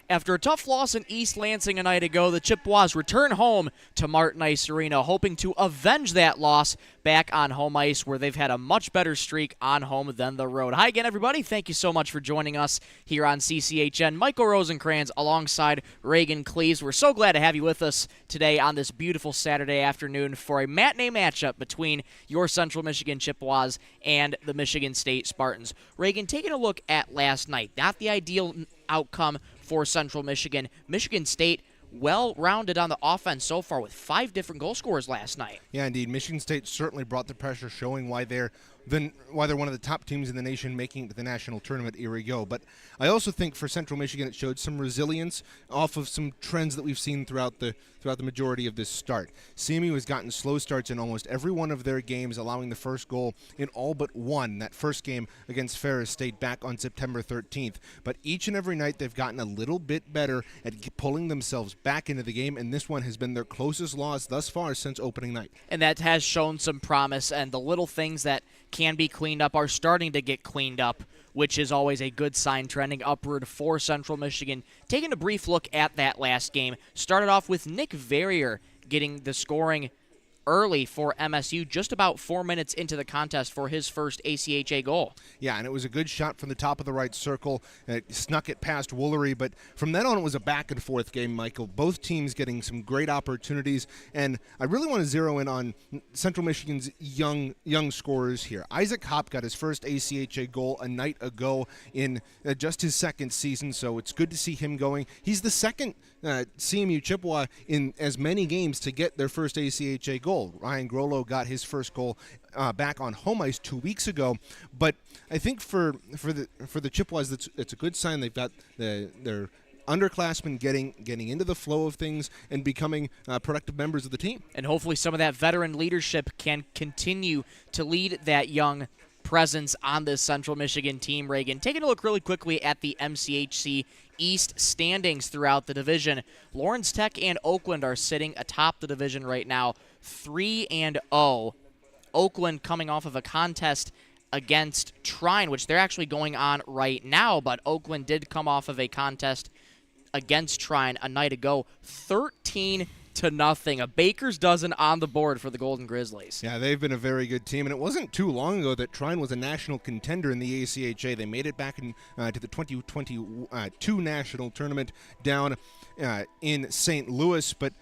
After a tough loss in East Lansing a night ago, the Chippewas return home to Martin Ice Arena, hoping to avenge that loss back on home ice, where they've had a much better streak on home than the road. Hi again, everybody. Thank you so much for joining us here on CCHN. Michael Rosencrans alongside Reagan Cleves. We're so glad to have you with us today on this beautiful Saturday afternoon for a matinee matchup between your Central Michigan Chippewas and the Michigan State Spartans. Reagan, taking a look at last night, not the ideal outcome for Central Michigan. Michigan State well-rounded on the offense so far with 5 different goal scorers last night. Yeah, indeed. Michigan State certainly brought the pressure, showing why they're one of the top teams in the nation, making it to the national tournament a year ago. But I also think for Central Michigan, it showed some resilience off of some trends that we've seen throughout the majority of this start. CMU has gotten slow starts in almost every one of their games, allowing the first goal in all but one, that first game against Ferris State back on September 13th. But each and every night, they've gotten a little bit better at pulling themselves back into the game, and this one has been their closest loss thus far since opening night. And that has shown some promise, and the little things that can be cleaned up are starting to get cleaned up, which is always a good sign, trending upward for Central Michigan. Taking a brief look at that last game, started off with Nick Verrier getting the scoring early for MSU, just about 4 minutes into the contest for his first ACHA goal. Yeah, and it was a good shot from the top of the right circle. It snuck it past Woolery, but from then on it was a back-and-forth game, Michael. Both teams getting some great opportunities, and I really want to zero in on Central Michigan's young scorers here. Isaac Hopp got his first ACHA goal a night ago in just his second season, so it's good to see him going. He's the second CMU Chippewa in as many games to get their first ACHA goal. Ryan Grollo got his first goal back on home ice 2 weeks ago, but I think for the Chippewas, it's a good sign. They've got their underclassmen getting into the flow of things and becoming productive members of the team. And hopefully some of that veteran leadership can continue to lead that young presence on this Central Michigan team, Reagan. Taking a look really quickly at the MCHC East standings throughout the division. Lawrence Tech and Oakland are sitting atop the division right now, 3-0. Oakland coming off of a contest against Trine, which they're actually going on right now, but Oakland did come off of a contest against Trine a night ago, 13-0. A baker's dozen on the board for the Golden Grizzlies. Yeah, they've been a very good team, and it wasn't too long ago that Trine was a national contender in the ACHA. They made it back to the 2022 national tournament down in St. Louis, but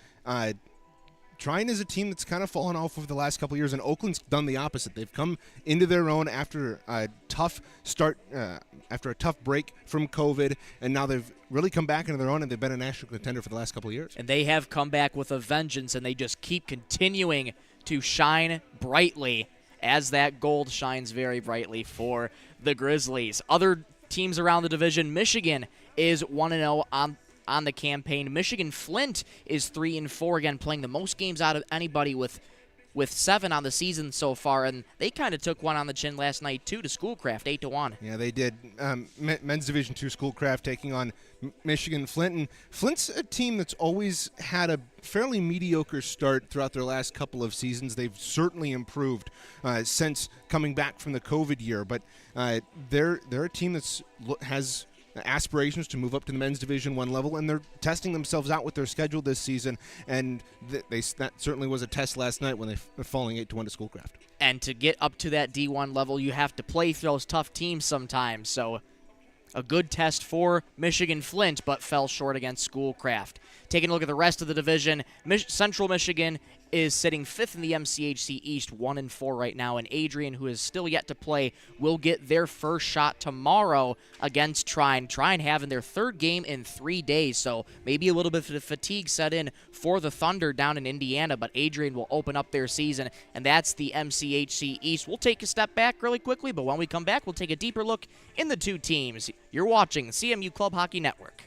Trine is a team that's kind of fallen off over the last couple of years, and Oakland's done the opposite. They've come into their own after a tough start, after a tough break from COVID, and now they've really come back into their own, and they've been a national contender for the last couple of years. And they have come back with a vengeance, and they just keep continuing to shine brightly as that gold shines very brightly for the Grizzlies. Other teams around the division, Michigan is 1-0 on the campaign. Michigan Flint is 3-4, again playing the most games out of anybody with 7 on the season so far, and they kind of took one on the chin last night too to Schoolcraft, 8-1. Yeah, they did. Men's Division II Schoolcraft taking on Michigan Flint, and Flint's a team that's always had a fairly mediocre start throughout their last couple of seasons. They've certainly improved since coming back from the COVID year, but they're a team that's has aspirations to move up to the men's Division I level, and they're testing themselves out with their schedule this season, and that certainly was a test last night when they're falling 8-1 to Schoolcraft. And to get up to that D1 level, you have to play those tough teams sometimes, so a good test for Michigan Flint, but fell short against Schoolcraft. Taking a look at the rest of the division, Central Michigan is sitting 5th in the MCHC East, 1-4 right now, and Adrian, who is still yet to play, will get their first shot tomorrow against Trine. Trine having their 3rd game in 3 days, so maybe a little bit of fatigue set in for the Thunder down in Indiana, but Adrian will open up their season, and that's the MCHC East. We'll take a step back really quickly, but when we come back, we'll take a deeper look in the two teams. You're watching CMU Club Hockey Network.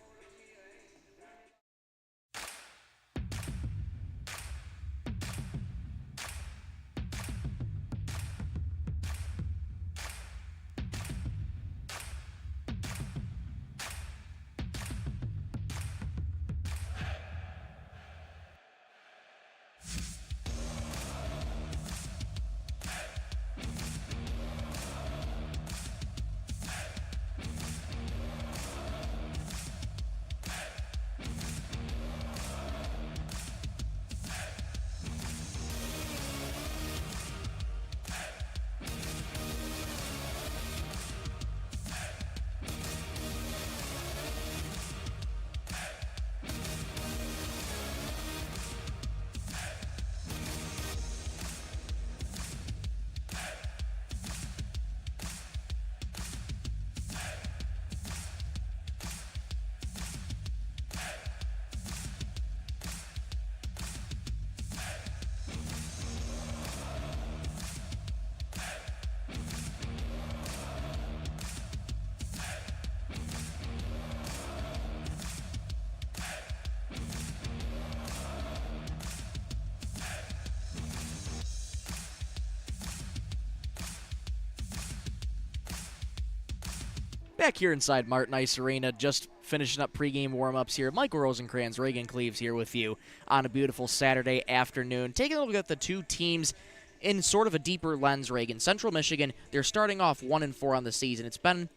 Back here inside Martin Ice Arena, just finishing up pregame warm-ups here. Michael Rosencrantz, Reagan Cleaves here with you on a beautiful Saturday afternoon. Taking a look at the two teams in sort of a deeper lens, Reagan. Central Michigan, they're starting off 1-4 on the season. It's been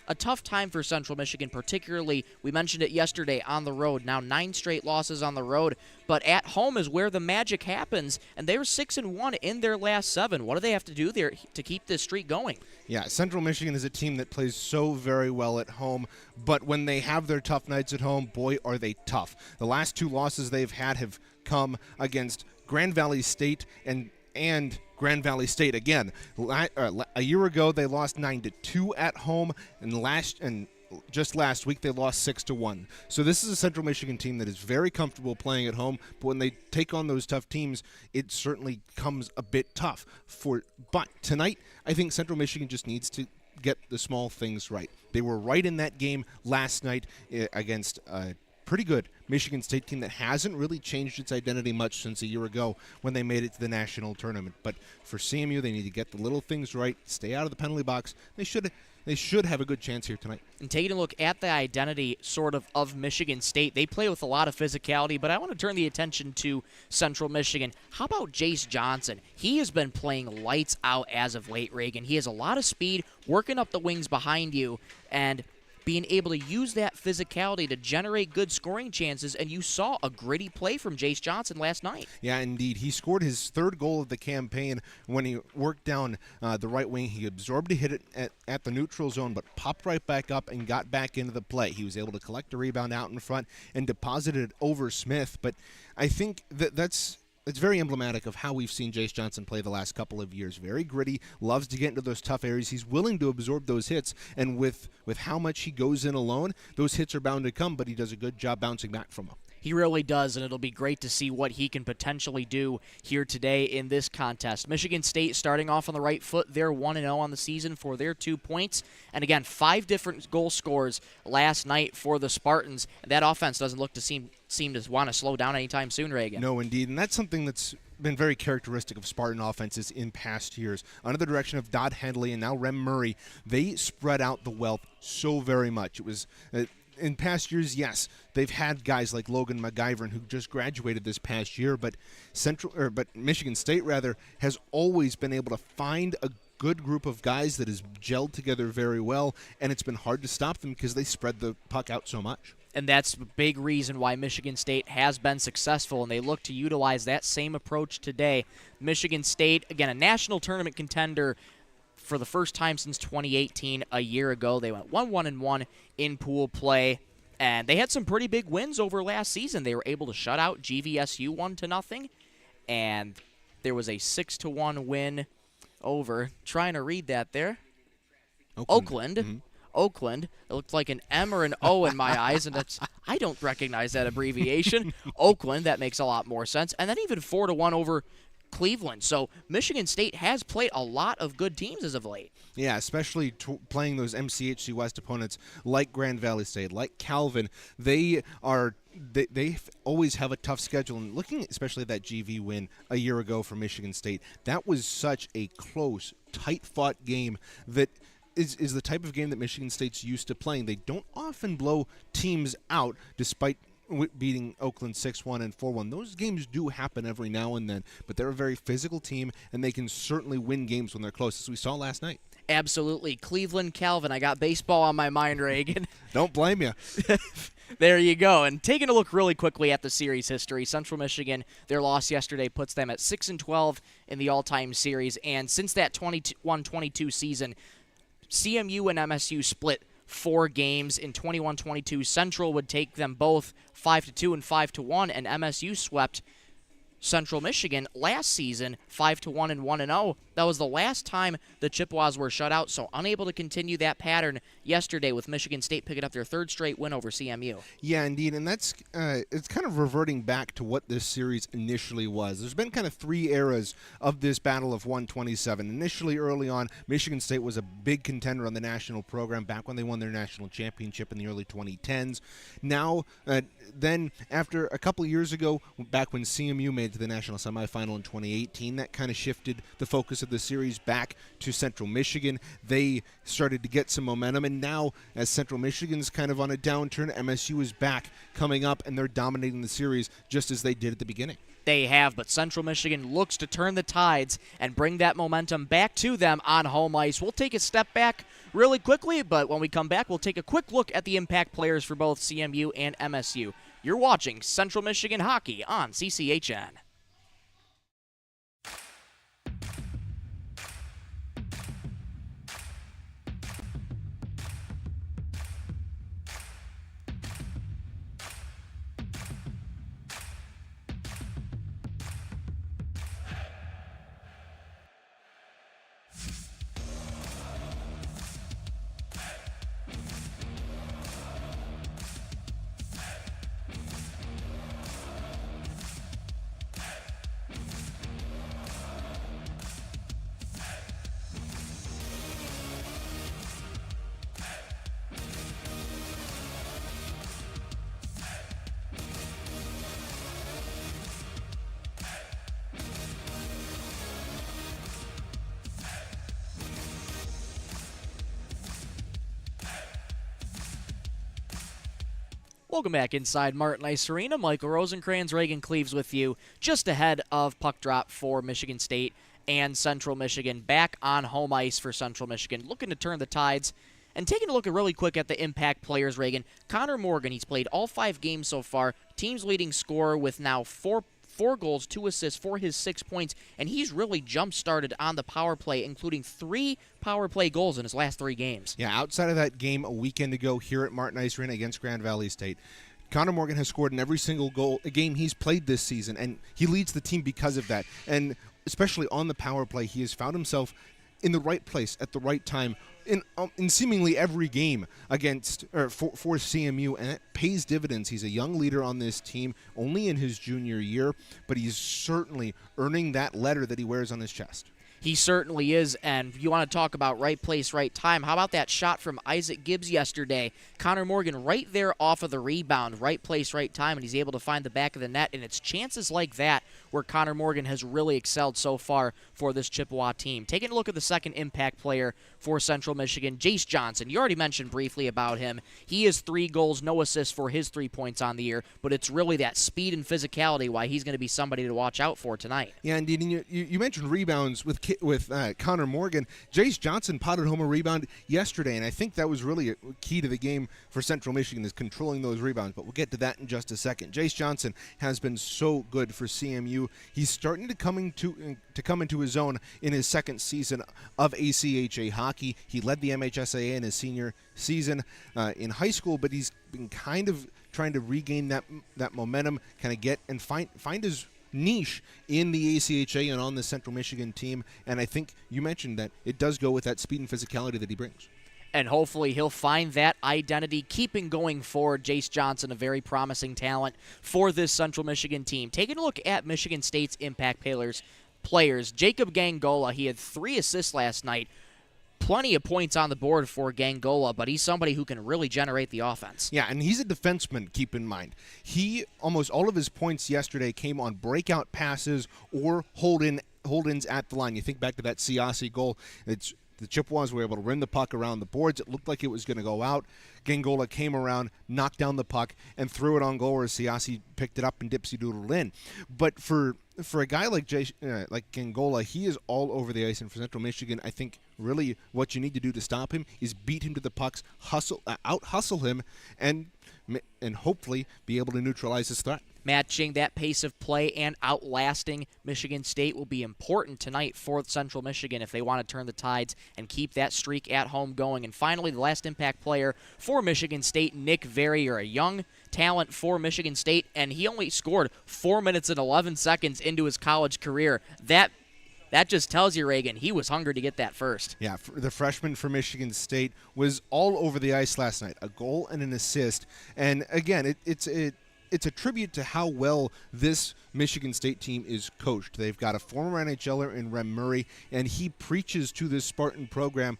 a tough time for Central Michigan, particularly, we mentioned it yesterday, on the road. Now 9 straight losses on the road, but at home is where the magic happens, and they were 6-1 in their last 7. What do they have to do there to keep this streak going? Yeah, Central Michigan is a team that plays so very well at home, but when they have their tough nights at home, boy, are they tough. The last 2 losses they've had have come against Grand Valley State and Grand Valley State again. A year ago, they lost 9-2 at home, and just last week they lost 6-1. So this is a Central Michigan team that is very comfortable playing at home, but when they take on those tough teams, it certainly comes a bit tough. But tonight, I think Central Michigan just needs to get the small things right. They were right in that game last night against pretty good Michigan State team that hasn't really changed its identity much since a year ago when they made it to the national tournament. But for CMU, they need to get the little things right, stay out of the penalty box. They should have a good chance here tonight. And taking a look at the identity sort of Michigan State, they play with a lot of physicality, but I want to turn the attention to Central Michigan. How about Jace Johnson? He has been playing lights out as of late, Reagan. He has a lot of speed, working up the wings behind you, and being able to use that physicality to generate good scoring chances, and you saw a gritty play from Jace Johnson last night. Yeah, indeed. He scored his 3rd goal of the campaign when he worked down the right wing. He absorbed a hit at the neutral zone, but popped right back up and got back into the play. He was able to collect a rebound out in front and deposit it over Smith, but I think that's very emblematic of how we've seen Jace Johnson play the last couple of years. Very gritty, loves to get into those tough areas. He's willing to absorb those hits, and with how much he goes in alone, those hits are bound to come, but he does a good job bouncing back from them. He really does, and it'll be great to see what he can potentially do here today in this contest. Michigan State starting off on the right foot. They're 1-0 on the season for their 2 points. And again, 5 different goal scores last night for the Spartans. And that offense doesn't look to seem to want to slow down anytime soon, Reagan. No, indeed, and that's something that's been very characteristic of Spartan offenses in past years. Under the direction of Dodd Henley and now Rem Murray, they spread out the wealth so very much. It was in past years, yes, they've had guys like Logan McGivern who just graduated this past year, but Michigan State has always been able to find a good group of guys that has gelled together very well, and it's been hard to stop them because they spread the puck out so much. And that's a big reason why Michigan State has been successful, and they look to utilize that same approach today. Michigan State, again, a national tournament contender for the first time since 2018. A year ago, they went 1-1 in pool play, and they had some pretty big wins over last season. They were able to shut out GVSU 1-0, and there was a 6-1 win over, trying to read that there, Oakland. Mm-hmm. Oakland. It looked like an M or an O in my eyes, and I don't recognize that abbreviation. Oakland, that makes a lot more sense. And then even 4-1 over Cleveland. So Michigan State has played a lot of good teams as of late. Yeah, especially playing those MCHC West opponents like Grand Valley State, like Calvin. They always have a tough schedule. And looking especially at that GV win a year ago for Michigan State, that was such a close, tight-fought game that is the type of game that Michigan State's used to playing. They don't often blow teams out despite beating Oakland 6-1 and 4-1. Those games do happen every now and then, but they're a very physical team, and they can certainly win games when they're close, as we saw last night. Absolutely. Cleveland, Calvin. I got baseball on my mind, Reagan. Don't blame you. There you go. And taking a look really quickly at the series history, Central Michigan, their loss yesterday puts them at 6-12 in the all-time series, and since that 21-22 season, CMU and MSU split 4 games. In 21-22, Central would take them both 5-2 and 5-1, and MSU swept Central Michigan last season 5-1 and 1-0. That was the last time the Chippewas were shut out, so unable to continue that pattern yesterday with Michigan State picking up their 3rd straight win over CMU. Yeah, indeed, and that's it's kind of reverting back to what this series initially was. There's been kind of 3 eras of this Battle of 127. Initially, early on, Michigan State was a big contender on the national program back when they won their national championship in the early 2010s. Now, then after a couple of years ago, back when CMU made to the national semifinal in 2018, that kind of shifted the focus of of the series back to Central Michigan. They started to get some momentum, and now as Central Michigan's kind of on a downturn, MSU is back coming up, and they're dominating the series just as they did at the beginning. They have, but Central Michigan looks to turn the tides and bring that momentum back to them on home ice. We'll take a step back really quickly, but when we come back, we'll take a quick look at the impact players for both CMU and MSU. You're watching Central Michigan Hockey on CCHN. Welcome back inside Martin Ice Arena. Michael Rosencrans, Reagan Cleaves with you just ahead of puck drop for Michigan State and Central Michigan. Back on home ice for Central Michigan, looking to turn the tides. And taking a look really quick at the impact players, Reagan. Connor Morgan, he's played all 5 games so far. Team's leading scorer with now 4 goals, 2 assists for his 6 points, and he's really jump-started on the power play, including 3 power play goals in his last 3 games. Yeah, outside of that game a weekend ago here at Martin Ice Arena against Grand Valley State, Connor Morgan has scored in every single game he's played this season, and he leads the team because of that. And especially on the power play, he has found himself in the right place at the right time in seemingly every game for CMU, and it pays dividends. He's a young leader on this team, only in his junior year, but he's certainly earning that letter that he wears on his chest. He certainly is, and you want to talk about right place, right time. How about that shot from Isaac Gibbs yesterday? Connor Morgan right there off of the rebound, right place, right time, and he's able to find the back of the net, and it's chances like that where Connor Morgan has really excelled so far for this Chippewa team. Taking a look at the second impact player for Central Michigan, Jace Johnson. You already mentioned briefly about him. He has 3 goals, no assists for his 3 points on the year, but it's really that speed and physicality why he's going to be somebody to watch out for tonight. Yeah, indeed. And you mentioned rebounds with Connor Morgan. Jace Johnson potted home a rebound yesterday, and I think that was really a key to the game for Central Michigan is controlling those rebounds, but we'll get to that in just a second. Jace Johnson has been so good for CMU. He's starting to come into his own in his second season of ACHA hockey. He led the MHSAA in his senior season in high school, but he's been kind of trying to regain that momentum, kind of get and find his niche in the ACHA and on the Central Michigan team, and I think you mentioned that it does go with that speed and physicality that he brings. And hopefully he'll find that identity keeping going forward. Jace Johnson, a very promising talent for this Central Michigan team. Taking a look at Michigan State's impact players, Jacob Gangola, he had 3 assists last night. Plenty of points on the board for Gangola, but he's somebody who can really generate the offense. Yeah, and he's a defenseman, keep in mind. Almost all of his points yesterday came on breakout passes or hold-ins at the line. You think back to that Siasi goal. The Chippewas were able to rim the puck around the boards. It looked like it was going to go out. Gangola came around, knocked down the puck, and threw it on goal where Siasi picked it up and dipsy-doodled in. But for a guy like Gangola, he is all over the ice. And for Central Michigan, I think really what you need to do to stop him is beat him to the pucks, out-hustle him, and hopefully be able to neutralize his threat. Matching that pace of play and outlasting Michigan State will be important tonight for Central Michigan if they want to turn the tides and keep that streak at home going. And finally, the last impact player for Michigan State, Nick Verrier, a young talent for Michigan State, and he only scored 4 minutes and 11 seconds into his college career. That just tells you, Reagan, he was hungry to get that first. Yeah, the freshman for Michigan State was all over the ice last night, a goal and an assist. And again, it's a tribute to how well this Michigan State team is coached. They've got a former NHLer in Rem Murray, and he preaches to this Spartan program,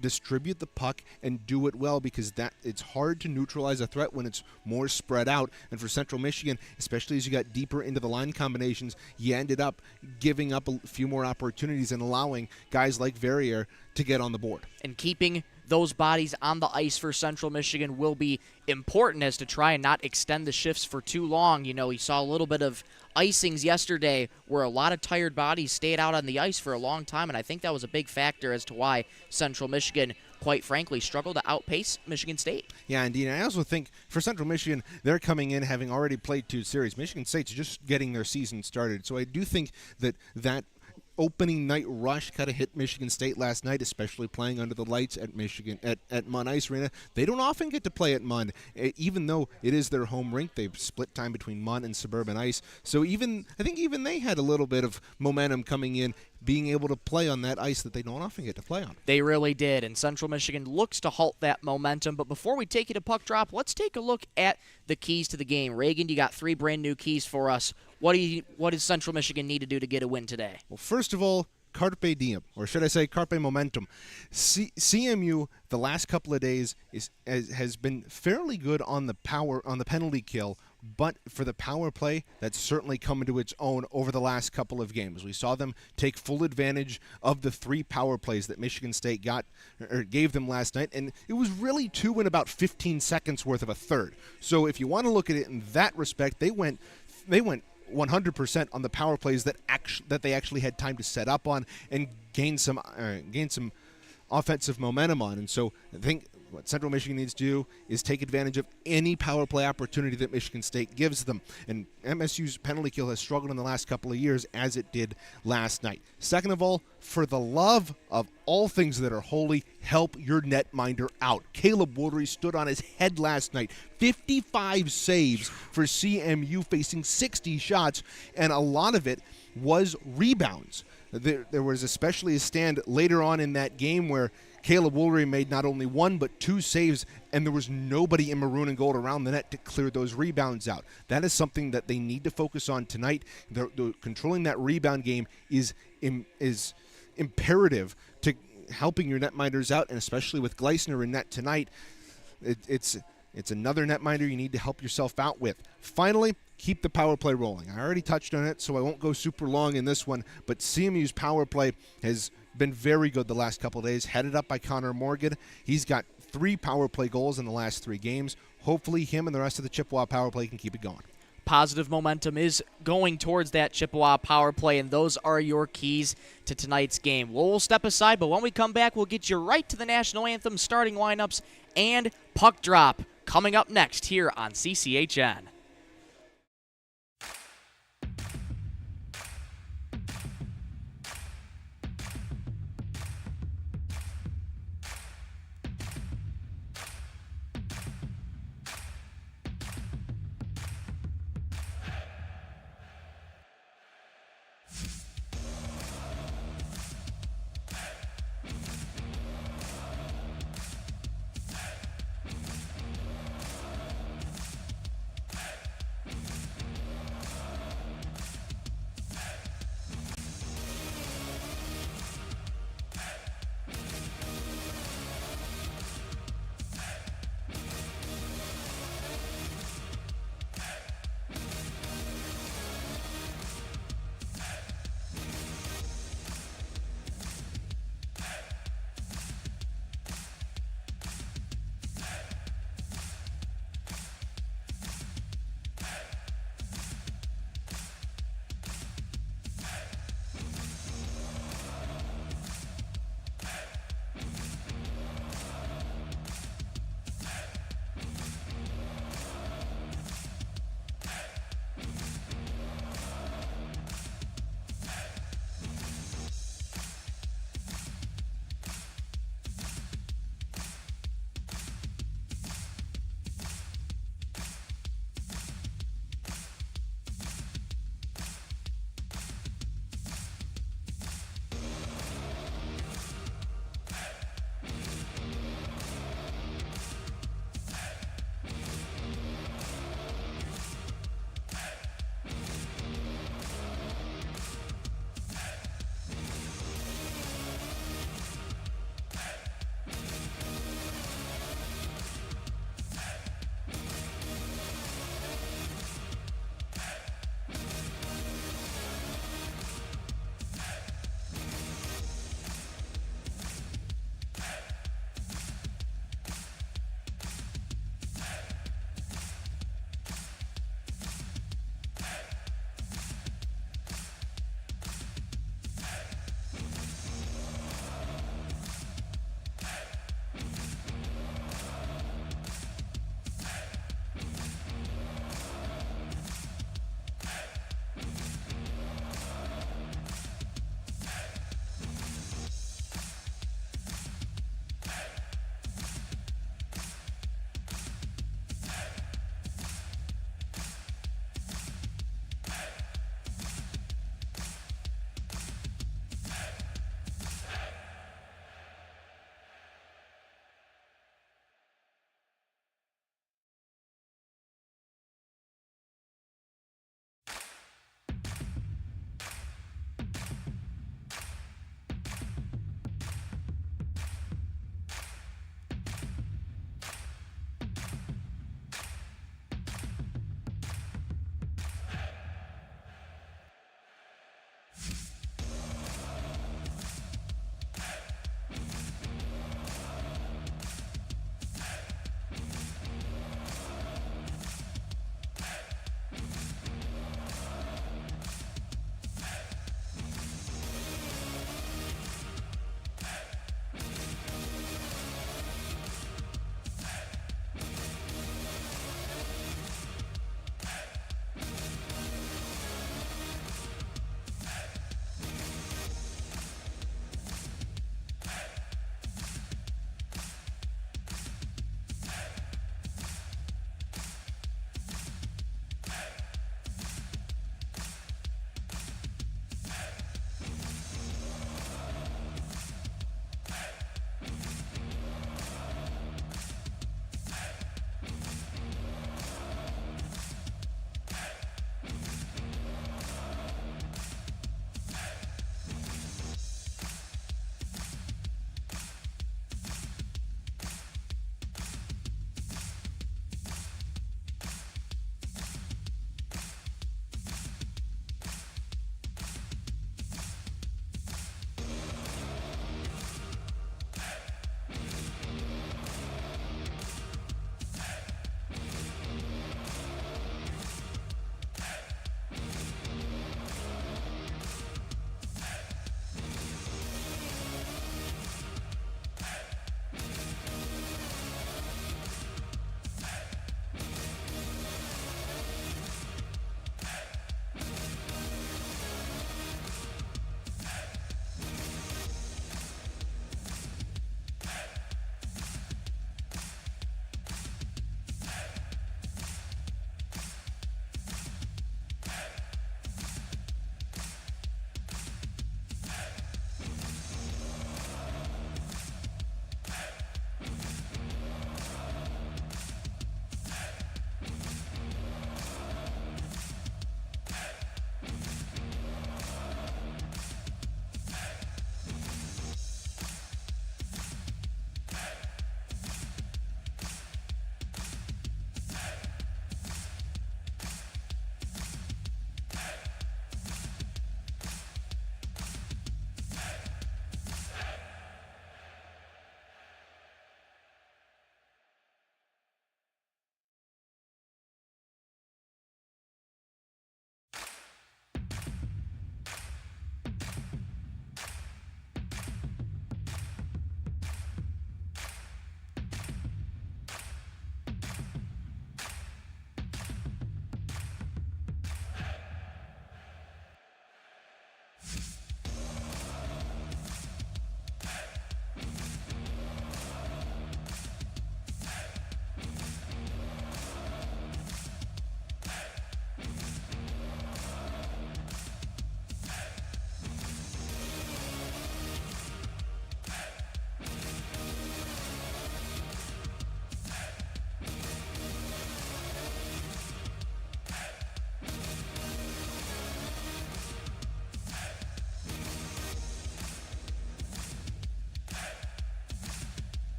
distribute the puck and do it well, because it's hard to neutralize a threat when it's more spread out. And for Central Michigan, especially as you got deeper into the line combinations, you ended up giving up a few more opportunities and allowing guys like Verrier to get on the board. And keeping those bodies on the ice for Central Michigan will be important, as to try and not extend the shifts for too long. You know, you saw a little bit of icings yesterday where a lot of tired bodies stayed out on the ice for a long time, and I think that was a big factor as to why Central Michigan, quite frankly, struggled to outpace Michigan State. Yeah, indeed. And I also think for Central Michigan, they're coming in having already played 2 series. Michigan State's just getting their season started. So I do think that opening night rush kind of hit Michigan State last night, especially playing under the lights at Michigan at Munn Ice Arena. They don't often get to play at Munn, even though it is their home rink. They've split time between Munn and Suburban Ice. So I think even they had a little bit of momentum coming in, being able to play on that ice that they don't often get to play on. They really did, and Central Michigan looks to halt that momentum. But before we take you to puck drop, let's take a look at the keys to the game. Reagan, you got 3 brand new keys for us. What does Central Michigan need to do to get a win today? Well, first of all, carpe diem, or should I say carpe momentum. CMU the last couple of days has been fairly good on the penalty kill, but for the power play, that's certainly come into its own over the last couple of games. We saw them take full advantage of the 3 power plays that Michigan State gave them last night, and it was really 2 in about 15 seconds worth of a third. So if you want to look at it in that respect, they went 100% on the power plays that they actually had time to set up on and gain some offensive momentum on. And so I think what Central Michigan needs to do is take advantage of any power play opportunity that Michigan State gives them. And MSU's penalty kill has struggled in the last couple of years, as it did last night. Second of all, for the love of all things that are holy, help your netminder out. Caleb Woolery stood on his head last night. 55 saves for CMU, facing 60 shots, and a lot of it was rebounds. There was especially a stand later on in that game where Caleb Woolery made not only 1 but 2 saves, and there was nobody in maroon and gold around the net to clear those rebounds out. That is something that they need to focus on tonight. Controlling that rebound game is imperative to helping your netminders out, and especially with Gleisner in net tonight, it's another netminder you need to help yourself out with. Finally, keep the power play rolling. I already touched on it, so I won't go super long in this one, but CMU's power play has been very good the last couple of days, headed up by Connor Morgan. He's got 3 power play goals in the last 3 games. Hopefully him and the rest of the Chippewa power play can keep it going. Positive momentum is going towards that Chippewa power play, and those are your keys to tonight's game. We'll step aside, but when we come back, we'll get you right to the national anthem, starting lineups, and puck drop coming up next here on CCHN.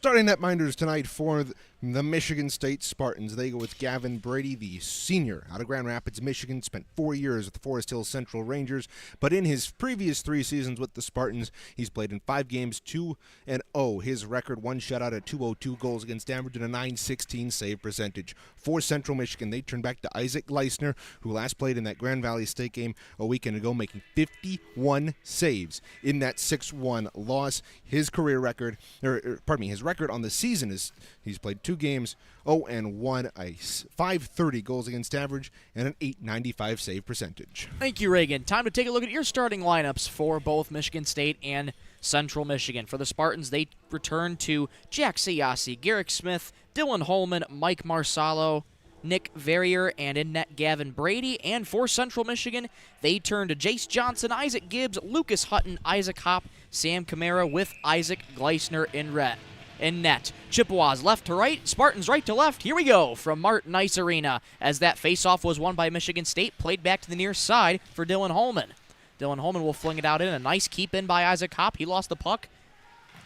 Starting netminders tonight for the Michigan State Spartans. They go with Gavin Brady, the senior out of Grand Rapids, Michigan. Spent 4 years with the Forest Hill Central Rangers, but in his previous 3 seasons with the Spartans, he's played in 5 games, 2-0. His record, 1 shutout at 202 goals against average and a .916 save percentage. For Central Michigan, they turn back to Isaac Gleisner, who last played in that Grand Valley State game a weekend ago, making 51 saves in that 6-1 loss. His career record, his record on the season is he's played 2 games, 0-1, a .530 goals against average, and an .895 save percentage. Thank you, Reagan. Time to take a look at your starting lineups for both Michigan State and Central Michigan. For the Spartans, they return to Jack Siasi, Garrick Smith, Dylan Holman, Mike Marsalo, Nick Verrier, and in net Gavin Brady. And for Central Michigan, they turn to Jace Johnson, Isaac Gibbs, Lucas Hutton, Isaac Hopp, Sam Kamara with Isaac Gleisner in net. Chippewas left to right, Spartans right to left. Here we go from Martin Ice Arena as that faceoff was won by Michigan State, played back to the near side for Dylan Holman. Dylan Holman will fling it out in. A nice keep in by Isaac Hopp. He lost the puck.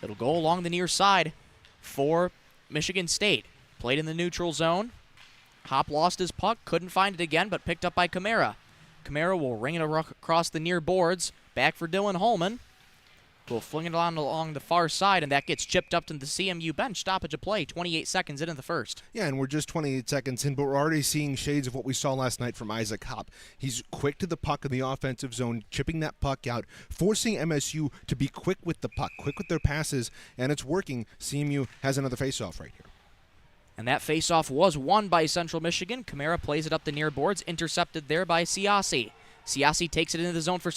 It'll go along the near side for Michigan State. Played in the neutral zone. Hopp lost his puck, couldn't find it again, but picked up by Kamara. Kamara will ring it across the near boards. Back for Dylan Holman. Will fling it along the far side, and that gets chipped up to the CMU bench. Stoppage of play, 28 seconds into the first. Yeah, and we're just 28 seconds in, but we're already seeing shades of what we saw last night from Isaac Hopp. He's quick to the puck in the offensive zone, chipping that puck out, forcing MSU to be quick with the puck, quick with their passes, and it's working. CMU has another faceoff right here. And that faceoff was won by Central Michigan. Kamara plays it up the near boards, intercepted there by Siasi. Siasi takes it into the zone for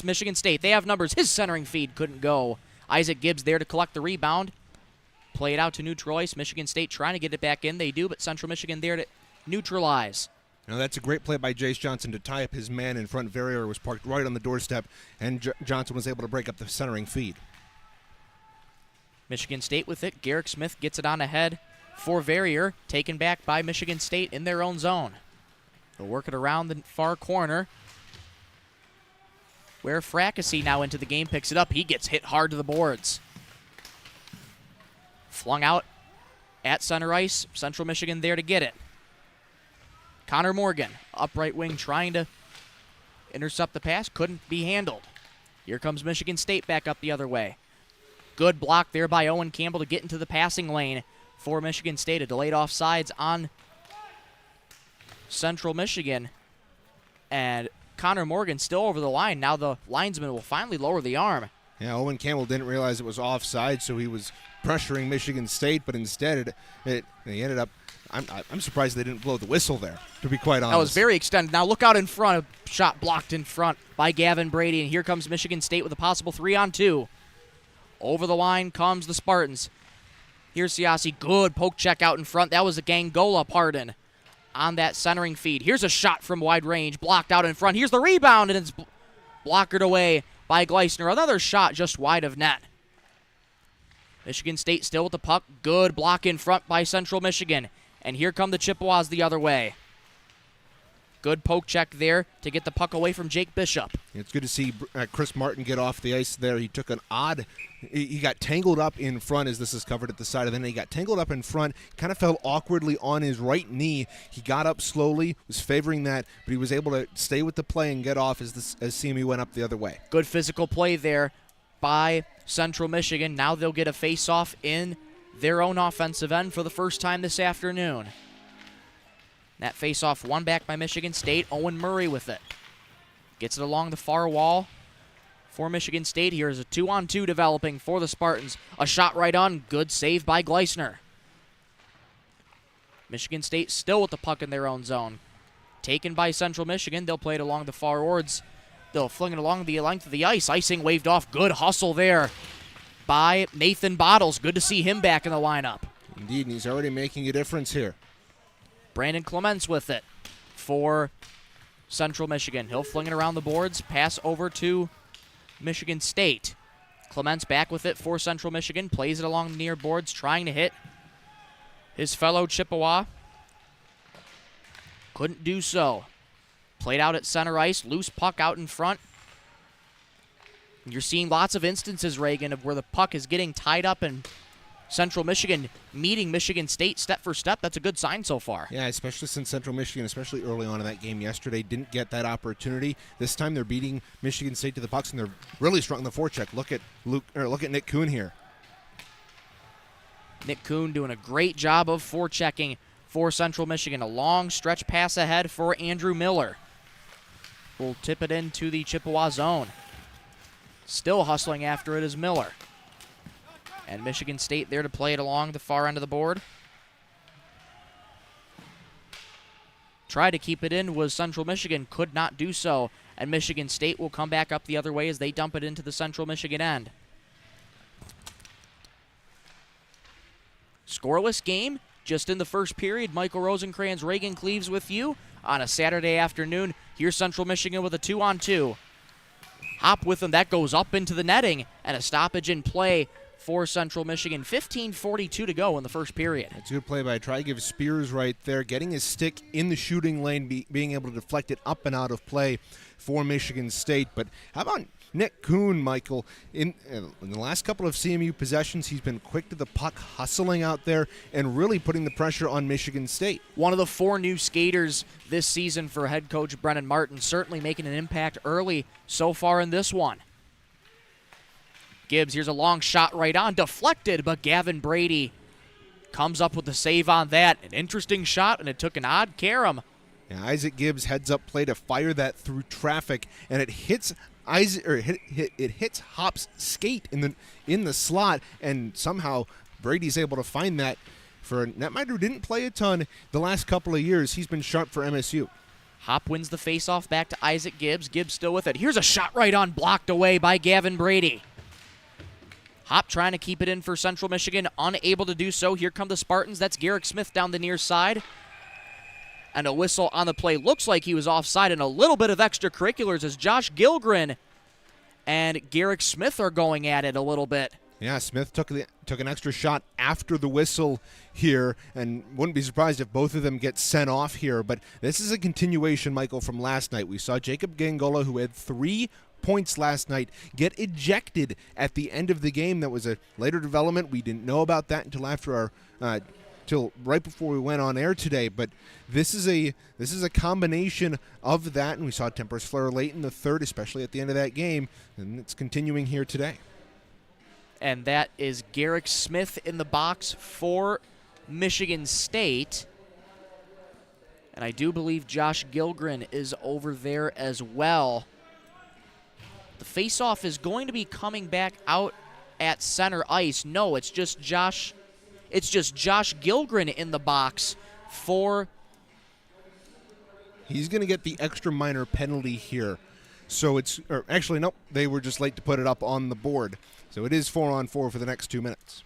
Michigan State. They have numbers. His centering feed couldn't go. Isaac Gibbs there to collect the rebound. Play it out to neutral ice. Michigan State trying to get it back in. They do, but Central Michigan there to neutralize. Now that's a great play by Jace Johnson to tie up his man in front. Verrier was parked right on the doorstep, and Johnson was able to break up the centering feed. Michigan State with it. Garrick Smith gets it on ahead for Verrier, taken back by Michigan State in their own zone. They'll work it around the far corner, where Fracassi now into the game picks it up. He gets hit hard to the boards. Flung out at center ice. Central Michigan there to get it. Connor Morgan, upright wing, trying to intercept the pass. Couldn't be handled. Here comes Michigan State back up the other way. Good block there by Owen Campbell to get into the passing lane for Michigan State. A delayed offsides on Central Michigan. And Connor Morgan still over the line. Now the linesman will finally lower the arm. Yeah, Owen Campbell didn't realize it was offside, so he was pressuring Michigan State, but instead he ended up, I'm surprised they didn't blow the whistle there, to be quite honest. That was very extended. Now look out in front. A shot blocked in front by Gavin Brady, and here comes Michigan State with a possible 3-on-2. Over the line comes the Spartans. Here's Siasi. Good poke check out in front. That was a Gangola pardon on that centering feed. Here's a shot from wide range, blocked out in front. Here's the rebound, and it's blockered away by Gleisner. Another shot just wide of net. Michigan State still with the puck. Good block in front by Central Michigan. And here come the Chippewas the other way. Good poke check there to get the puck away from Jake Bishop. It's good to see Chris Martin get off the ice there. He took he got tangled up in front as this is covered at the side, and then he got tangled up in front, kind of fell awkwardly on his right knee. He got up slowly, was favoring that, but he was able to stay with the play and get off as CMU went up the other way. Good physical play there by Central Michigan. Now they'll get a face-off in their own offensive end for the first time this afternoon. That face-off won back by Michigan State. Owen Murray with it. Gets it along the far wall for Michigan State. Here's a 2-on-2 developing for the Spartans. A shot right on. Good save by Gleisner. Michigan State still with the puck in their own zone. Taken by Central Michigan. They'll play it along the far boards. They'll fling it along the length of the ice. Icing waved off. Good hustle there by Nathan Bottles. Good to see him back in the lineup. Indeed, and he's already making a difference here. Brandon Clements with it for Central Michigan. He'll fling it around the boards. Pass over to Michigan State. Clements back with it for Central Michigan. Plays it along the near boards, trying to hit his fellow Chippewa. Couldn't do so. Played out at center ice. Loose puck out in front. You're seeing lots of instances, Reagan, of where the puck is getting tied up and Central Michigan meeting Michigan State step for step. That's a good sign so far. Yeah, especially since Central Michigan, especially early on in that game yesterday, didn't get that opportunity. This time they're beating Michigan State to the pucks, and they're really strong in the forecheck. Look at Nick Kuhn here. Nick Kuhn doing a great job of forechecking for Central Michigan. A long stretch pass ahead for Andrew Miller. Will tip it into the Chippewa zone. Still hustling after it is Miller. And Michigan State there to play it along the far end of the board. Tried to keep it in was Central Michigan, could not do so. And Michigan State will come back up the other way as they dump it into the Central Michigan end. Scoreless game, just in the first period. Michael Rosencrantz, Reagan Cleaves with you on a Saturday afternoon. Here's Central Michigan with a 2-on-2. Hop with them, that goes up into the netting, and a stoppage in play for Central Michigan. 15:42 to go in the first period. That's a good play by Try Give Spears right there, getting his stick in the shooting lane, being able to deflect it up and out of play for Michigan State. But how about Nick Kuhn, Michael? In the last couple of CMU possessions, he's been quick to the puck, hustling out there, and really putting the pressure on Michigan State. One of the 4 new skaters this season for head coach Brennan Martin, certainly making an impact early so far in this one. Gibbs, here's a long shot right on, deflected, but Gavin Brady comes up with the save on that. An interesting shot, and it took an odd carom. Yeah, Isaac Gibbs heads up play to fire that through traffic, and it hits it hits Hop's skate in the slot, and somehow Brady's able to find that. For a netminder who didn't play a ton the last couple of years, he's been sharp for MSU. Hop wins the faceoff back to Isaac Gibbs. Gibbs still with it. Here's a shot right on, blocked away by Gavin Brady. Hop trying to keep it in for Central Michigan, unable to do so. Here come the Spartans. That's Garrick Smith down the near side. And a whistle on the play. Looks like he was offside, and a little bit of extracurriculars as Josh Gilgren and Garrick Smith are going at it a little bit. Yeah, Smith took an extra shot after the whistle here, and wouldn't be surprised if both of them get sent off here. But this is a continuation, Michael, from last night. We saw Jacob Gangola, who had 3 points last night, get ejected at the end of the game. That was a later development. We didn't know about that until after till right before we went on air today. But this is a combination of that, and we saw tempers flare late in the third, especially at the end of that game, and it's continuing here today. And that is Garrick Smith in the box for Michigan State. And I do believe Josh Gilgren is over there as well. The faceoff is going to be coming back out at center ice. No, it's just Josh Gilgren in the box for. He's going to get the extra minor penalty here. So actually, nope, they were just late to put it up on the board. So it is 4-on-4 for the next 2 minutes.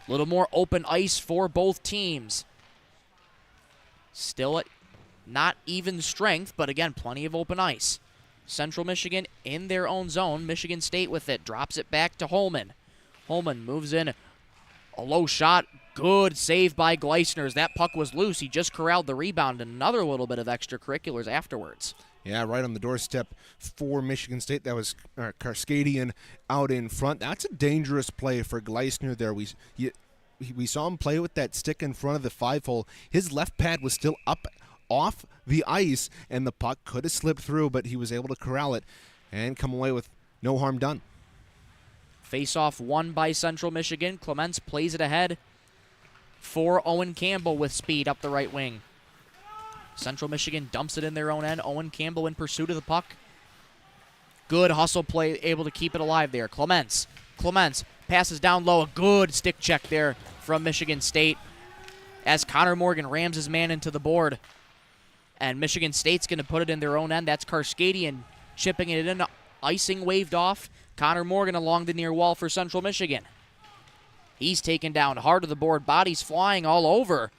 A little more open ice for both teams. Still at not even strength, but again, plenty of open ice. Central Michigan in their own zone. Michigan State with it. Drops it back to Holman. Holman moves in. A low shot. Good save by Gleisner. That puck was loose. He just corralled the rebound, and another little bit of extracurriculars afterwards. Yeah, right on the doorstep for Michigan State. That was Karskadian out in front. That's a dangerous play for Gleisner there. We saw him play with that stick in front of the 5-hole. His left pad was still up off the ice, and the puck could have slipped through, but he was able to corral it and come away with no harm done. Face-off won by Central Michigan. Clements plays it ahead for Owen Campbell with speed up the right wing. Central Michigan dumps it in their own end. Owen Campbell in pursuit of the puck. Good hustle play, able to keep it alive there. Clements passes down low. A good stick check there from Michigan State as Connor Morgan rams his man into the board. And Michigan State's going to put it in their own end. That's Karskadian chipping it in. Icing waved off. Connor Morgan along the near wall for Central Michigan. He's taken down hard to the board. Bodies flying all over.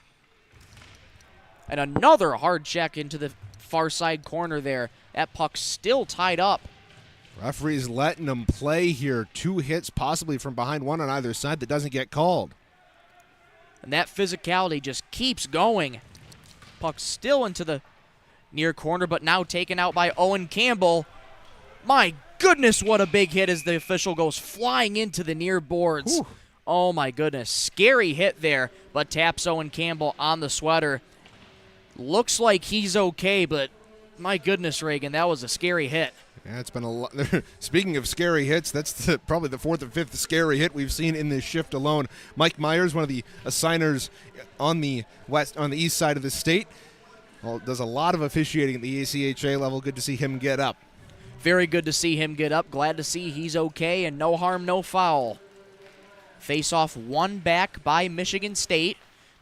And another hard check into the far side corner there. That puck's still tied up. Referee's letting them play here. 2 hits possibly from behind, one on either side that doesn't get called. And that physicality just keeps going. Puck still into the near corner, but now taken out by Owen Campbell. My goodness, what a big hit as the official goes flying into the near boards. Whew. Oh my goodness, scary hit there, but taps Owen Campbell on the sweater. Looks like he's okay, but my goodness, Reagan, that was a scary hit. Yeah, it's been a lot. Speaking of scary hits, that's probably the fourth or fifth scary hit we've seen in this shift alone. Mike Myers, one of the assigners on the east side of the state, does a lot of officiating at the ACHA level. Good to see him get up. Very good to see him get up. Glad to see he's okay and no harm, no foul. Face-off won back by Michigan State.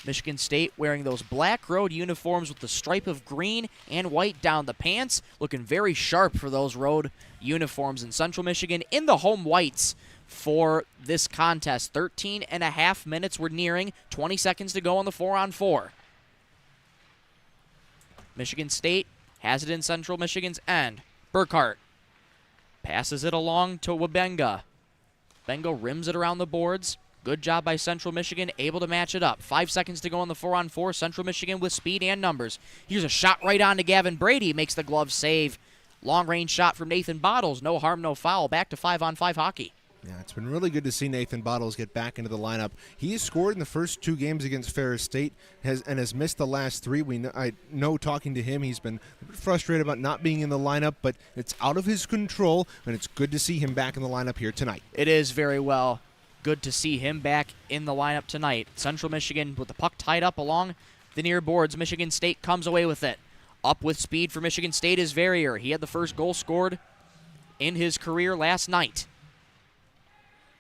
Michigan State wearing those black road uniforms with the stripe of green and white down the pants. Looking very sharp for those road uniforms in Central Michigan in the home whites for this contest. 13 and a half minutes we're nearing. 20 seconds to go on the 4-on-4. Michigan State has it in Central Michigan's end. Burkhart passes it along to Wabenga. Benga rims it around the boards. Good job by Central Michigan, able to match it up. 5 seconds to go on the 4-on-4. Central Michigan with speed and numbers. Here's a shot right on to Gavin Brady. Makes the glove save. Long-range shot from Nathan Bottles. No harm, no foul. Back to 5-on-5 hockey. Yeah, it's been really good to see Nathan Bottles get back into the lineup. He has scored in the first 2 games against Ferris State has missed the last 3. I know talking to him, he's been frustrated about not being in the lineup, but it's out of his control, and it's good to see him back in the lineup here tonight. It is very well. Good to see him back in the lineup tonight. Central Michigan with the puck tied up along the near boards. Michigan State comes away with it. Up with speed for Michigan State is Verrier. He had the first goal scored in his career last night.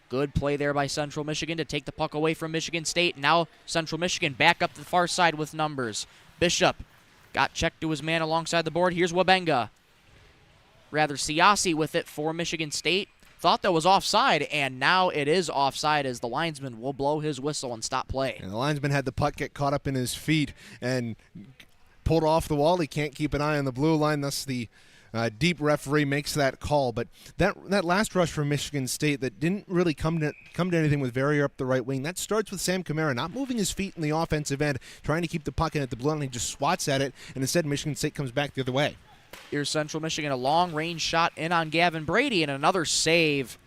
Good play there by Central Michigan to take the puck away from Michigan State. Now Central Michigan back up the far side with numbers. Bishop got checked to his man alongside the board. Here's Wabenga. Rather Siasi with it for Michigan State. Thought that was offside, and now it is offside as the linesman will blow his whistle and stop play. And the linesman had the puck get caught up in his feet and pulled off the wall. He can't keep an eye on the blue line, thus the deep referee makes that call. But that last rush from Michigan State that didn't really come to anything with Verrier up the right wing, that starts with Sam Kamara not moving his feet in the offensive end, trying to keep the puck in at the blue line. He just swats at it, and instead Michigan State comes back the other way. Here's Central Michigan, a long-range shot in on Gavin Brady, and another save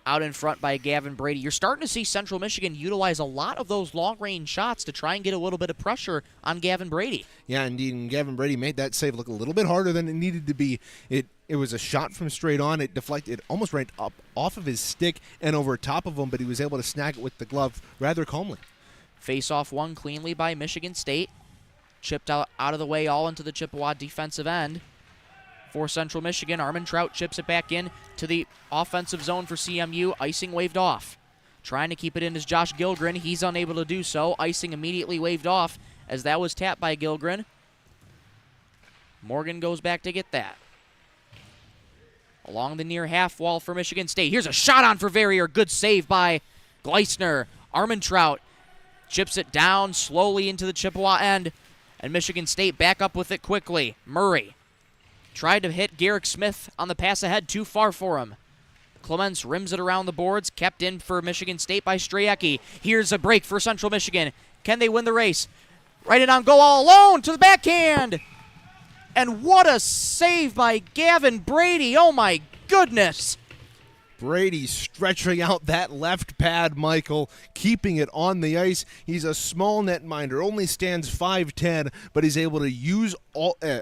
out in front by Gavin Brady. You're starting to see Central Michigan utilize a lot of those long-range shots to try and get a little bit of pressure on Gavin Brady. Yeah, indeed, and Gavin Brady made that save look a little bit harder than it needed to be. It was a shot from straight on. It deflected, almost right up off of his stick and over top of him, but he was able to snag it with the glove rather calmly. Face-off won cleanly by Michigan State. Chipped out of the way all into the Chippewa defensive end. For Central Michigan, Armentrout chips it back in to the offensive zone for CMU. Icing waved off. Trying to keep it in is Josh Gilgren. He's unable to do so. Icing immediately waved off as that was tapped by Gilgren. Morgan goes back to get that. Along the near half wall for Michigan State. Here's a shot on for Verrier. Good save by Gleisner. Armentrout chips it down slowly into the Chippewa end. And Michigan State back up with it quickly. Murray tried to hit Garrick Smith on the pass ahead, too far for him. Clements rims it around the boards, kept in for Michigan State by Strayecki. Here's a break for Central Michigan. Can they win the race? Right it on, go all alone to the backhand. And what a save by Gavin Brady. Oh my goodness. Brady stretching out that left pad, Michael, keeping it on the ice. He's a small netminder, only stands 5'10", but he's able to use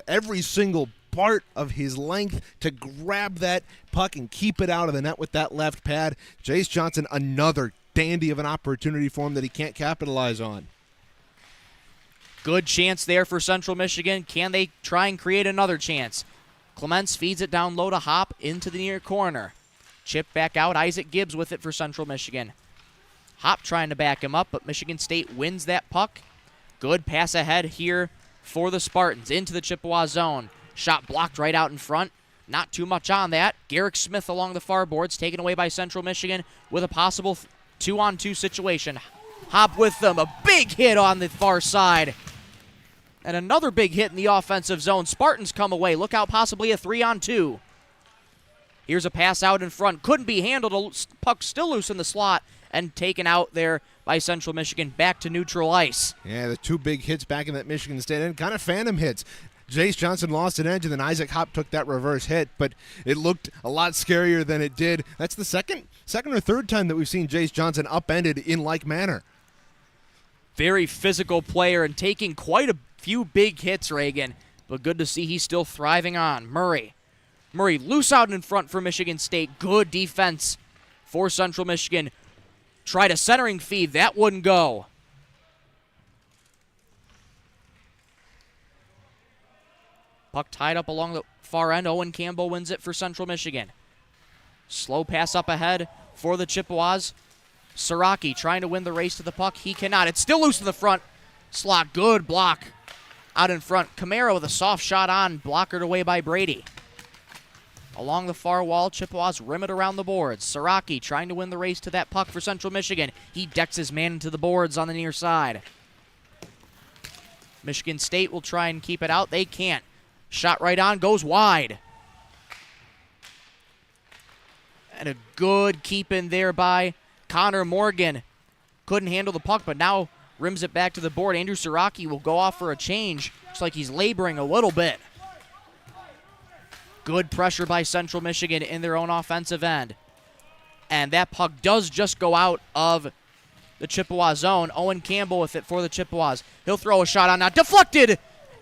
every single part of his length to grab that puck and keep it out of the net with that left pad. Jace Johnson, another dandy of an opportunity for him that he can't capitalize on. Good chance there for Central Michigan. Can they try and create another chance? Clements feeds it down low to Hop into the near corner. Chip back out. Isaac Gibbs with it for Central Michigan. Hop trying to back him up, but Michigan State wins that puck. Good pass ahead here for the Spartans into the Chippewa zone. Shot blocked right out in front. Not too much on that. Garrick Smith along the far boards, taken away by Central Michigan with a possible 2-on-2 situation. Hop with them. A big hit on the far side. And another big hit in the offensive zone. Spartans come away. Look out, possibly a 3-on-2. Here's a pass out in front. Couldn't be handled. Puck still loose in the slot and taken out there by Central Michigan. Back to neutral ice. Yeah, the 2 big hits back in that Michigan State end. Kind of phantom hits. Jace Johnson lost an edge, and then Isaac Hop took that reverse hit, but it looked a lot scarier than it did. That's the second second or third time that we've seen Jace Johnson upended in like manner. Very physical player and taking quite a few big hits, Reagan. But good to see he's still thriving on. Murray loose out in front for Michigan State. Good defense for Central Michigan. Tried a centering feed. That wouldn't go. Puck tied up along the far end. Owen Campbell wins it for Central Michigan. Slow pass up ahead for the Chippewas. Siraki trying to win the race to the puck. He cannot. It's still loose in the front. Slot, good block out in front. Camara with a soft shot on, blockered away by Brady. Along the far wall, Chippewas rim it around the boards. Siraki trying to win the race to that puck for Central Michigan. He decks his man into the boards on the near side. Michigan State will try and keep it out. They can't. Shot right on, goes wide. And a good keep in there by Connor Morgan. Couldn't handle the puck, but now rims it back to the board. Andrew Siraki will go off for a change. Looks like he's laboring a little bit. Good pressure by Central Michigan in their own offensive end. And that puck does just go out of the Chippewa zone. Owen Campbell with it for the Chippewas. He'll throw a shot on now. Deflected!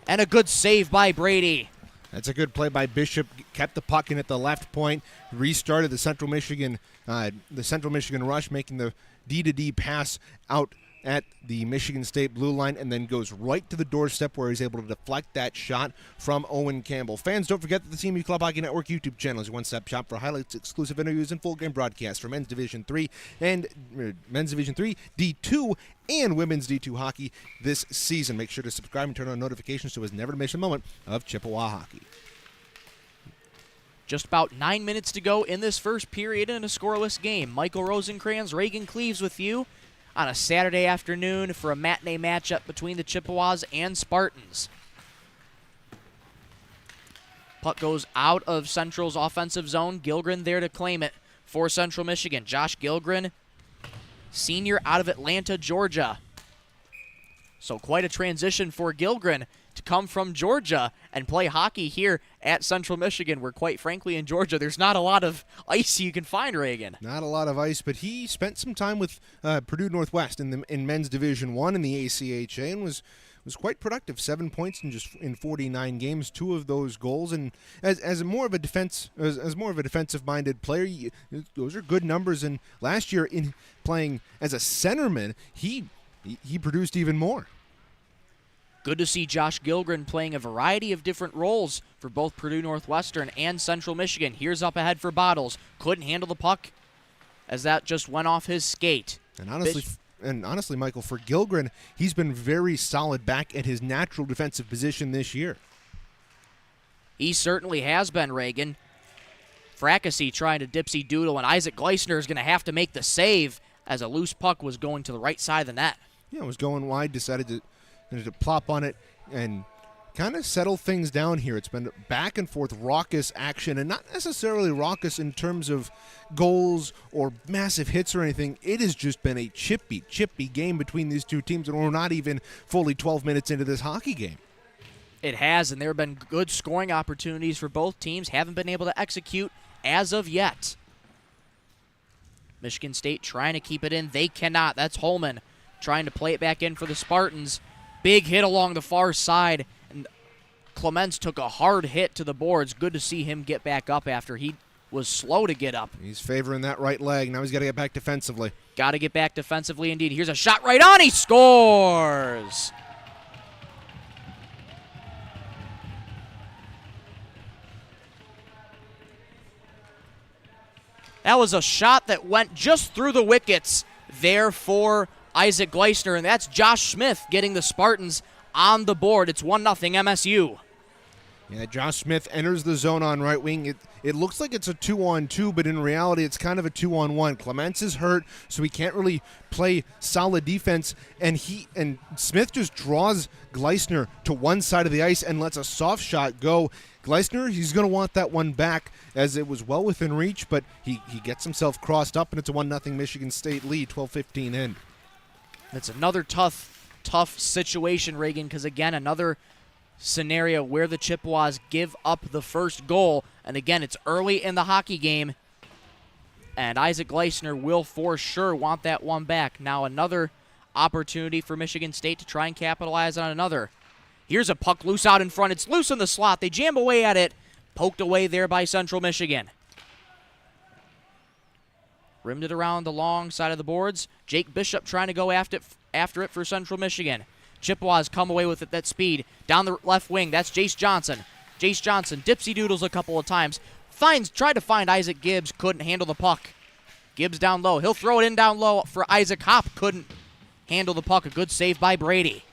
And a good save by Brady. That's a good play by Bishop. Kept the puck in at the left point. Restarted the Central Michigan rush, making the D-to-D pass out at the Michigan State blue line, and then goes right to the doorstep where he's able to deflect that shot from Owen Campbell. Fans, don't forget that the CMU Club Hockey Network YouTube channel is a one-stop shop for highlights, exclusive interviews, and full game broadcasts for Men's Division 3 and Men's Division 3, D2, and Women's D2 hockey this season. Make sure to subscribe and turn on notifications so as never to miss a moment of Chippewa hockey. Just about 9 minutes to go in this first period in a scoreless game. Michael Rosencrans, Reagan Cleaves with you on a Saturday afternoon for a matinee matchup between the Chippewas and Spartans. Puck goes out of Central's offensive zone. Gilgren there to claim it for Central Michigan. Josh Gilgren, senior out of Atlanta, Georgia. So quite a transition for Gilgren to come from Georgia and play hockey here at Central Michigan, where quite frankly in Georgia there's not a lot of ice you can find, Reagan. Not a lot of ice, but he spent some time with Purdue Northwest in Men's Division 1 in the ACHA and was quite productive. 7 points in 49 games, 2 of those goals, and as more of a defensive-minded player, those are good numbers. And last year in playing as a centerman, he produced even more. Good to see Josh Gilgren playing a variety of different roles for both Purdue Northwestern and Central Michigan. Here's up ahead for Bottles. Couldn't handle the puck as that just went off his skate. And honestly, Michael, for Gilgren, he's been very solid back at his natural defensive position this year. He certainly has been, Reagan. Fracassi trying to dipsy doodle, and Isaac Gleisner is going to have to make the save as a loose puck was going to the right side of the net. Yeah, it was going wide, decided to plop on it and kind of settle things down here. It's been back and forth raucous action, and not necessarily raucous in terms of goals or massive hits or anything. It has just been a chippy game between these two teams, and we're not even fully 12 minutes into this hockey game. It has, and there have been good scoring opportunities for both teams. Haven't been able to execute as of yet. Michigan State trying to keep it in. They cannot. That's Holman trying to play it back in for the Spartans. Big hit along the far side, and Clements took a hard hit to the boards. Good to see him get back up after he was slow to get up. He's favoring that right leg. Now he's got to get back defensively. Got to get back defensively indeed. Here's a shot right on. He scores! That was a shot that went just through the wickets there for Isaac Gleisner, and that's Josh Smith getting the Spartans on the board. It's 1-0 MSU. Yeah, Josh Smith enters the zone on right wing. It looks like it's a 2-on-2, but in reality it's kind of a 2-on-1. Clements is hurt, so he can't really play solid defense, and Smith just draws Gleisner to one side of the ice and lets a soft shot go. Gleisner, he's going to want that one back as it was well within reach, but he gets himself crossed up, and it's a 1-0 Michigan State lead, 12:15 in. It's another tough situation, Reagan, because, again, another scenario where the Chippewas give up the first goal. And, again, it's early in the hockey game. And Isaac Gleisner will for sure want that one back. Now another opportunity for Michigan State to try and capitalize on another. Here's a puck loose out in front. It's loose in the slot. They jam away at it. Poked away there by Central Michigan. Rimmed it around the long side of the boards. Jake Bishop trying to go after it for Central Michigan. Chippewas come away with it, that speed. Down the left wing, that's Jace Johnson. Jace Johnson dipsy doodles a couple of times. Tried to find Isaac Gibbs, couldn't handle the puck. Gibbs down low. He'll throw it in down low for Isaac Hopp. Couldn't handle the puck. A good save by Brady.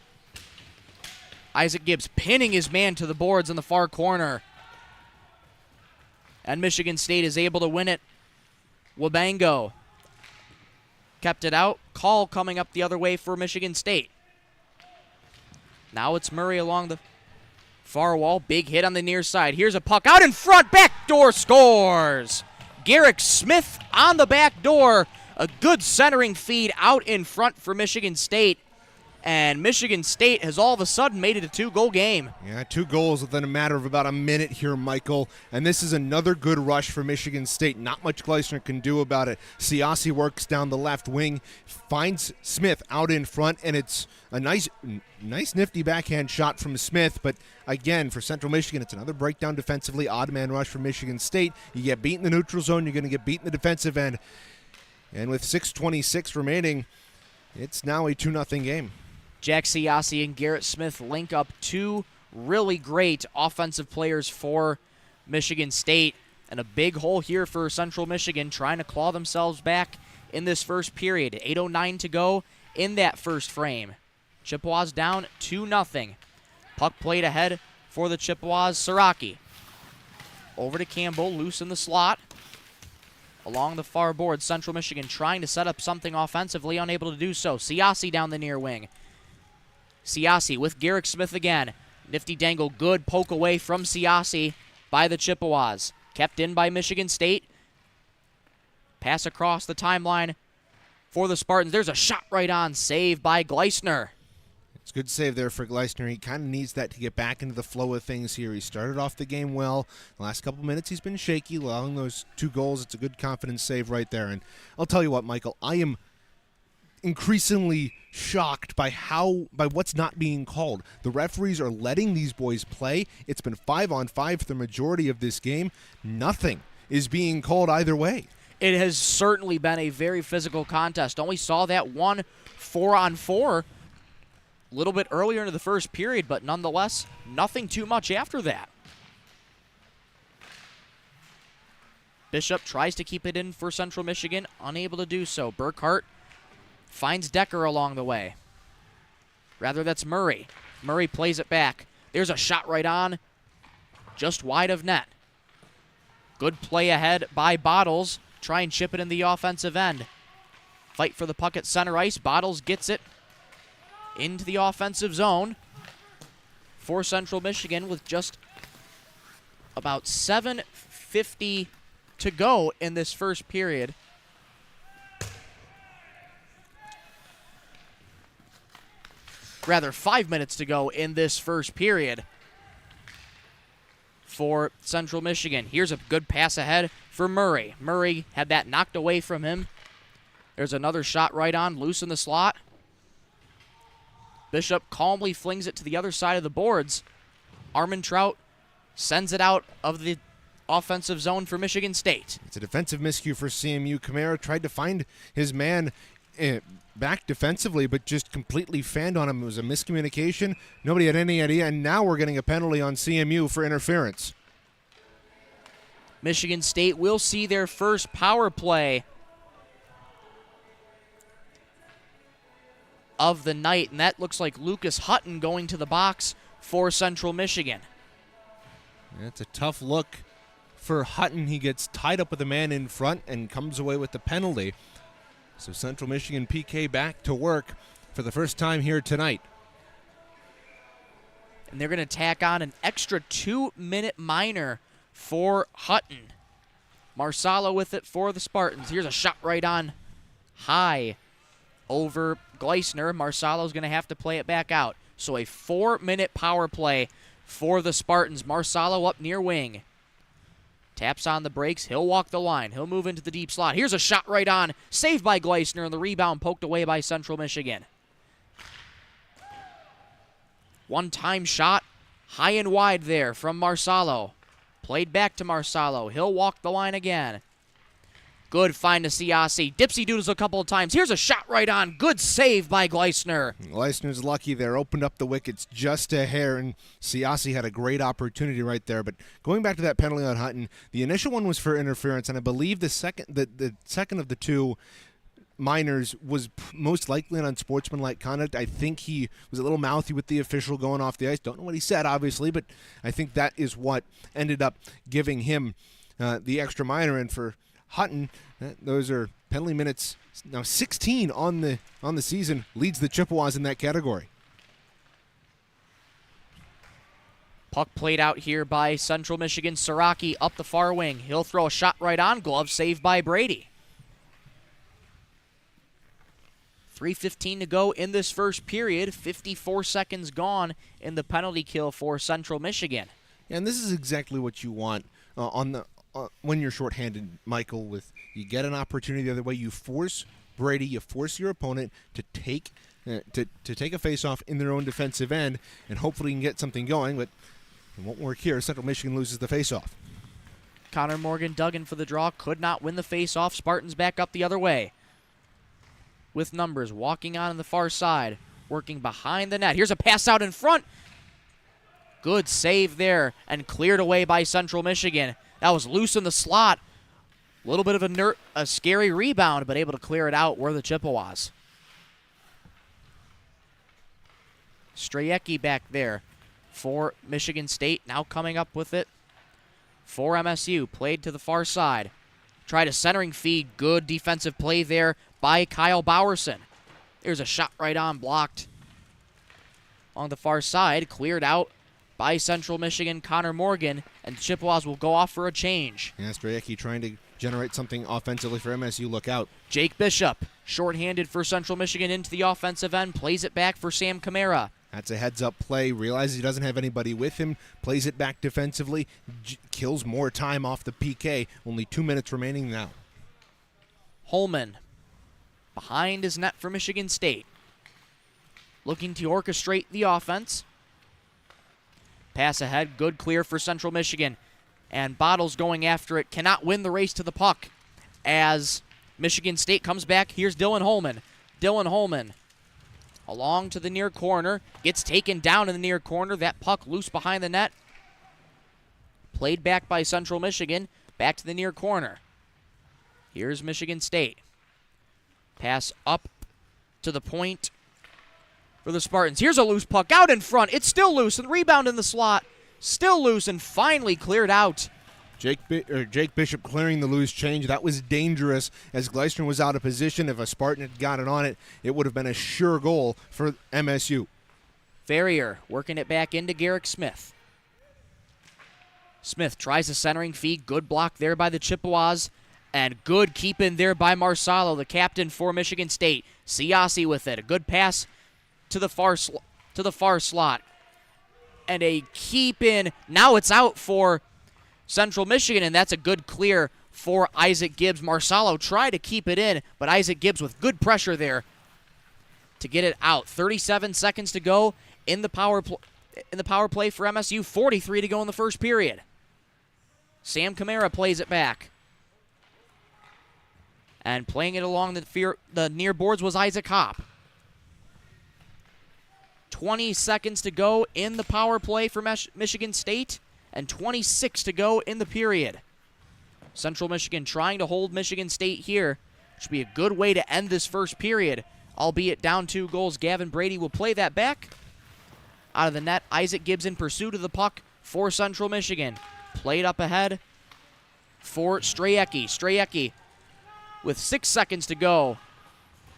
Isaac Gibbs pinning his man to the boards in the far corner. And Michigan State is able to win it. Wabango kept it out. Call coming up the other way for Michigan State. Now it's Murray along the far wall. Big hit on the near side. Here's a puck out in front. Backdoor scores. Garrick Smith on the back door. A good centering feed out in front for Michigan State. And Michigan State has all of a sudden made it a 2-goal game. Yeah, 2 goals within a matter of about a minute here, Michael. And this is another good rush for Michigan State. Not much Gleisner can do about it. Siasi works down the left wing, finds Smith out in front, and it's a nice nifty backhand shot from Smith. But again, for Central Michigan, it's another breakdown defensively. Odd man rush for Michigan State. You get beat in the neutral zone, you're going to get beat in the defensive end. And with 6:26 remaining, it's now a 2-0 game. Jack Siasi and Garrett Smith link up, two really great offensive players for Michigan State. And a big hole here for Central Michigan, trying to claw themselves back in this first period. 8:09 to go in that first frame. Chippewas down 2-0. Puck played ahead for the Chippewas. Siraki over to Campbell, loose in the slot. Along the far board, Central Michigan trying to set up something offensively, unable to do so. Siasi down the near wing. Siasi with Garrick Smith again. Nifty dangle, good poke away from Siasi by the Chippewas. Kept in by Michigan State. Pass across the timeline for the Spartans. There's a shot right on, save by Gleisner. It's a good save there for Gleisner. He kind of needs that to get back into the flow of things here. He started off the game well. The last couple minutes he's been shaky, allowing those 2 goals. It's a good confidence save right there. And I'll tell you what, Michael, I am increasingly shocked by what's not being called. The referees are letting these boys play. It's been 5-on-5 for the majority of this game. Nothing is being called either way. It has certainly been a very physical contest. Only saw that one 4-on-4 a little bit earlier into the first period, but nonetheless, nothing too much after that. Bishop tries to keep it in for Central Michigan, unable to do so. Burkhart finds Decker along the way. Rather, that's Murray. Murray plays it back. There's a shot right on, just wide of net. Good play ahead by Bottles. Try and chip it in the offensive end. Fight for the puck at center ice. Bottles gets it into the offensive zone for Central Michigan with just about 7:50 to go in this first period. Rather, 5 minutes to go in this first period for Central Michigan. Here's a good pass ahead for Murray. Murray had that knocked away from him. There's another shot right on, loose in the slot. Bishop calmly flings it to the other side of the boards. Armentrout sends it out of the offensive zone for Michigan State. It's a defensive miscue for CMU. Camara tried to find his man back defensively, but just completely fanned on him. It was a miscommunication. Nobody had any idea, and now we're getting a penalty on CMU for interference. Michigan State will see their first power play of the night, and that looks like Lucas Hutton going to the box for Central Michigan. That's a tough look for Hutton. He gets tied up with a man in front and comes away with the penalty. So Central Michigan PK back to work for the first time here tonight. And they're going to tack on an extra 2-minute minor for Hutton. Marsala with it for the Spartans. Here's a shot right on high over Gleisner. Marsala's going to have to play it back out. So a 4-minute power play for the Spartans. Marsala up near wing. Taps on the brakes. He'll walk the line. He'll move into the deep slot. Here's a shot right on. Saved by Gleisner, and the rebound poked away by Central Michigan. One-time shot. High and wide there from Marsalo. Played back to Marsalo. He'll walk the line again. Good find to Siasi. Dipsy doodles a couple of times. Here's a shot right on. Good save by Gleisner. Gleisner's lucky there. Opened up the wickets just a hair, and Siasi had a great opportunity right there. But going back to that penalty on Hutton, the initial one was for interference, and I believe the second of the two minors was most likely an unsportsmanlike conduct. I think he was a little mouthy with the official going off the ice. Don't know what he said, obviously, but I think that is what ended up giving him the extra minor. And for Hutton, those are penalty minutes now 16 on the season, leads the Chippewas in that category. Puck played out here by Central Michigan. Saraki up the far wing. He'll throw a shot right on. Glove saved by Brady. 3:15 to go in this first period. 54 seconds gone in the penalty kill for Central Michigan. And this is exactly what you want when you're shorthanded, Michael. With you get an opportunity the other way, you force Brady, you force your opponent to take a face-off in their own defensive end, and hopefully you can get something going. But it won't work here. Central Michigan loses the face-off. Connor Morgan dug in for the draw, could not win the face-off. Spartans back up the other way. With numbers, walking on the far side, working behind the net. Here's a pass out in front. Good save there, and cleared away by Central Michigan. That was loose in the slot. A little bit of a scary rebound, but able to clear it out were the Chippewas. Strayecki back there for Michigan State, now coming up with it for MSU. Played to the far side. Tried a centering feed. Good defensive play there by Kyle Bowerson. There's a shot right on, blocked on the far side. Cleared out by Central Michigan, Connor Morgan, and the Chippewas will go off for a change. Yeah, Strayecki trying to generate something offensively for MSU. Look out. Jake Bishop, shorthanded for Central Michigan into the offensive end, plays it back for Sam Camara. That's a heads-up play. Realizes he doesn't have anybody with him. Plays it back defensively. Kills more time off the PK. Only 2 minutes remaining now. Holman, behind his net for Michigan State. Looking to orchestrate the offense. Pass ahead. Good clear for Central Michigan. And Bottles going after it. Cannot win the race to the puck. As Michigan State comes back, here's Dylan Holman. Dylan Holman along to the near corner. Gets taken down in the near corner. That puck loose behind the net. Played back by Central Michigan. Back to the near corner. Here's Michigan State. Pass up to the point for the Spartans. Here's a loose puck out in front. It's still loose, and rebound in the slot. Still loose, and finally cleared out. Jake Bishop clearing the loose change. That was dangerous as Gleisner was out of position. If a Spartan had got it on it, it would have been a sure goal for MSU. Ferrier working it back into Garrick Smith. Smith tries a centering feed. Good block there by the Chippewas. And good keep in there by Marsalo, the captain for Michigan State. Siasi with it. A good pass to the far slot. And a keep in. Now it's out for Central Michigan, and that's a good clear for Isaac Gibbs. Marsalo tried to keep it in, but Isaac Gibbs with good pressure there to get it out. 37 seconds to go in the power play for MSU. 43 to go in the first period. Sam Camara plays it back. And playing it along the near boards was Isaac Hopp. 20 seconds to go in the power play for Michigan State, and 26 to go in the period. Central Michigan trying to hold Michigan State here. Should be a good way to end this first period, albeit down 2 goals. Gavin Brady will play that back. Out of the net, Isaac Gibbs in pursuit of the puck for Central Michigan. Played up ahead for Strayecki. Strayecki with 6 seconds to go,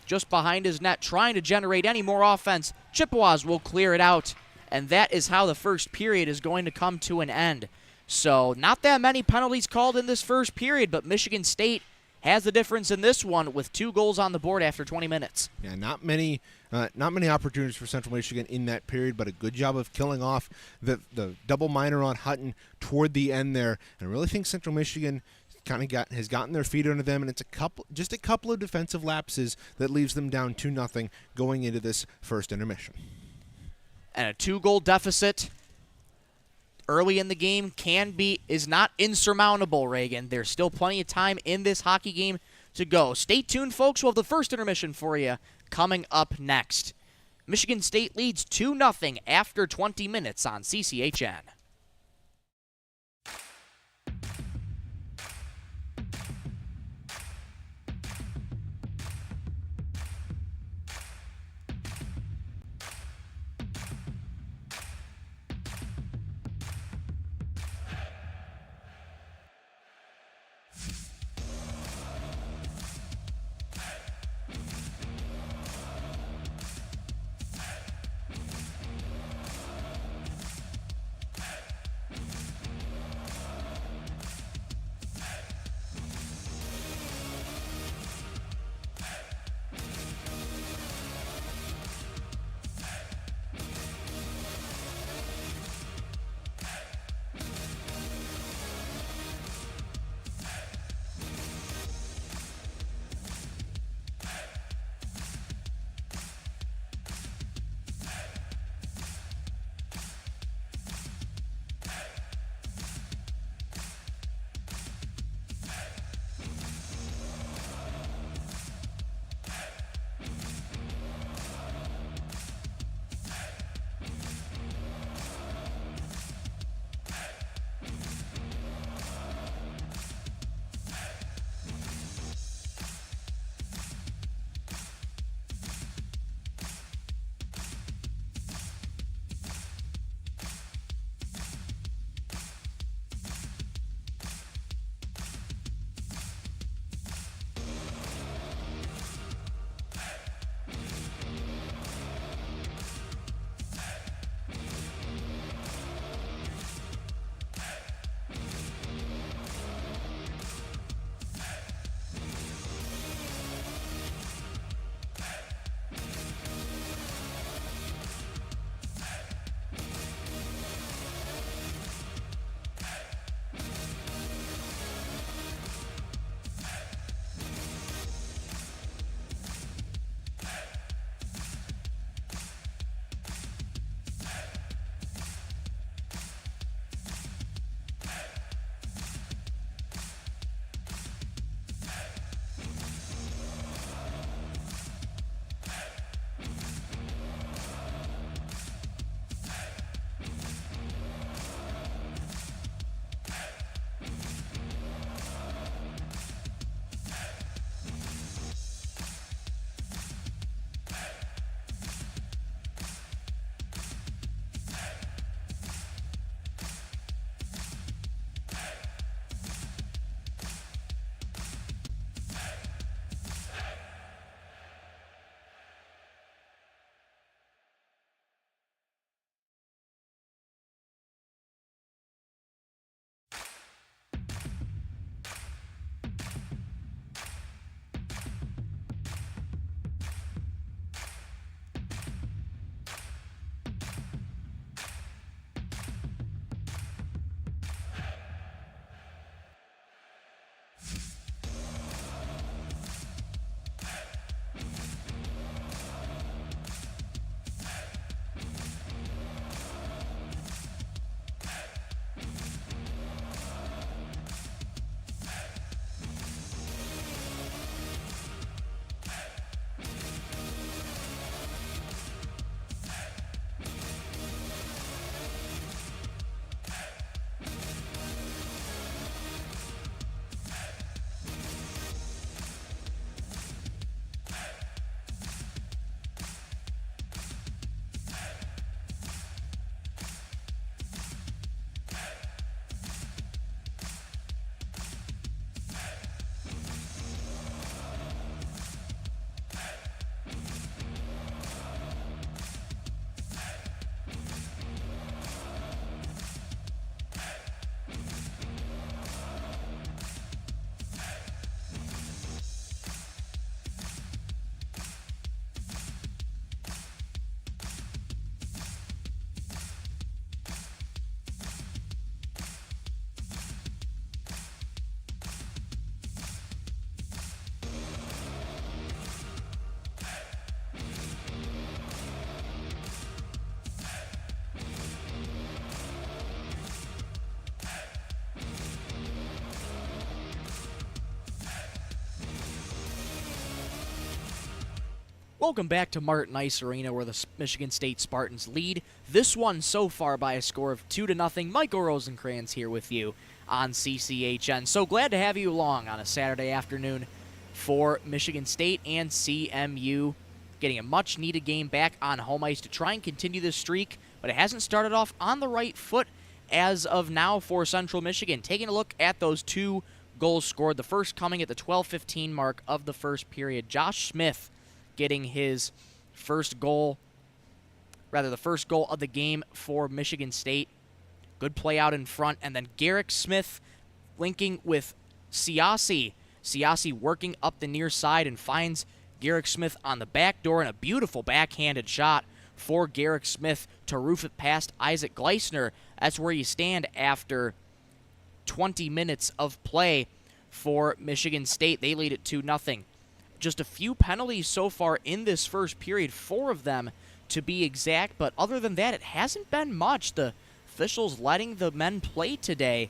just behind his net, trying to generate any more offense. Chippewas will clear it out, and that is how the first period is going to come to an end. So not that many penalties called in this first period, but Michigan State has the difference in this one with 2 goals on the board after 20 minutes. Yeah, not many opportunities for Central Michigan in that period, but a good job of killing off the double minor on Hutton toward the end there. And I really think Central Michigan has gotten their feet under them, and it's just a couple of defensive lapses that leaves them down 2-0 going into this first intermission. And a 2-goal deficit early in the game is not insurmountable, Reagan. There's still plenty of time in this hockey game to go. Stay tuned, folks. We'll have the first intermission for you coming up next. Michigan State leads 2-0 after 20 minutes on CCHN. Welcome back to Martin Ice Arena, where the Michigan State Spartans lead this one so far by a score of 2-0. Michael Rosencrans here with you on CCHN. So glad to have you along on a Saturday afternoon for Michigan State and CMU, getting a much-needed game back on home ice to try and continue this streak, but it hasn't started off on the right foot as of now for Central Michigan. Taking a look at those two goals scored, the first coming at the 12:15 mark of the first period. Josh Smith getting his first goal, the first goal of the game for Michigan State. Good play out in front, and then Garrick Smith linking with Siasi. Siasi working up the near side and finds Garrick Smith on the back door, and a beautiful backhanded shot for Garrick Smith to roof it past Isaac Gleisner. That's where you stand after 20 minutes of play for Michigan State. They lead it 2-0. Just a few penalties so far in this first period, 4 of them to be exact, but other than that, it hasn't been much. The officials letting the men play today,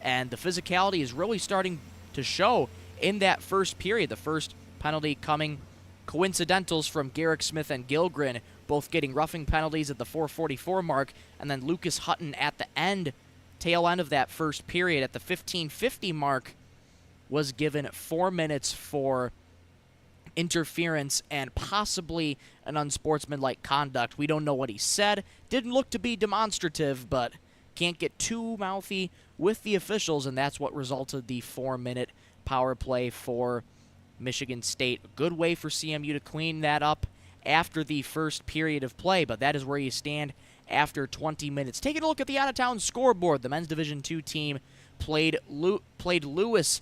and the physicality is really starting to show in that first period. The first penalty coming coincidentals from Garrick Smith and Gilgren, both getting roughing penalties at the 4:44 mark, and then Lucas Hutton at the tail end of that first period at the 15:50 mark was given 4 minutes for interference and possibly an unsportsmanlike conduct. We don't know what he said. Didn't look to be demonstrative, but can't get too mouthy with the officials, and that's what resulted the 4-minute power play for Michigan State. A good way for CMU to clean that up after the first period of play, but that is where you stand after 20 minutes. Taking a look at the out-of-town scoreboard, the men's Division II team played Lewis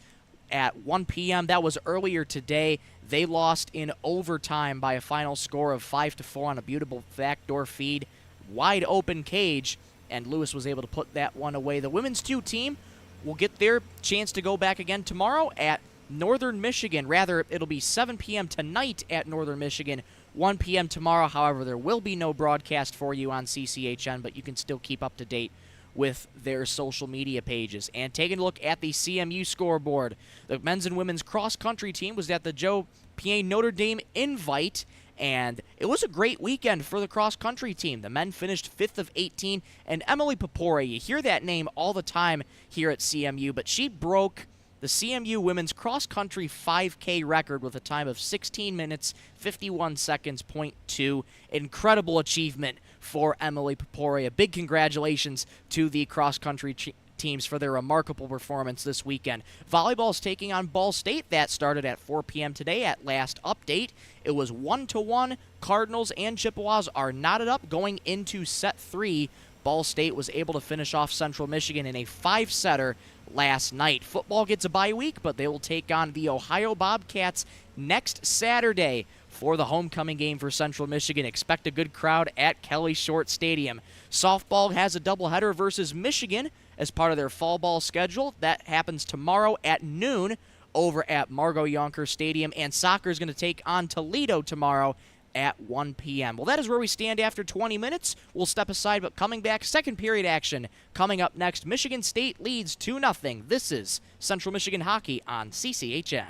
at 1 p.m. That was earlier today. They lost in overtime by a final score of 5-4 on a beautiful backdoor feed. Wide open cage, and Lewis was able to put that one away. The women's 2 team will get their chance to go back again tomorrow at Northern Michigan. Rather, it'll be 7 p.m. tonight at Northern Michigan, 1 p.m. tomorrow. However, there will be no broadcast for you on CCHN, but you can still keep up to date with their social media pages. And taking a look at the CMU scoreboard, the men's and women's cross-country team was at the Joe P.A. Notre Dame Invite, and it was a great weekend for the cross-country team. The men finished 5th of 18, and Emily Papore, you hear that name all the time here at CMU, but she broke the CMU women's cross-country 5K record with a time of 16 minutes, 51 seconds, .2. Incredible achievement for Emily Papore. A big congratulations to the cross-country teams for their remarkable performance this weekend. Volleyball is taking on Ball State. That started at 4 p.m. today at last update. It was 1-1. Cardinals and Chippewas are knotted up going into set 3. Ball State was able to finish off Central Michigan in a 5-setter last night. Football gets a bye week, but they will take on the Ohio Bobcats next Saturday for the homecoming game for Central Michigan. Expect a good crowd at Kelly Short Stadium. Softball has a doubleheader versus Michigan as part of their fall ball schedule. That happens tomorrow at noon over at Margot Yonker Stadium, and soccer is going to take on Toledo tomorrow at 1 p.m. Well, that is where we stand after 20 minutes. We'll step aside, but coming back, second period action coming up next. Michigan State leads 2-0. This is Central Michigan Hockey on CCHN.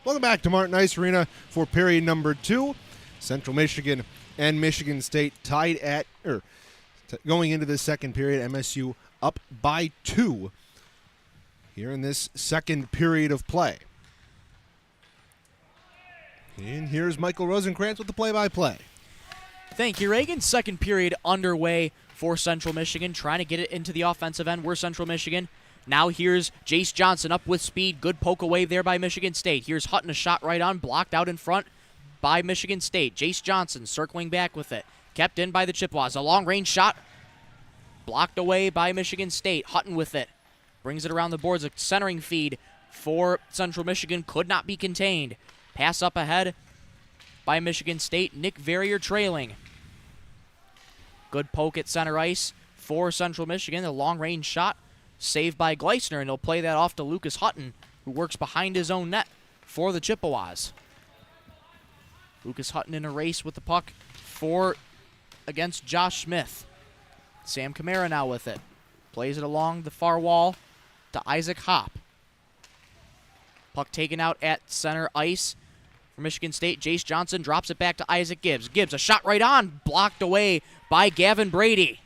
Welcome back to Martin Ice Arena for period number 2. Central Michigan and Michigan State tied at, going into the second period, MSU up by 2 here in this second period of play. And here's Michael Rosenkrantz with the play-by-play. Thank you, Reagan. Second period underway for Central Michigan, trying to get it into the offensive end. We're Central Michigan. Now here's Jace Johnson up with speed. Good poke away there by Michigan State. Here's Hutton, a shot right on, blocked out in front by Michigan State. Jace Johnson circling back with it. Kept in by the Chippewas. A long-range shot blocked away by Michigan State. Hutton with it. Brings it around the boards. A centering feed for Central Michigan could not be contained. Pass up ahead by Michigan State. Nick Verrier trailing. Good poke at center ice for Central Michigan. A long-range shot saved by Gleisner, and he'll play that off to Lucas Hutton, who works behind his own net for the Chippewas. Lucas Hutton in a race with the puck against Josh Smith. Sam Kamara now with it. Plays it along the far wall to Isaac Hopp. Puck taken out at center ice for Michigan State. Jace Johnson drops it back to Isaac Gibbs. Gibbs, a shot right on, blocked away by Gavin Brady.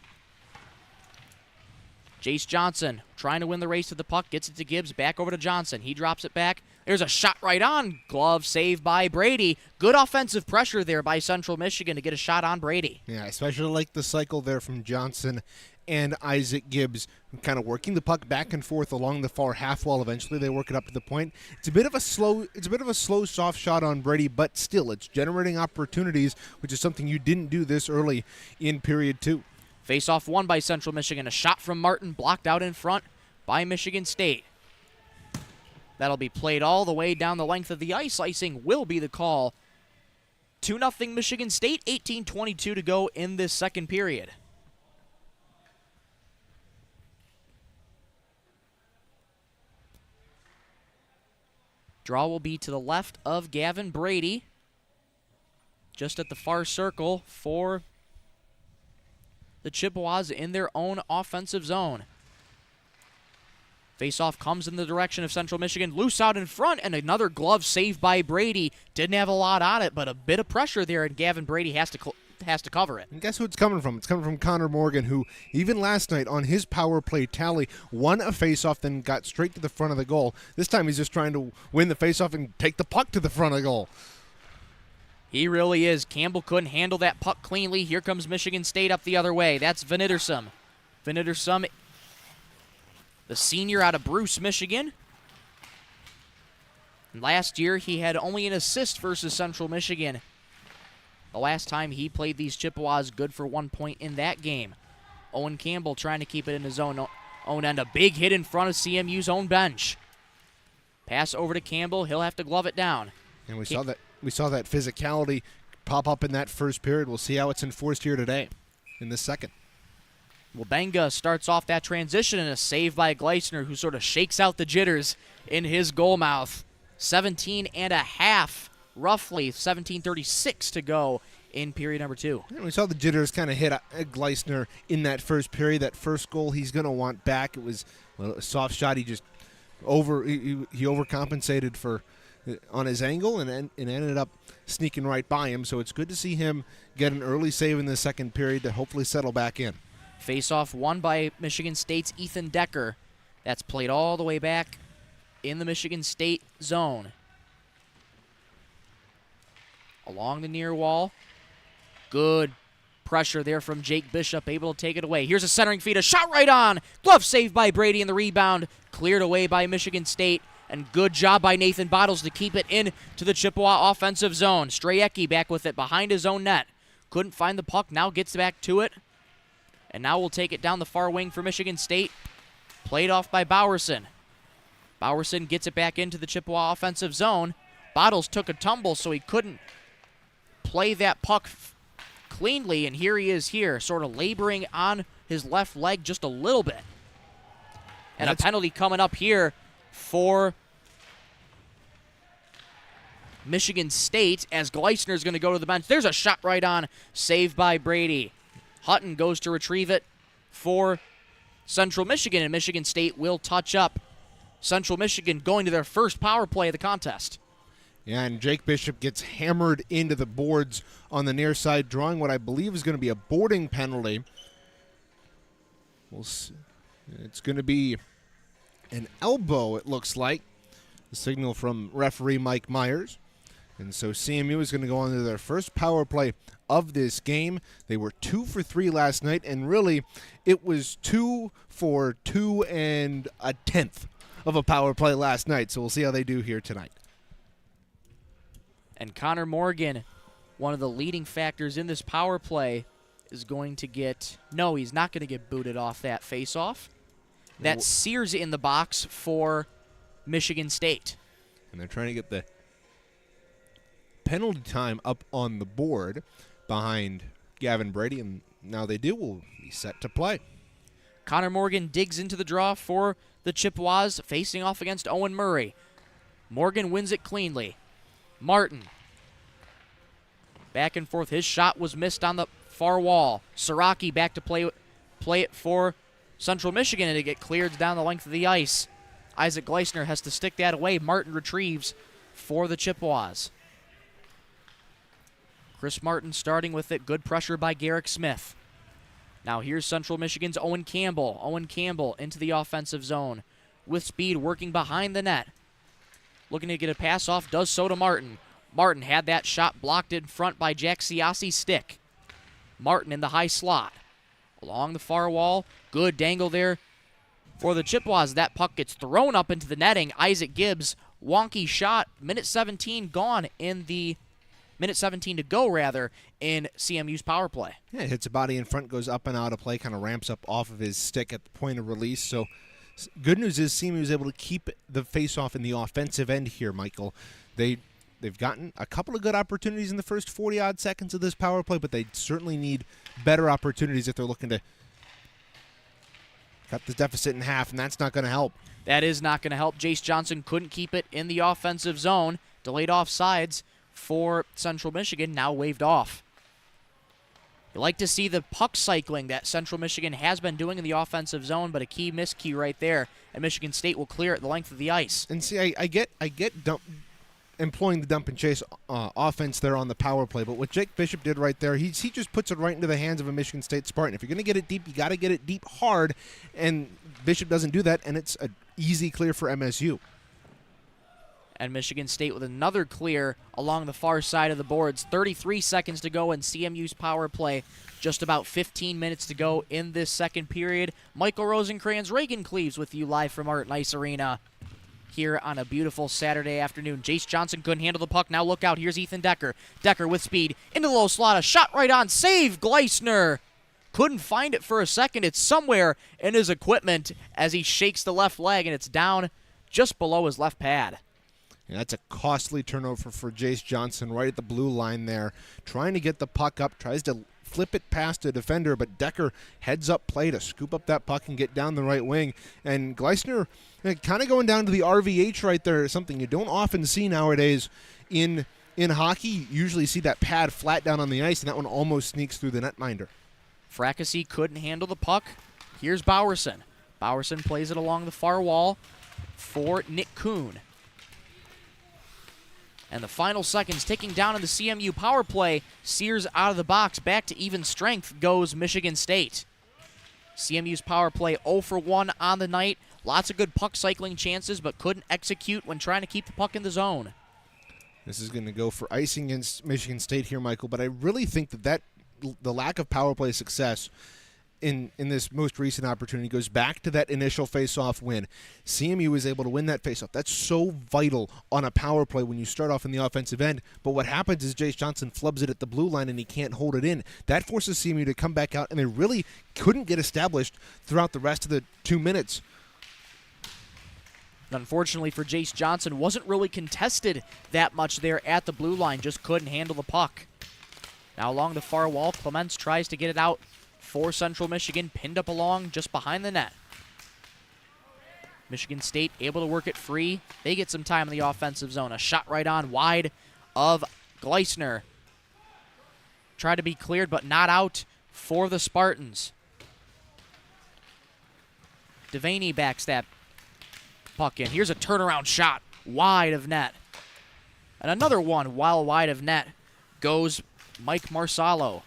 Jace Johnson trying to win the race to the puck, gets it to Gibbs, back over to Johnson. He drops it back. There's a shot right on. Glove saved by Brady. Good offensive pressure there by Central Michigan to get a shot on Brady. Yeah, I especially like the cycle there from Johnson and Isaac Gibbs, kind of working the puck back and forth along the far half wall. Eventually, they work it up to the point. It's a bit of a slow, soft shot on Brady, but still, it's generating opportunities, which is something you didn't do this early in period 2. Face-off won by Central Michigan. A shot from Martin blocked out in front by Michigan State. That'll be played all the way down the length of the ice. Icing will be the call. 2-0 Michigan State, 18:22 to go in this second period. Draw will be to the left of Gavin Brady, just at the far circle for the Chippewas in their own offensive zone. Faceoff comes in the direction of Central Michigan. Loose out in front, and another glove saved by Brady. Didn't have a lot on it, but a bit of pressure there, and Gavin Brady has to cover it. And guess who it's coming from? It's coming from Connor Morgan, who even last night on his power play tally won a faceoff, then got straight to the front of the goal. This time he's just trying to win the faceoff and take the puck to the front of the goal. He really is. Campbell couldn't handle that puck cleanly. Here comes Michigan State up the other way. That's Venitersum. Venitersum, the senior out of Bruce, Michigan. And last year, he had only an assist versus Central Michigan. The last time he played these Chippewas, good for 1 point in that game. Owen Campbell trying to keep it in his own end. A big hit in front of CMU's own bench. Pass over to Campbell. He'll have to glove it down. And we saw that physicality pop up in that first period. We'll see how it's enforced here today in the second. Wabenga starts off that transition, and a save by Gleisner, who sort of shakes out the jitters in his goal mouth. 17 and a half, roughly 17:36 to go in period number 2. And we saw the jitters kind of hit Gleisner in that first period. That first goal he's going to want back. It was a soft shot. He just he overcompensated on his angle and ended up sneaking right by him. So it's good to see him get an early save in the second period to hopefully settle back in. Face-off won by Michigan State's Ethan Decker. That's played all the way back in the Michigan State zone. Along the near wall. Good pressure there from Jake Bishop, able to take it away. Here's a centering feed, a shot right on. Glove saved by Brady, and the rebound cleared away by Michigan State. And good job by Nathan Bottles to keep it in to the Chippewa offensive zone. Strayecki back with it behind his own net. Couldn't find the puck, now gets back to it. And now we'll take it down the far wing for Michigan State. Played off by Bowerson. Bowerson gets it back into the Chippewa offensive zone. Bottles took a tumble, so he couldn't play that puck cleanly, and here he is here, sort of laboring on his left leg just a little bit. And a penalty coming up here for Michigan State as Gleisner's going to go to the bench. There's a shot right on, saved by Brady. Hutton goes to retrieve it for Central Michigan, and Michigan State will touch up. Central Michigan going to their first power play of the contest. Yeah, and Jake Bishop gets hammered into the boards on the near side, drawing what I believe is going to be a boarding penalty. We'll see. It's going to be an elbow, it looks like. The signal from referee Mike Myers. And so CMU is going to go on to their first power play of this game. They were 2 for 3 last night, and really it was 2 for 2 1/10 of a power play last night. So we'll see how they do here tonight. And Connor Morgan, one of the leading factors in this power play, is going to get... No, he's not going to get booted off that faceoff. That's Sears in the box for Michigan State. And they're trying to get the penalty time up on the board behind Gavin Brady, and now they do. Will be set to play. Connor Morgan digs into the draw for the Chippewas, facing off against Owen Murray. Morgan wins it cleanly. Martin. Back and forth. His shot was missed on the far wall. Siraki back to play it for Central Michigan, and it get cleared down the length of the ice. Isaac Gleisner has to stick that away. Martin retrieves for the Chippewas. Chris Martin starting with it. Good pressure by Garrick Smith. Now here's Central Michigan's Owen Campbell. Owen Campbell into the offensive zone. With speed, working behind the net. Looking to get a pass off, does so to Martin. Martin had that shot blocked in front by Jack Siasi's stick. Martin in the high slot. Along the far wall, good dangle there for the Chippewas. That puck gets thrown up into the netting. Isaac Gibbs, wonky shot. Minute 17 gone in the... Minute 17 to go, rather, in CMU's power play. Yeah, it hits a body in front, goes up and out of play, kind of ramps up off of his stick at the point of release. So good news is CMU is able to keep the face-off in the offensive end here, Michael. They've gotten a couple of good opportunities in the first 40-odd seconds of this power play, but they certainly need better opportunities if they're looking to cut the deficit in half, and that's not going to help. That is not going to help. Jace Johnson couldn't keep it in the offensive zone. Delayed offsides for Central Michigan, now waved off. You like to see the puck cycling that Central Michigan has been doing in the offensive zone, but a key miskey right there, and Michigan State will clear it the length of the ice. And see, I get employing the dump and chase offense there on the power play, but what Jake Bishop did right there, he just puts it right into the hands of a Michigan State Spartan. If you're going to get it deep, you got to get it deep hard, and Bishop doesn't do that, and it's an easy clear for MSU. And Michigan State with another clear along the far side of the boards. 33 seconds to go in CMU's power play. Just about 15 minutes to go in this second period. Michael Rosencrans, Reagan Cleaves with you live from Art and Ice Arena here on a beautiful Saturday afternoon. Jace Johnson couldn't handle the puck. Now look out. Here's Ethan Decker. Decker with speed into the low slot. A shot right on. Save Gleisner. Couldn't find it for a second. It's somewhere in his equipment as he shakes the left leg, and it's down just below his left pad. And that's a costly turnover for Jace Johnson right at the blue line there. Trying to get the puck up, tries to flip it past a defender, but Decker heads up play to scoop up that puck and get down the right wing. And Gleisner kind of going down to the RVH right there, something you don't often see nowadays in hockey. You usually see that pad flat down on the ice, and that one almost sneaks through the netminder. Fracassi couldn't handle the puck. Here's Bowerson. Bowerson plays it along the far wall for Nick Kuhn. And the final seconds ticking down in the CMU power play. Sears out of the box. Back to even strength goes Michigan State. CMU's power play 0 for 1 on the night. Lots of good puck cycling chances, but couldn't execute when trying to keep the puck in the zone. This is going to go for icing against Michigan State here, Michael, but I really think that the lack of power play success in this most recent opportunity goes back to that initial face-off win. CMU was able to win that face-off. That's so vital on a power play when you start off in the offensive end. But what happens is Jace Johnson flubs it at the blue line and he can't hold it in. That forces CMU to come back out, and they really couldn't get established throughout the rest of the 2 minutes. Unfortunately for Jace Johnson, wasn't really contested that much there at the blue line. Just couldn't handle the puck. Now along the far wall, Clements tries to get it out for Central Michigan, pinned up along just behind the net. Michigan State able to work it free. They get some time in the offensive zone. A shot right on wide of Gleisner. Tried to be cleared, but not out for the Spartans. Devaney backs that puck in. Here's a turnaround shot wide of net. And another one while wide of net goes Mike Marsalo.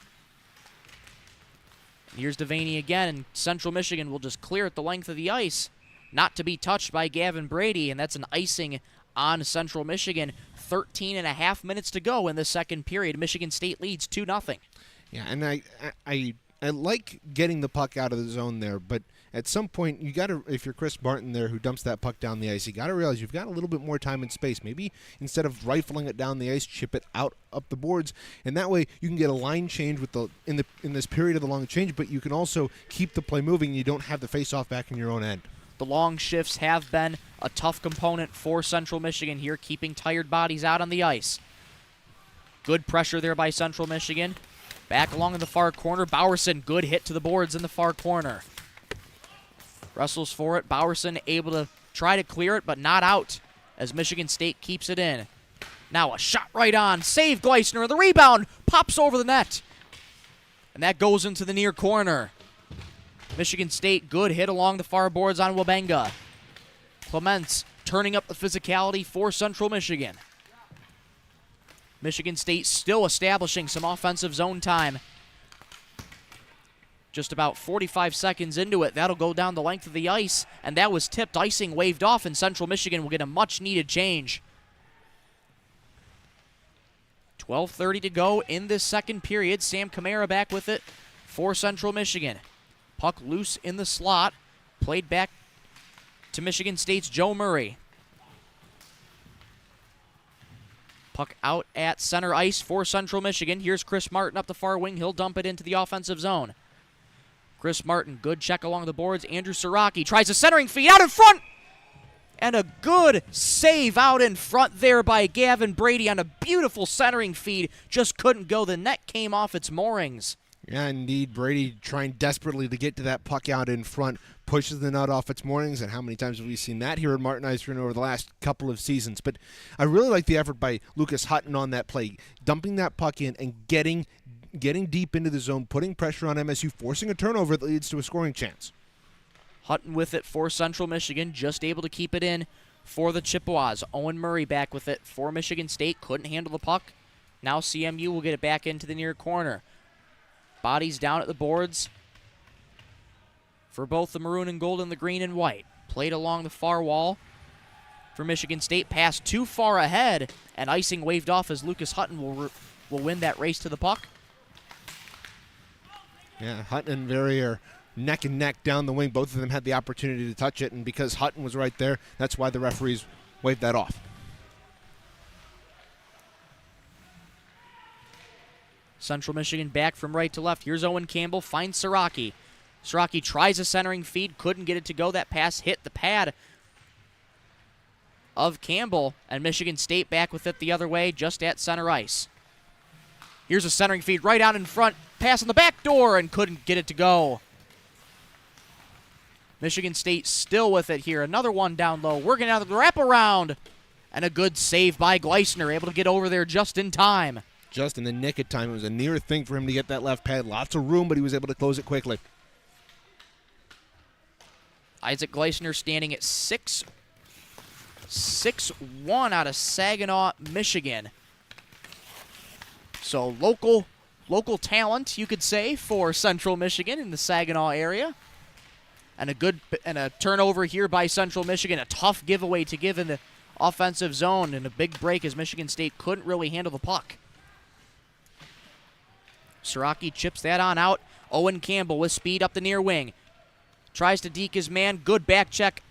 Here's Devaney again, and Central Michigan will just clear it the length of the ice, not to be touched by Gavin Brady, and that's an icing on Central Michigan. 13 and a half minutes to go in the second period. Michigan State leads 2-0. Yeah, and I like getting the puck out of the zone there, but at some point you got to, if you're Chris Martin there who dumps that puck down the ice, you got to realize you've got a little bit more time and space. Maybe instead of rifling it down the ice, chip it out up the boards, and that way you can get a line change with in this period of the long change, but you can also keep the play moving. You don't have the face-off back in your own end. The long shifts have been a tough component for Central Michigan here, keeping tired bodies out on the ice. Good pressure there by Central Michigan. Back along in the far corner, Bowerson, good hit to the boards in the far corner. Wrestles for it, Bowerson able to try to clear it, but not out as Michigan State keeps it in. Now a shot right on, save Gleisner, the rebound pops over the net. And that goes into the near corner. Michigan State, good hit along the far boards on Wabenga. Clements turning up the physicality for Central Michigan. Michigan State still establishing some offensive zone time. Just about 45 seconds into it, that'll go down the length of the ice, and that was tipped, icing waved off, and Central Michigan will get a much-needed change. 12:30 to go in this second period. Sam Kamara back with it for Central Michigan. Puck loose in the slot, played back to Michigan State's Joe Murray. Puck out at center ice for Central Michigan. Here's Chris Martin up the far wing. He'll dump it into the offensive zone. Chris Martin, good check along the boards. Andrew Siraki tries a centering feed out in front. And a good save out in front there by Gavin Brady on a beautiful centering feed. Just couldn't go. The net came off its moorings. Yeah, indeed. Brady trying desperately to get to that puck out in front, pushes the net off its moorings, and how many times have we seen that here at Martin Ice Arena over the last couple of seasons? But I really like the effort by Lucas Hutton on that play, dumping that puck in and getting deep into the zone, putting pressure on MSU, forcing a turnover that leads to a scoring chance. Hutton with it for Central Michigan, just able to keep it in for the Chippewas. Owen Murray back with it for Michigan State, couldn't handle the puck. Now CMU will get it back into the near corner. Bodies down at the boards for both the maroon and gold and the green and white. Played along the far wall for Michigan State. Pass too far ahead, and icing waved off as Lucas Hutton will win that race to the puck. Yeah, Hutton and Very are neck and neck down the wing. Both of them had the opportunity to touch it, and because Hutton was right there, that's why the referees waved that off. Central Michigan back from right to left. Here's Owen Campbell, finds Siraki. Siraki tries a centering feed, couldn't get it to go. That pass hit the pad of Campbell, and Michigan State back with it the other way, just at center ice. Here's a centering feed right out in front, pass on the back door, and couldn't get it to go. Michigan State still with it here. Another one down low, working out the wraparound, and a good save by Gleisner, able to get over there just in time. Just in the nick of time. It was a near thing for him to get that left pad. Lots of room, but he was able to close it quickly. Isaac Gleisner standing at 6'1" out of Saginaw, Michigan. So local talent, you could say, for Central Michigan in the Saginaw area. And a turnover here by Central Michigan. A tough giveaway to give in the offensive zone, and a big break as Michigan State couldn't really handle the puck. Siraki chips that on out. Owen Campbell with speed up the near wing. Tries to deke his man. Good back check.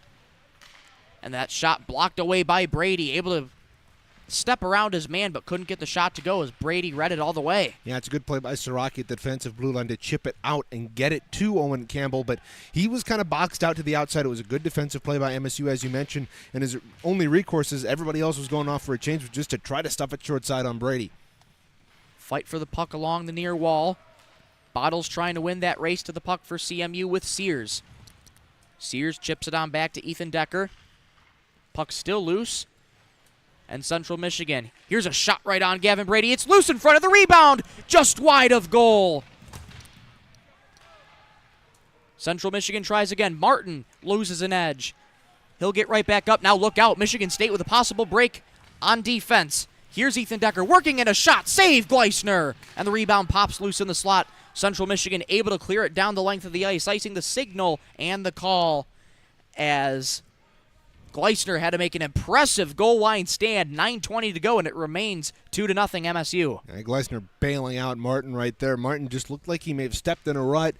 And that shot blocked away by Brady. Able to step around his man, but couldn't get the shot to go as Brady read it all the way. Yeah, it's a good play by Siraki at the defensive blue line to chip it out and get it to Owen Campbell, but he was kind of boxed out to the outside. It was a good defensive play by MSU, as you mentioned, and his only recourse is everybody else was going off for a change, just to try to stuff it short side on Brady. Fight for the puck along the near wall. Bottles trying to win that race to the puck for CMU with Sears. Sears chips it on back to Ethan Decker. Puck still loose. And Central Michigan. Here's a shot right on Gavin Brady. It's loose in front of the rebound. Just wide of goal. Central Michigan tries again. Martin loses an edge. He'll get right back up. Now look out. Michigan State with a possible break on defense. Here's Ethan Decker working in a shot. Save Gleisner. And the rebound pops loose in the slot. Central Michigan able to clear it down the length of the ice, icing the signal and the call as Gleisner had to make an impressive goal line stand. 9:20 to go, and it remains 2-0 MSU. Yeah, Gleisner bailing out Martin right there. Martin just looked like he may have stepped in a rut,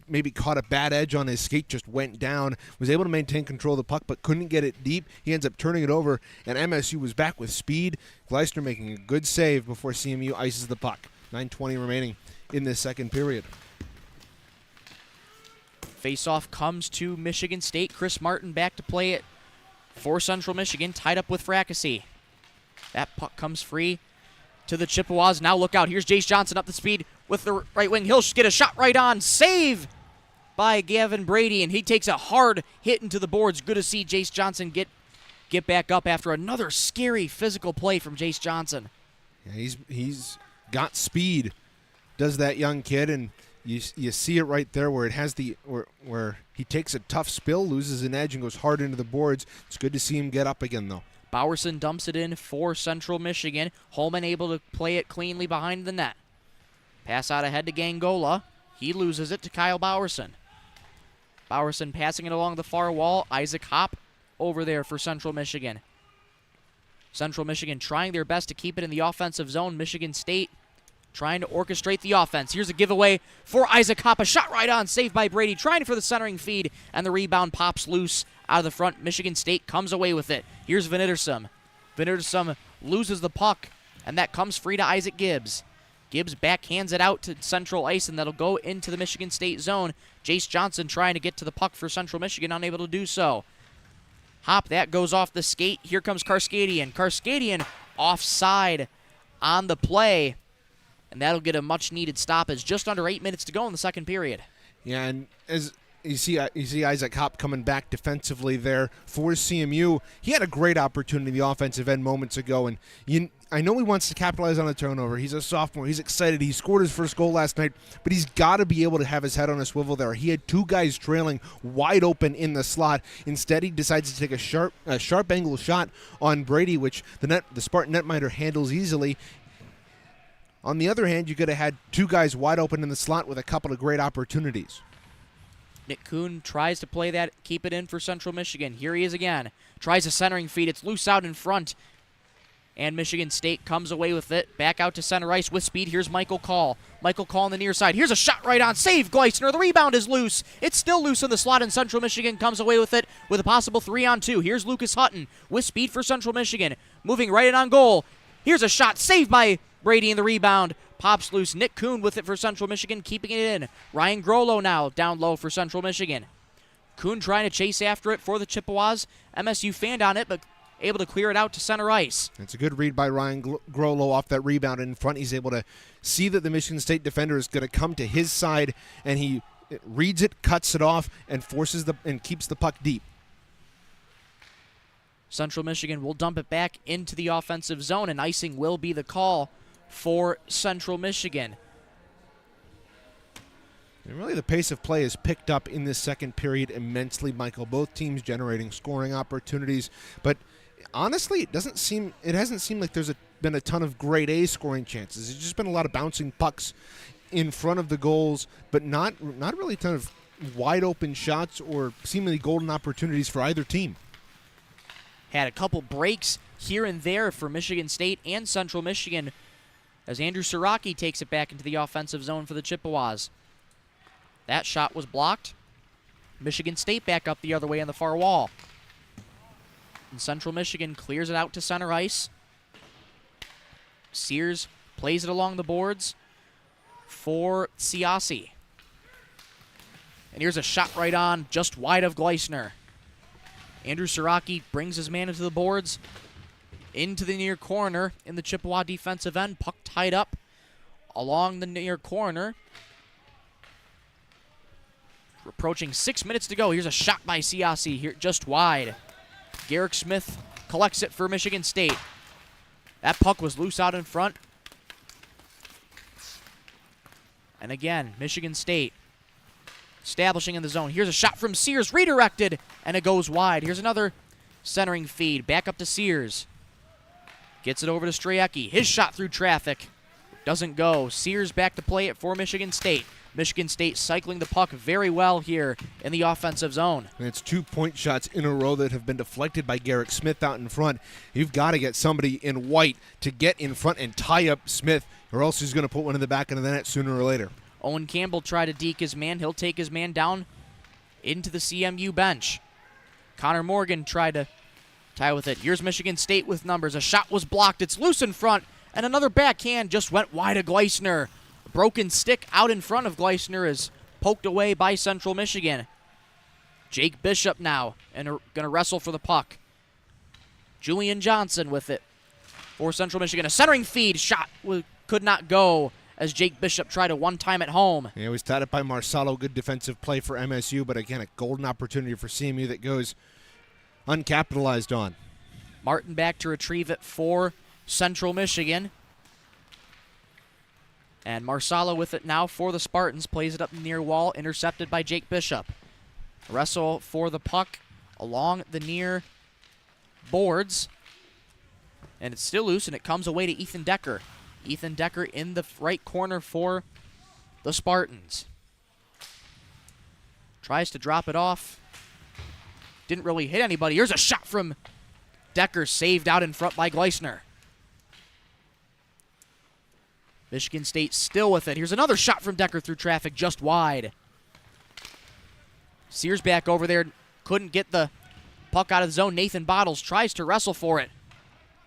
maybe caught a bad edge on his skate, just went down, was able to maintain control of the puck, but couldn't get it deep. He ends up turning it over, and MSU was back with speed. Gleisner making a good save before CMU ices the puck. 9:20 remaining in this second period. Faceoff comes to Michigan State. Chris Martin back to play it for Central Michigan, tied up with Fracassi. That puck comes free to the Chippewas. Now look out. Here's Jace Johnson up the speed with the right wing. He'll get a shot right on. Save by Gavin Brady, and he takes a hard hit into the boards. Good to see Jace Johnson get back up after another scary physical play from Jace Johnson. Yeah, he's got speed, does that young kid, and you see it right there where it has where he takes a tough spill, loses an edge, and goes hard into the boards. It's good to see him get up again, though. Bowerson dumps it in for Central Michigan. Holman able to play it cleanly behind the net. Pass out ahead to Gangola. He loses it to Kyle Bowerson. Bowerson passing it along the far wall. Isaac Hopp over there for Central Michigan. Central Michigan trying their best to keep it in the offensive zone. Michigan State trying to orchestrate the offense. Here's a giveaway for Isaac Hopp. A shot right on, saved by Brady, trying for the centering feed, and the rebound pops loose out of the front. Michigan State comes away with it. Here's Venitersum. Venitersum loses the puck, and that comes free to Isaac Gibbs. Gibbs backhands it out to Central Ice, and that'll go into the Michigan State zone. Jace Johnson trying to get to the puck for Central Michigan, unable to do so. Hop, that goes off the skate. Here comes Karskadian. Karskadian offside on the play. And that'll get a much-needed stoppage. Just under 8 minutes to go in the second period. Yeah, and as you see Isaac Hopp coming back defensively there for CMU. He had a great opportunity in the offensive end moments ago, and I know he wants to capitalize on a turnover. He's a sophomore. He's excited. He scored his first goal last night, but he's got to be able to have his head on a swivel there. He had two guys trailing wide open in the slot. Instead, he decides to take a sharp angle shot on Brady, which the Spartan netminder handles easily. On the other hand, you could have had two guys wide open in the slot with a couple of great opportunities. Nick Kuhn tries to play that, keep it in for Central Michigan. Here he is again. Tries a centering feed. It's loose out in front. And Michigan State comes away with it. Back out to center ice with speed. Here's Michael Call. Michael Call on the near side. Here's a shot right on. Save Gleisner. The rebound is loose. It's still loose in the slot, and Central Michigan comes away with it with a possible 3-on-2. Here's Lucas Hutton with speed for Central Michigan. Moving right in on goal. Here's a shot saved by Brady, in the rebound pops loose. Nick Kuhn with it for Central Michigan, keeping it in. Ryan Grolo now down low for Central Michigan. Kuhn trying to chase after it for the Chippewas. MSU fanned on it, but able to clear it out to center ice. It's a good read by Ryan Grolo off that rebound in front. He's able to see that the Michigan State defender is going to come to his side, and he reads it, cuts it off, and keeps the puck deep. Central Michigan will dump it back into the offensive zone, and icing will be the call for Central Michigan. And really, the pace of play has picked up in this second period immensely, Michael. Both teams generating scoring opportunities, but honestly, it hasn't seemed like there's been a ton of grade A scoring chances. It's just been a lot of bouncing pucks in front of the goals, but not really a ton of wide open shots or seemingly golden opportunities for either team. Had a couple breaks here and there for Michigan State and Central Michigan as Andrew Siraki takes it back into the offensive zone for the Chippewas. That shot was blocked. Michigan State back up the other way on the far wall. And Central Michigan clears it out to center ice. Sears plays it along the boards for Siasi. And here's a shot right on, just wide of Gleisner. Andrew Siraki brings his man into the boards, into the near corner in the Chippewa defensive end. Puck tied up along the near corner. Approaching 6 minutes to go. Here's a shot by Siasi here, just wide. Garrick Smith collects it for Michigan State. That puck was loose out in front. And again, Michigan State establishing in the zone. Here's a shot from Sears, redirected, and it goes wide. Here's another centering feed. Back up to Sears. Gets it over to Strayecki. His shot through traffic doesn't go. Sears back to play it for Michigan State. Michigan State cycling the puck very well here in the offensive zone. And it's 2 point shots in a row that have been deflected by Garrick Smith out in front. You've got to get somebody in white to get in front and tie up Smith, or else he's going to put one in the back of the net sooner or later. Owen Campbell tried to deke his man. He'll take his man down into the CMU bench. Connor Morgan tried to tie with it. Here's Michigan State with numbers. A shot was blocked. It's loose in front, and another backhand just went wide of Gleisner. A broken stick out in front of Gleisner is poked away by Central Michigan. Jake Bishop now and going to wrestle for the puck. Julian Johnson with it for Central Michigan. A centering feed shot could not go as Jake Bishop tried to one-time at home. Yeah, it was tied up by Marsalo. Good defensive play for MSU, but again, a golden opportunity for CMU that goes uncapitalized on. Martin back to retrieve it for Central Michigan. And Marsala with it now for the Spartans. Plays it up near wall, intercepted by Jake Bishop. Wrestle for the puck along the near boards. And it's still loose, and it comes away to Ethan Decker. Ethan Decker in the right corner for the Spartans. Tries to drop it off. Didn't really hit anybody. Here's a shot from Decker, saved out in front by Gleisner. Michigan State still with it. Here's another shot from Decker through traffic, just wide. Sears back over there. Couldn't get the puck out of the zone. Nathan Bottles tries to wrestle for it.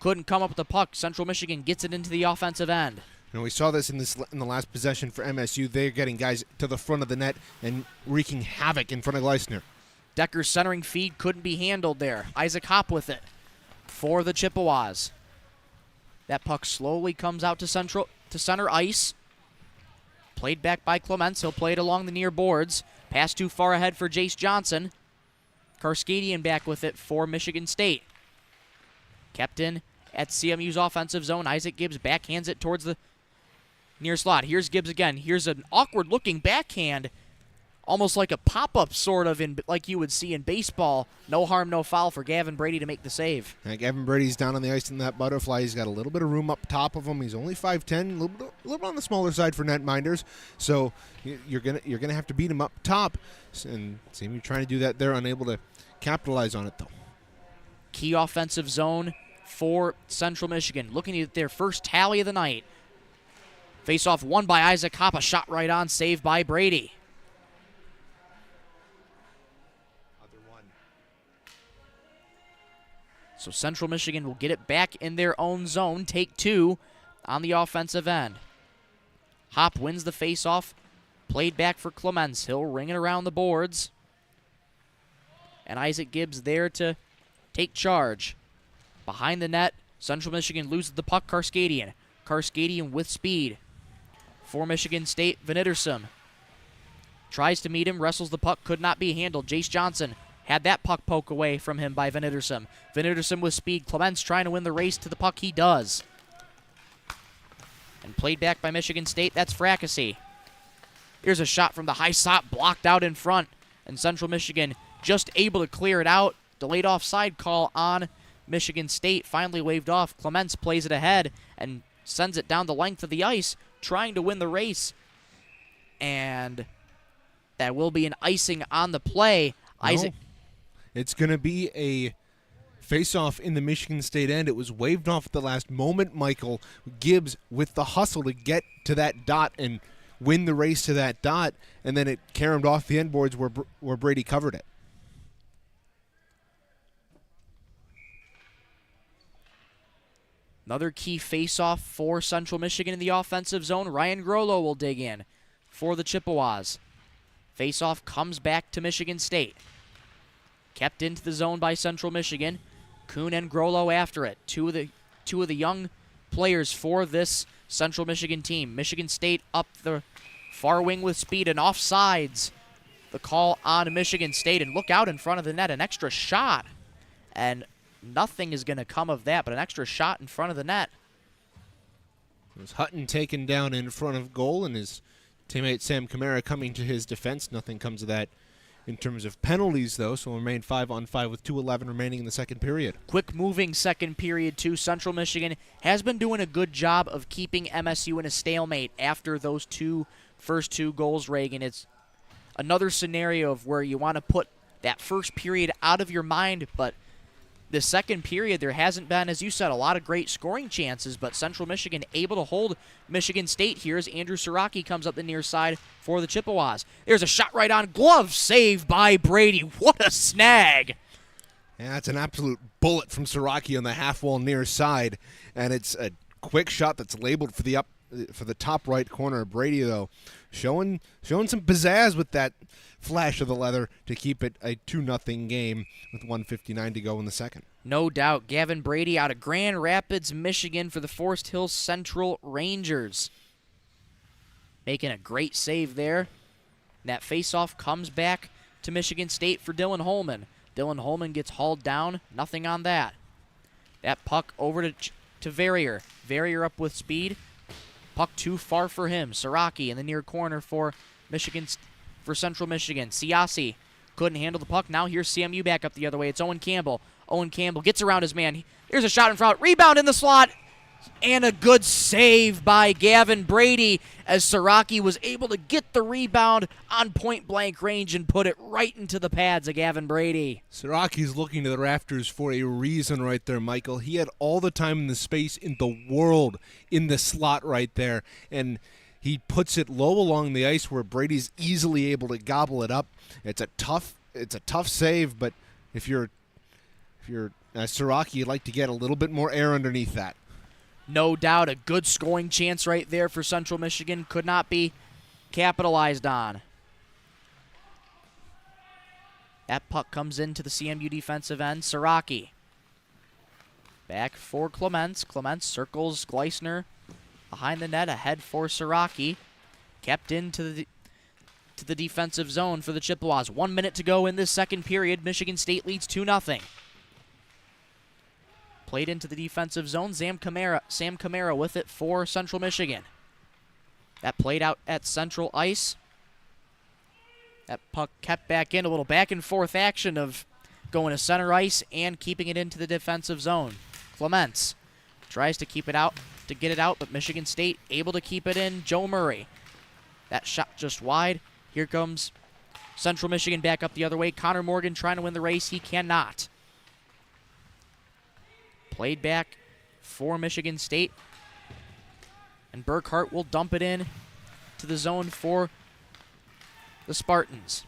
Couldn't come up with the puck. Central Michigan gets it into the offensive end. You know, we saw this in the last possession for MSU. They're getting guys to the front of the net and wreaking havoc in front of Gleisner. Decker's centering feed couldn't be handled there. Isaac Hopp with it for the Chippewas. That puck slowly comes out to center ice. Played back by Clements. He'll play it along the near boards. Pass too far ahead for Jace Johnson. Karskadian back with it for Michigan State. Kept in at CMU's offensive zone. Isaac Gibbs backhands it towards the near slot. Here's Gibbs again. Here's an awkward-looking backhand, almost like a pop-up sort of, like you would see in baseball. No harm, no foul for Gavin Brady to make the save. Gavin Brady's down on the ice in that butterfly. He's got a little bit of room up top of him. He's only 5'10", a little bit on the smaller side for netminders. So you're gonna have to beat him up top. And CMU trying to do that. They're unable to capitalize on it though. Key offensive zone for Central Michigan. Looking at their first tally of the night. Face-off won by Isaac Hopp. A shot right on, saved by Brady. So Central Michigan will get it back in their own zone. Take two on the offensive end. Hopp wins the face-off. Played back for Clements. He'll ring it around the boards. And Isaac Gibbs there to take charge. Behind the net, Central Michigan loses the puck. Karskadian. Karskadian with speed. For Michigan State, Venitersum tries to meet him, wrestles the puck, could not be handled. Jace Johnson had that puck poke away from him by Venitersum. Venitersum with speed. Clements trying to win the race to the puck. He does. And played back by Michigan State. That's Fracassi. Here's a shot from the high slot, blocked out in front. And Central Michigan just able to clear it out. Delayed offside call on Michigan State. Finally waved off. Clements plays it ahead and sends it down the length of the ice, trying to win the race. And that will be an icing on the play. No. Isaac. It's going to be a face-off in the Michigan State end. It was waved off at the last moment, Michael. Gibbs with the hustle to get to that dot and win the race to that dot, and then it caromed off the end boards where Brady covered it. Another key face-off for Central Michigan in the offensive zone. Ryan Grollo will dig in for the Chippewas. Face-off comes back to Michigan State. Kept into the zone by Central Michigan. Kuhn and Grollo after it. Two of the young players for this Central Michigan team. Michigan State up the far wing with speed and offsides. The call on Michigan State, and look out in front of the net. An extra shot. And nothing is going to come of that, but an extra shot in front of the net. It was Hutton taken down in front of goal, and his teammate Sam Kamara coming to his defense. Nothing comes of that in terms of penalties, though, so we'll remain 5-on-5 with 2:11 remaining in the second period. Quick moving second period, too. Central Michigan has been doing a good job of keeping MSU in a stalemate after those first two goals, Reagan. It's another scenario of where you want to put that first period out of your mind, but the second period, there hasn't been, as you said, a lot of great scoring chances, but Central Michigan able to hold Michigan State here as Andrew Siraki comes up the near side for the Chippewas. There's a shot right on, glove save by Brady. What a snag! Yeah, that's an absolute bullet from Siraki on the half wall near side, and it's a quick shot that's labeled for the top right corner. Brady, though, showing some pizzazz with that flash of the leather to keep it a 2-0 game with 1:59 to go in the second. No doubt, Gavin Brady out of Grand Rapids, Michigan for the Forest Hills Central Rangers. Making a great save there. And that faceoff comes back to Michigan State for Dylan Holman. Dylan Holman gets hauled down. Nothing on that. That puck over to Verrier. Verrier up with speed. Puck too far for him. Siraki in the near corner for Central Michigan. Siasi couldn't handle the puck. Now here's CMU back up the other way. It's Owen Campbell. Owen Campbell gets around his man. There's a shot in front. Rebound in the slot. And a good save by Gavin Brady as Siraki was able to get the rebound on point-blank range and put it right into the pads of Gavin Brady. Siraki's looking to the rafters for a reason right there, Michael. He had all the time and the space in the world in the slot right there, and he puts it low along the ice where Brady's easily able to gobble it up. It's a tough save, but if you're Siraki, you'd like to get a little bit more air underneath that. No doubt, a good scoring chance right there for Central Michigan. Could not be capitalized on. That puck comes into the CMU defensive end. Siraki. Back for Clements. Clements circles Gleisner behind the net. Ahead for Siraki. Kept into the defensive zone for the Chippewas. 1 minute to go in this second period. Michigan State leads 2-0. Played into the defensive zone. Sam Camara with it for Central Michigan. That played out at central ice. That puck kept back in. A little back and forth action of going to center ice and keeping it into the defensive zone. Clements tries to get it out, but Michigan State able to keep it in. Joe Murray. That shot just wide. Here comes Central Michigan back up the other way. Connor Morgan trying to win the race. He cannot. Played back for Michigan State. And Burkhart will dump it in to the zone for the Spartans.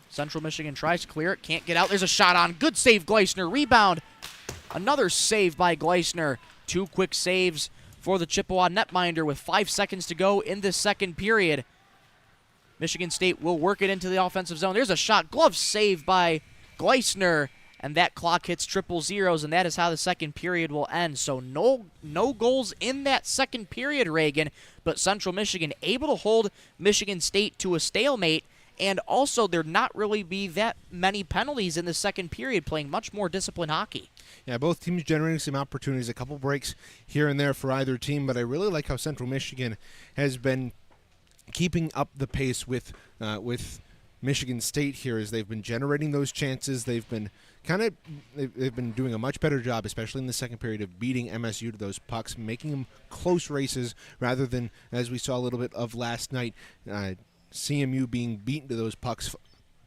Central Michigan tries to clear it. Can't get out. There's a shot on. Good save, Gleisner. Rebound. Another save by Gleisner. Two quick saves for the Chippewa netminder with 5 seconds to go in this second period. Michigan State will work it into the offensive zone. There's a shot. Glove save by Gleisner. And that clock hits 000, and that is how the second period will end. So no goals in that second period, Reagan, but Central Michigan able to hold Michigan State to a stalemate, and also there not really be that many penalties in the second period, playing much more disciplined hockey. Yeah, both teams generating some opportunities, a couple breaks here and there for either team, but I really like how Central Michigan has been keeping up the pace with Michigan State here as they've been generating those chances. They've been doing a much better job, especially in the second period, of beating MSU to those pucks, making them close races rather than, as we saw a little bit of last night, CMU being beaten to those pucks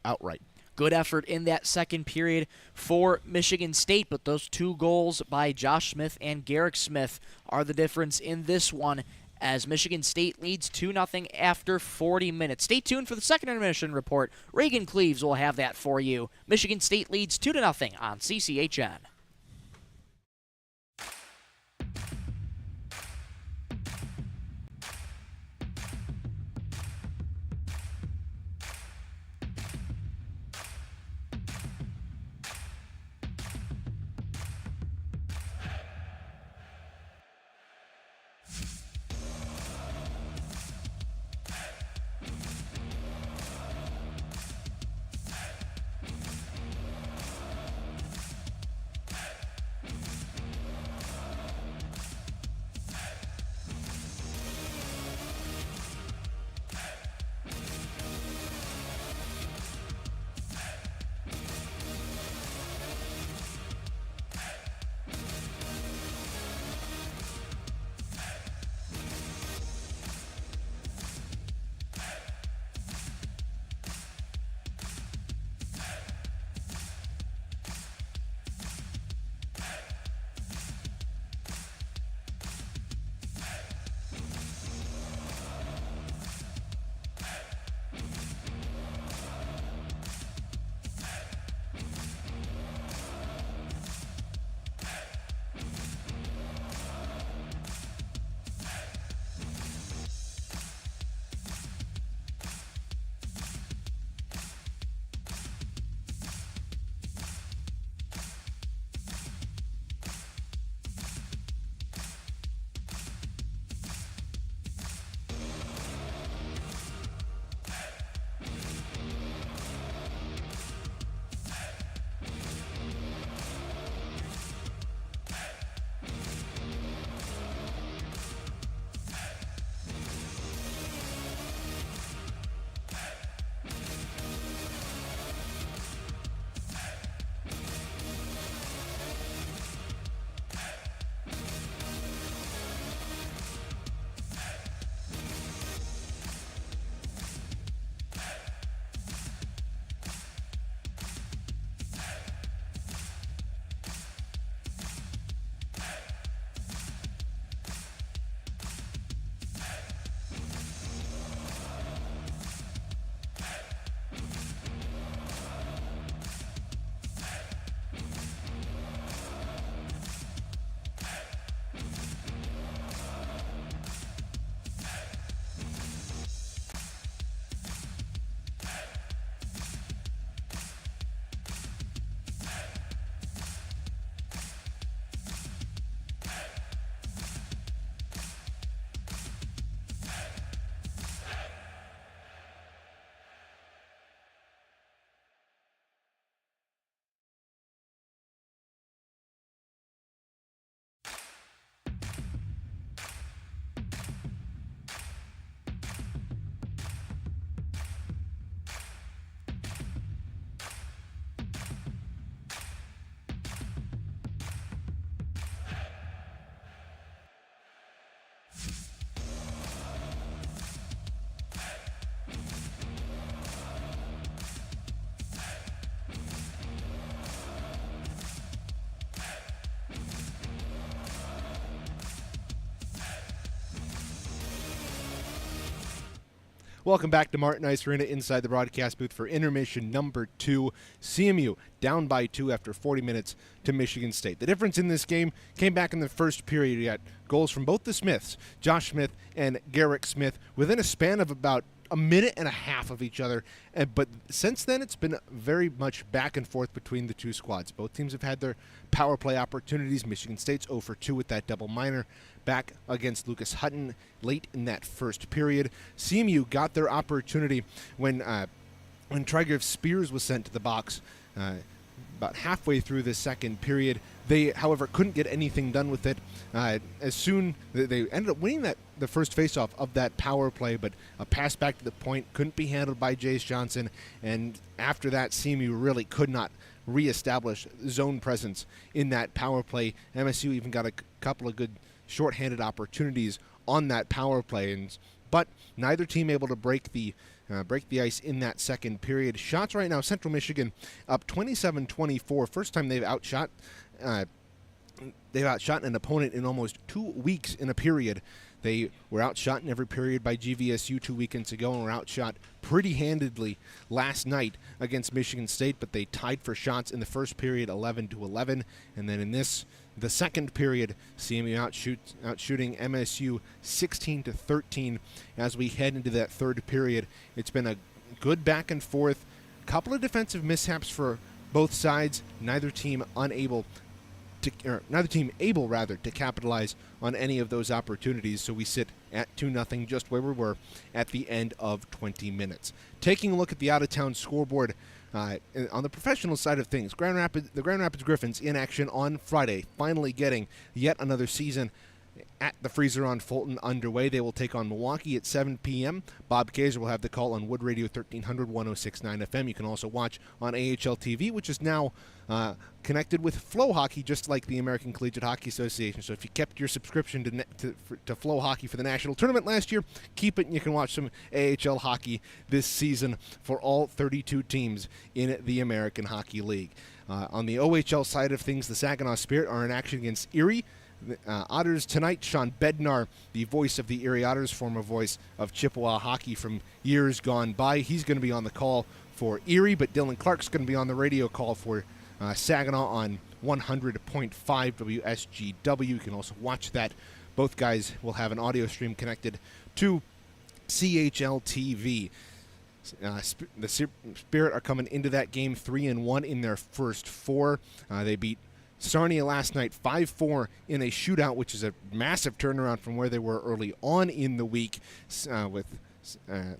outright. Good effort in that second period for Michigan State, but those two goals by Josh Smith and Garrick Smith are the difference in this one, as Michigan State leads 2-0 after 40 minutes. Stay tuned for the second intermission report. Reagan Cleaves will have that for you. Michigan State leads 2-0 on CCHN. Welcome back to Martin Ice Arena inside the broadcast booth for intermission number 2. CMU down by 2 after 40 minutes to Michigan State. The difference in this game came back in the first period. You got goals from both the Smiths, Josh Smith and Garrick Smith, within a span of about a minute and a half of each other. But since then, it's been very much back and forth between the two squads. Both teams have had their power play opportunities. Michigan State's 0 for 2 with that double minor back against Lucas Hutton late in that first period. CMU got their opportunity when Trygrave Spears was sent to the box about halfway through the second period. They, however, couldn't get anything done with it. As soon they ended up winning the first faceoff of that power play, but a pass back to the point couldn't be handled by Jace Johnson, and after that, CMU really could not reestablish zone presence in that power play. MSU even got a couple of good shorthanded opportunities on that power play, but neither team able to break the ice in that second period. Shots right now, Central Michigan up 27-24. First time they've outshot an opponent in almost 2 weeks in a period. They were outshot in every period by GVSU 2 weekends ago and were outshot pretty handedly last night against Michigan State, but they tied for shots in the first period 11-11, and then in the second period, CMU outshooting MSU 16-13 as we head into that third period. It's been a good back and forth, couple of defensive mishaps for both sides, neither team able to capitalize on any of those opportunities, so we sit at 2-0, just where we were at the end of 20 minutes. Taking a look at the out-of-town scoreboard, on the professional side of things, the Grand Rapids Griffins in action on Friday, finally getting yet another season at the Freezer on Fulton underway. They will take on Milwaukee at 7 p.m. Bob Kaiser will have the call on Wood Radio 1300 106.9 FM. You can also watch on AHL TV, which is now connected with Flow Hockey, just like the American Collegiate Hockey Association. So if you kept your subscription to Flow Hockey for the national tournament last year, keep it, and you can watch some AHL hockey this season for all 32 teams in the American Hockey League. On the OHL side of things, the Saginaw Spirit are in action against Erie. Otters tonight. Sean Bednar, the voice of the Erie Otters, former voice of Chippewa hockey from years gone by. He's going to be on the call for Erie, but Dylan Clark's going to be on the radio call for Saginaw on 100.5 WSGW. You can also watch that. Both guys will have an audio stream connected to CHL TV. The Spirit are coming into that game 3-1 in their first 4. They beat Sarnia last night 5-4 in a shootout, which is a massive turnaround from where they were early on in the week, with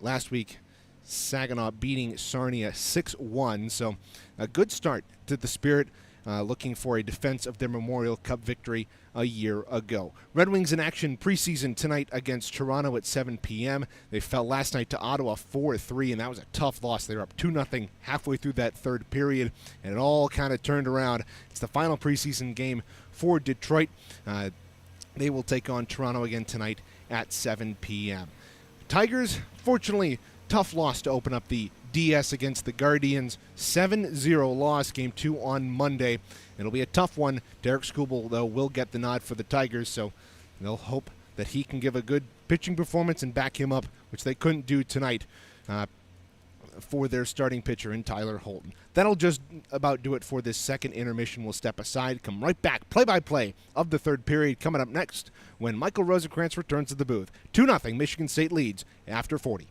last week Saginaw beating Sarnia 6-1. So a good start to the Spirit, looking for a defense of their Memorial Cup victory a year ago. Red Wings in action preseason tonight against Toronto at 7 p.m. They fell last night to Ottawa 4-3, and that was a tough loss. They were up 2-0 halfway through that third period, and it all kind of turned around. It's the final preseason game for Detroit. They will take on Toronto again tonight at 7 p.m. Tigers, fortunately, tough loss to open up the DS against the Guardians. 7-0 loss, game 2 on Monday. It'll be a tough one. Derek Skubal, though, will get the nod for the Tigers, so they'll hope that he can give a good pitching performance and back him up, which they couldn't do tonight for their starting pitcher in Tyler Holton. That'll just about do it for this second intermission. We'll step aside, come right back. Play-by-play of the third period coming up next when Michael Rosenkrantz returns to the booth. 2-0 Michigan State leads after 40.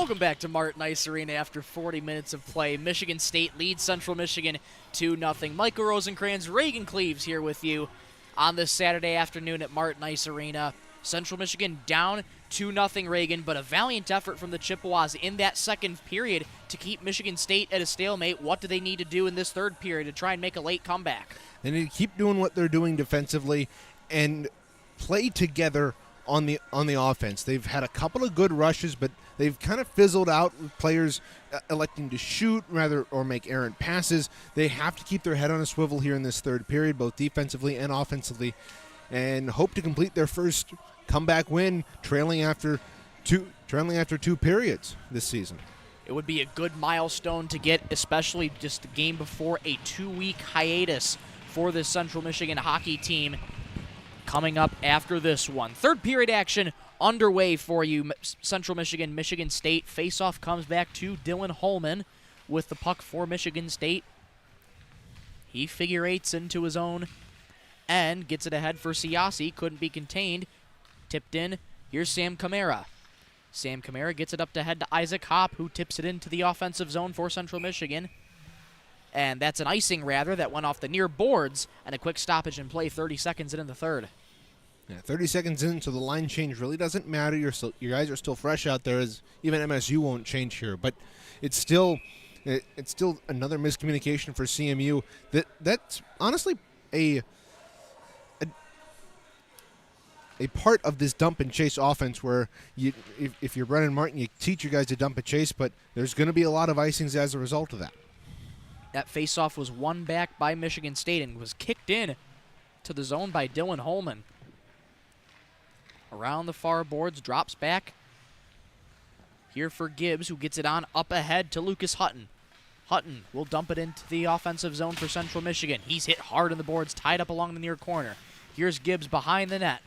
Welcome back to Martin Ice Arena after 40 minutes of play. Michigan State leads Central Michigan 2-0. Michael Rosencrans, Reagan Cleaves here with you on this Saturday afternoon at Martin Ice Arena. Central Michigan down 2-0 Reagan, but a valiant effort from the Chippewas in that second period to keep Michigan State at a stalemate. What do they need to do in this third period to try and make a late comeback? They need to keep doing what they're doing defensively and play together on the offense. They've had a couple of good rushes, but they've kind of fizzled out with players electing to shoot rather or make errant passes. They have to keep their head on a swivel here in this third period, both defensively and offensively, and hope to complete their first comeback win, trailing after two periods this season. It would be a good milestone to get, especially just the game before a 2-week hiatus for this Central Michigan hockey team coming up after this one. Third period action underway for you. Central Michigan, Michigan State. Faceoff comes back to Dylan Holman with the puck for Michigan State. He figure eights into his own and gets it ahead for Siasi. Couldn't be contained. Tipped in. Here's Sam Camara. Sam Camara gets it up to head to Isaac Hopp, who tips it into the offensive zone for Central Michigan. And that's an icing, rather, that went off the near boards, and a quick stoppage in play 30 seconds in the third. Yeah, 30 seconds in, so the line change really doesn't matter. Your guys are still fresh out there, as even MSU won't change here. But it's still another miscommunication for CMU. That's honestly a part of this dump and chase offense where if you're Brennan Martin, you teach your guys to dump and chase, but there's going to be a lot of icings as a result of that. That faceoff was won back by Michigan State and was kicked in to the zone by Dylan Holman. Around the far boards, drops back. Here for Gibbs, who gets it on up ahead to Lucas Hutton. Hutton will dump it into the offensive zone for Central Michigan. He's hit hard on the boards, tied up along the near corner. Here's Gibbs behind the net.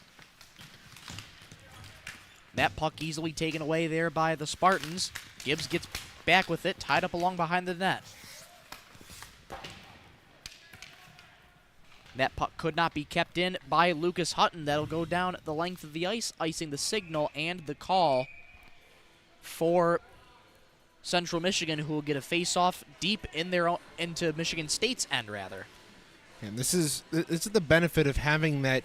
That puck easily taken away there by the Spartans. Gibbs gets back with it, tied up along behind the net. That puck could not be kept in by Lucas Hutton. That'll go down the length of the ice, icing the signal and the call for Central Michigan, who will get a face-off deep in into Michigan State's end, rather. And this is the benefit of having that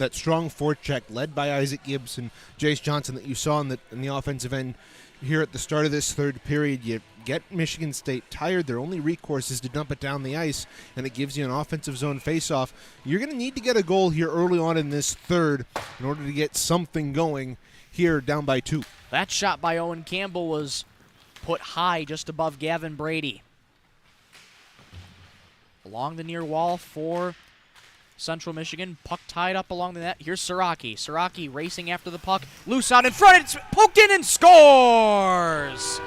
strong forecheck led by Isaac Gibbs and Jace Johnson that you saw in the offensive end here at the start of this third period. You get Michigan State tired. Their only recourse is to dump it down the ice, and it gives you an offensive zone faceoff. You're going to need to get a goal here early on in this third in order to get something going here down by 2. That shot by Owen Campbell was put high just above Gavin Brady. Along the near wall for Central Michigan, puck tied up along the net. Here's Siraki. Siraki racing after the puck. Loose out in front. It's poked in and scores!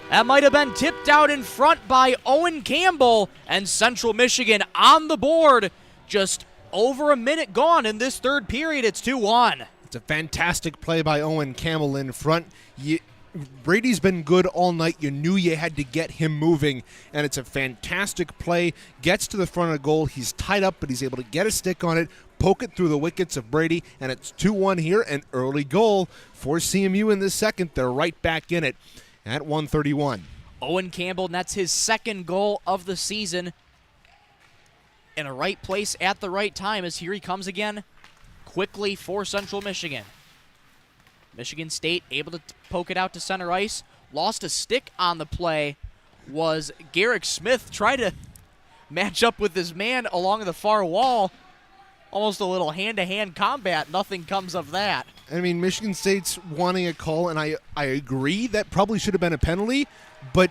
That might have been tipped out in front by Owen Campbell, and Central Michigan on the board. Just over a minute gone in this third period. It's 2-1. It's a fantastic play by Owen Campbell in front. Brady's been good all night. You knew you had to get him moving, and it's a fantastic play. Gets to the front of the goal. He's tied up, but he's able to get a stick on it, poke it through the wickets of Brady, and it's 2-1 here. An early goal for CMU in the second. They're right back in it at 1:31. Owen Campbell, and that's his second goal of the season. In a right place at the right time, as here he comes again quickly for Central Michigan. Michigan State able to poke it out to center ice. Lost a stick on the play was Garrick Smith. Tried to match up with his man along the far wall. Almost a little hand-to-hand combat. Nothing comes of that. I mean, Michigan State's wanting a call, and I agree that probably should have been a penalty, but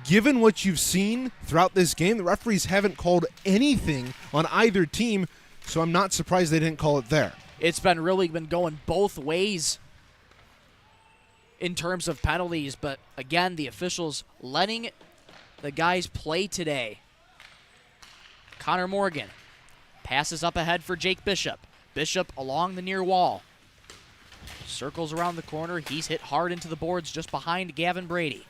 given what you've seen throughout this game, the referees haven't called anything on either team, so I'm not surprised they didn't call it there. It's been going both ways in terms of penalties, but again, the officials letting the guys play today. Connor Morgan passes up ahead for Jake Bishop. Bishop along the near wall. Circles around the corner. He's hit hard into the boards just behind Gavin Brady.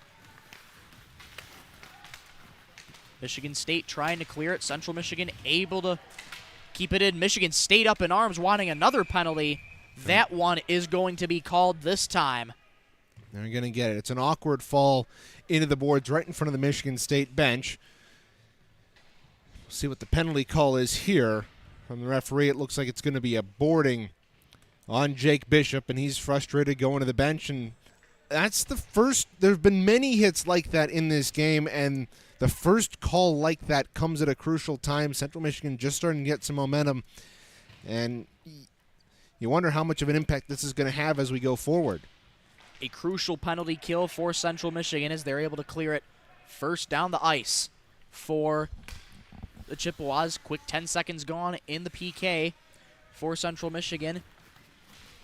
Michigan State trying to clear it. Central Michigan able to keep it in. Michigan State up in arms wanting another penalty, That one is going to be called this time. They're going to get it. It's an awkward fall into the boards right in front of the Michigan State bench. See what the penalty call is here from the referee. It looks like it's going to be a boarding on Jake Bishop, and he's frustrated going to the bench. And that's the first. There have been many hits like that in this game, and the first call like that comes at a crucial time. Central Michigan just starting to get some momentum, and you wonder how much of an impact this is going to have as we go forward. A crucial penalty kill for Central Michigan as they're able to clear it first down the ice for the Chippewas. Quick 10 seconds gone in the PK for Central Michigan.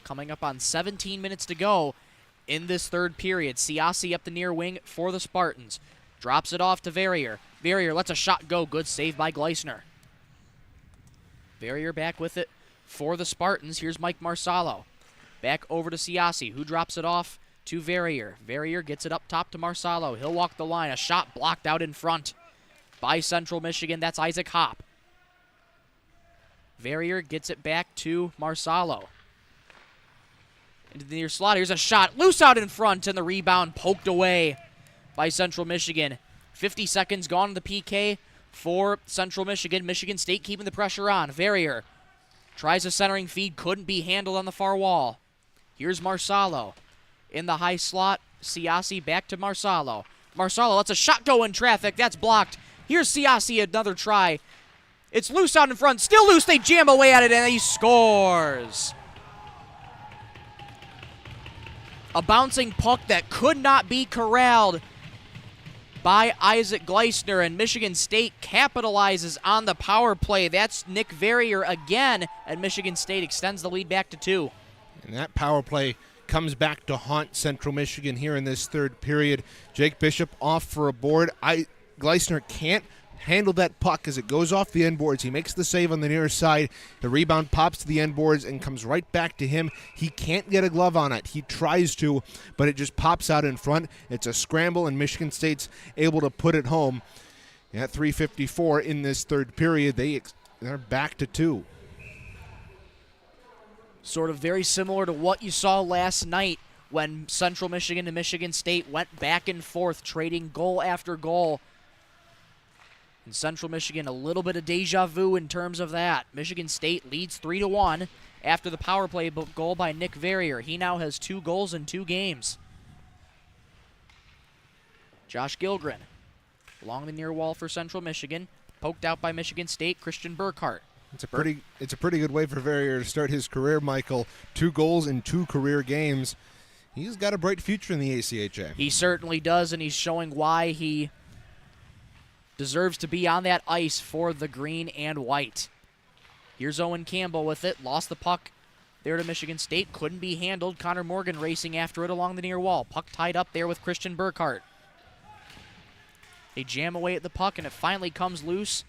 Coming up on 17 minutes to go in this third period. Siasi up the near wing for the Spartans. Drops it off to Verrier. Verrier lets a shot go. Good save by Gleisner. Verrier back with it for the Spartans. Here's Mike Marsalo. Back over to Siasi, who drops it off to Verrier. Verrier gets it up top to Marsalo. He'll walk the line. A shot blocked out in front by Central Michigan. That's Isaac Hopp. Verrier gets it back to Marsalo. Into the near slot. Here's a shot. Loose out in front, and the rebound poked away by Central Michigan. 50 seconds gone in the PK for Central Michigan. Michigan State keeping the pressure on. Verrier tries a centering feed. Couldn't be handled on the far wall. Here's Marsalo. In the high slot, Siasi back to Marsalo. Marsalo lets a shot go in traffic. That's blocked. Here's Siasi, another try. It's loose out in front. Still loose. They jam away at it, and he scores. A bouncing puck that could not be corralled by Isaac Gleisner, and Michigan State capitalizes on the power play. That's Nick Verrier again, and Michigan State extends the lead back to 2. And that power play comes back to haunt Central Michigan here in this third period. Jake Bishop off for a board. Gleisner can't handle that puck as it goes off the end boards. He makes the save on the near side. The rebound pops to the end boards and comes right back to him. He can't get a glove on it. He tries to, but it just pops out in front. It's a scramble, and Michigan State's able to put it home. At 3:54 in this third period, they're back to 2. Sort of very similar to what you saw last night when Central Michigan and Michigan State went back and forth, trading goal after goal. And Central Michigan, a little bit of deja vu in terms of that. Michigan State leads 3-1 after the power play goal by Nick Verrier. He now has 2 goals in 2 games. Josh Gilgren along the near wall for Central Michigan, poked out by Michigan State, Christian Burkhart. It's a pretty good way for Verrier to start his career, Michael. 2 goals in 2 career games. He's got a bright future in the ACHA. He certainly does, and he's showing why he deserves to be on that ice for the green and white. Here's Owen Campbell with it. Lost the puck there to Michigan State. Couldn't be handled. Connor Morgan racing after it along the near wall. Puck tied up there with Christian Burkhart. They jam away at the puck, and it finally comes loose.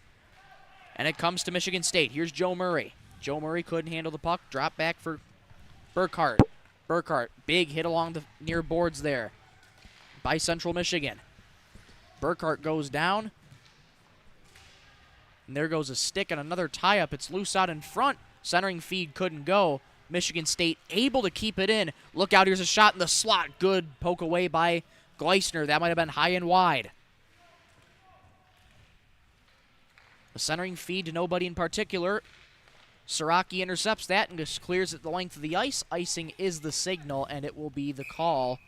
And it comes to Michigan State. Here's Joe Murray. Joe Murray couldn't handle the puck. Drop back for Burkhart. Burkhart, big hit along the near boards there by Central Michigan. Burkhart goes down. And there goes a stick and another tie-up. It's loose out in front. Centering feed couldn't go. Michigan State able to keep it in. Look out, here's a shot in the slot. Good poke away by Gleisner. That might have been high and wide. A centering feed to nobody in particular. Siraki intercepts that and just clears it the length of the ice. Icing is the signal, and it will be the call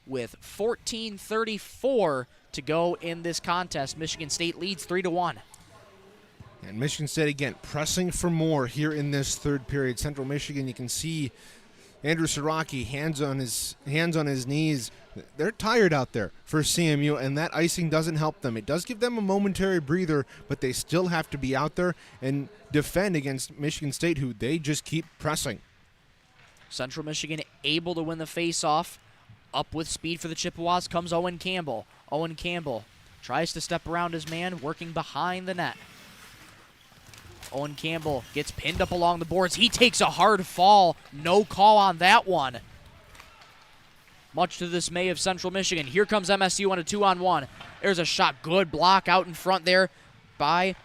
with 14:34 to go in this contest. Michigan State leads 3-1. And Michigan State, again, pressing for more here in this third period. Central Michigan, you can see Andrew Siraki, hands on his knees. They're tired out there for CMU, and that icing doesn't help them. It does give them a momentary breather, but they still have to be out there and defend against Michigan State, who they just keep pressing. Central Michigan able to win the face-off. Up with speed for the Chippewas comes Owen Campbell. Owen Campbell tries to step around his man, working behind the net. Owen Campbell gets pinned up along the boards. He takes a hard fall. No call on that one. Much to the dismay of Central Michigan. Here comes MSU on a 2-on-1. There's a shot. Good block out in front there by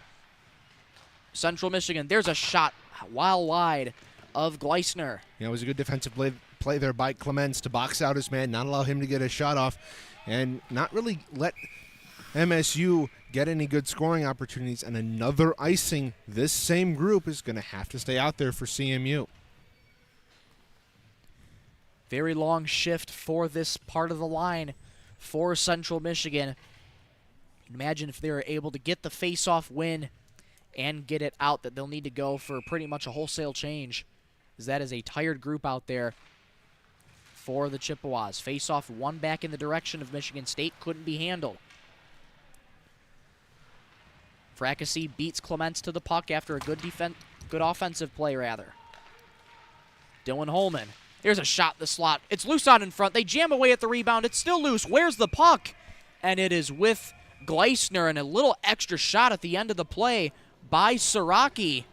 Central Michigan. There's a shot while wide of Gleisner. Yeah, it was a good defensive play there by Clements to box out his man, not allow him to get a shot off, and not really let MSU get any good scoring opportunities. And another icing. This same group is going to have to stay out there for CMU. Very long shift for this part of the line for Central Michigan. Imagine if they were able to get the face-off win and get it out, that they'll need to go for pretty much a wholesale change, as that is a tired group out there for the Chippewas. Face-off one back in the direction of Michigan State, couldn't be handled. Fracassi beats Clements to the puck after a good offensive play, rather. Dylan Holman. There's a shot in the slot. It's loose out in front. They jam away at the rebound. It's still loose. Where's the puck? And it is with Gleisner, and a little extra shot at the end of the play by Siraki.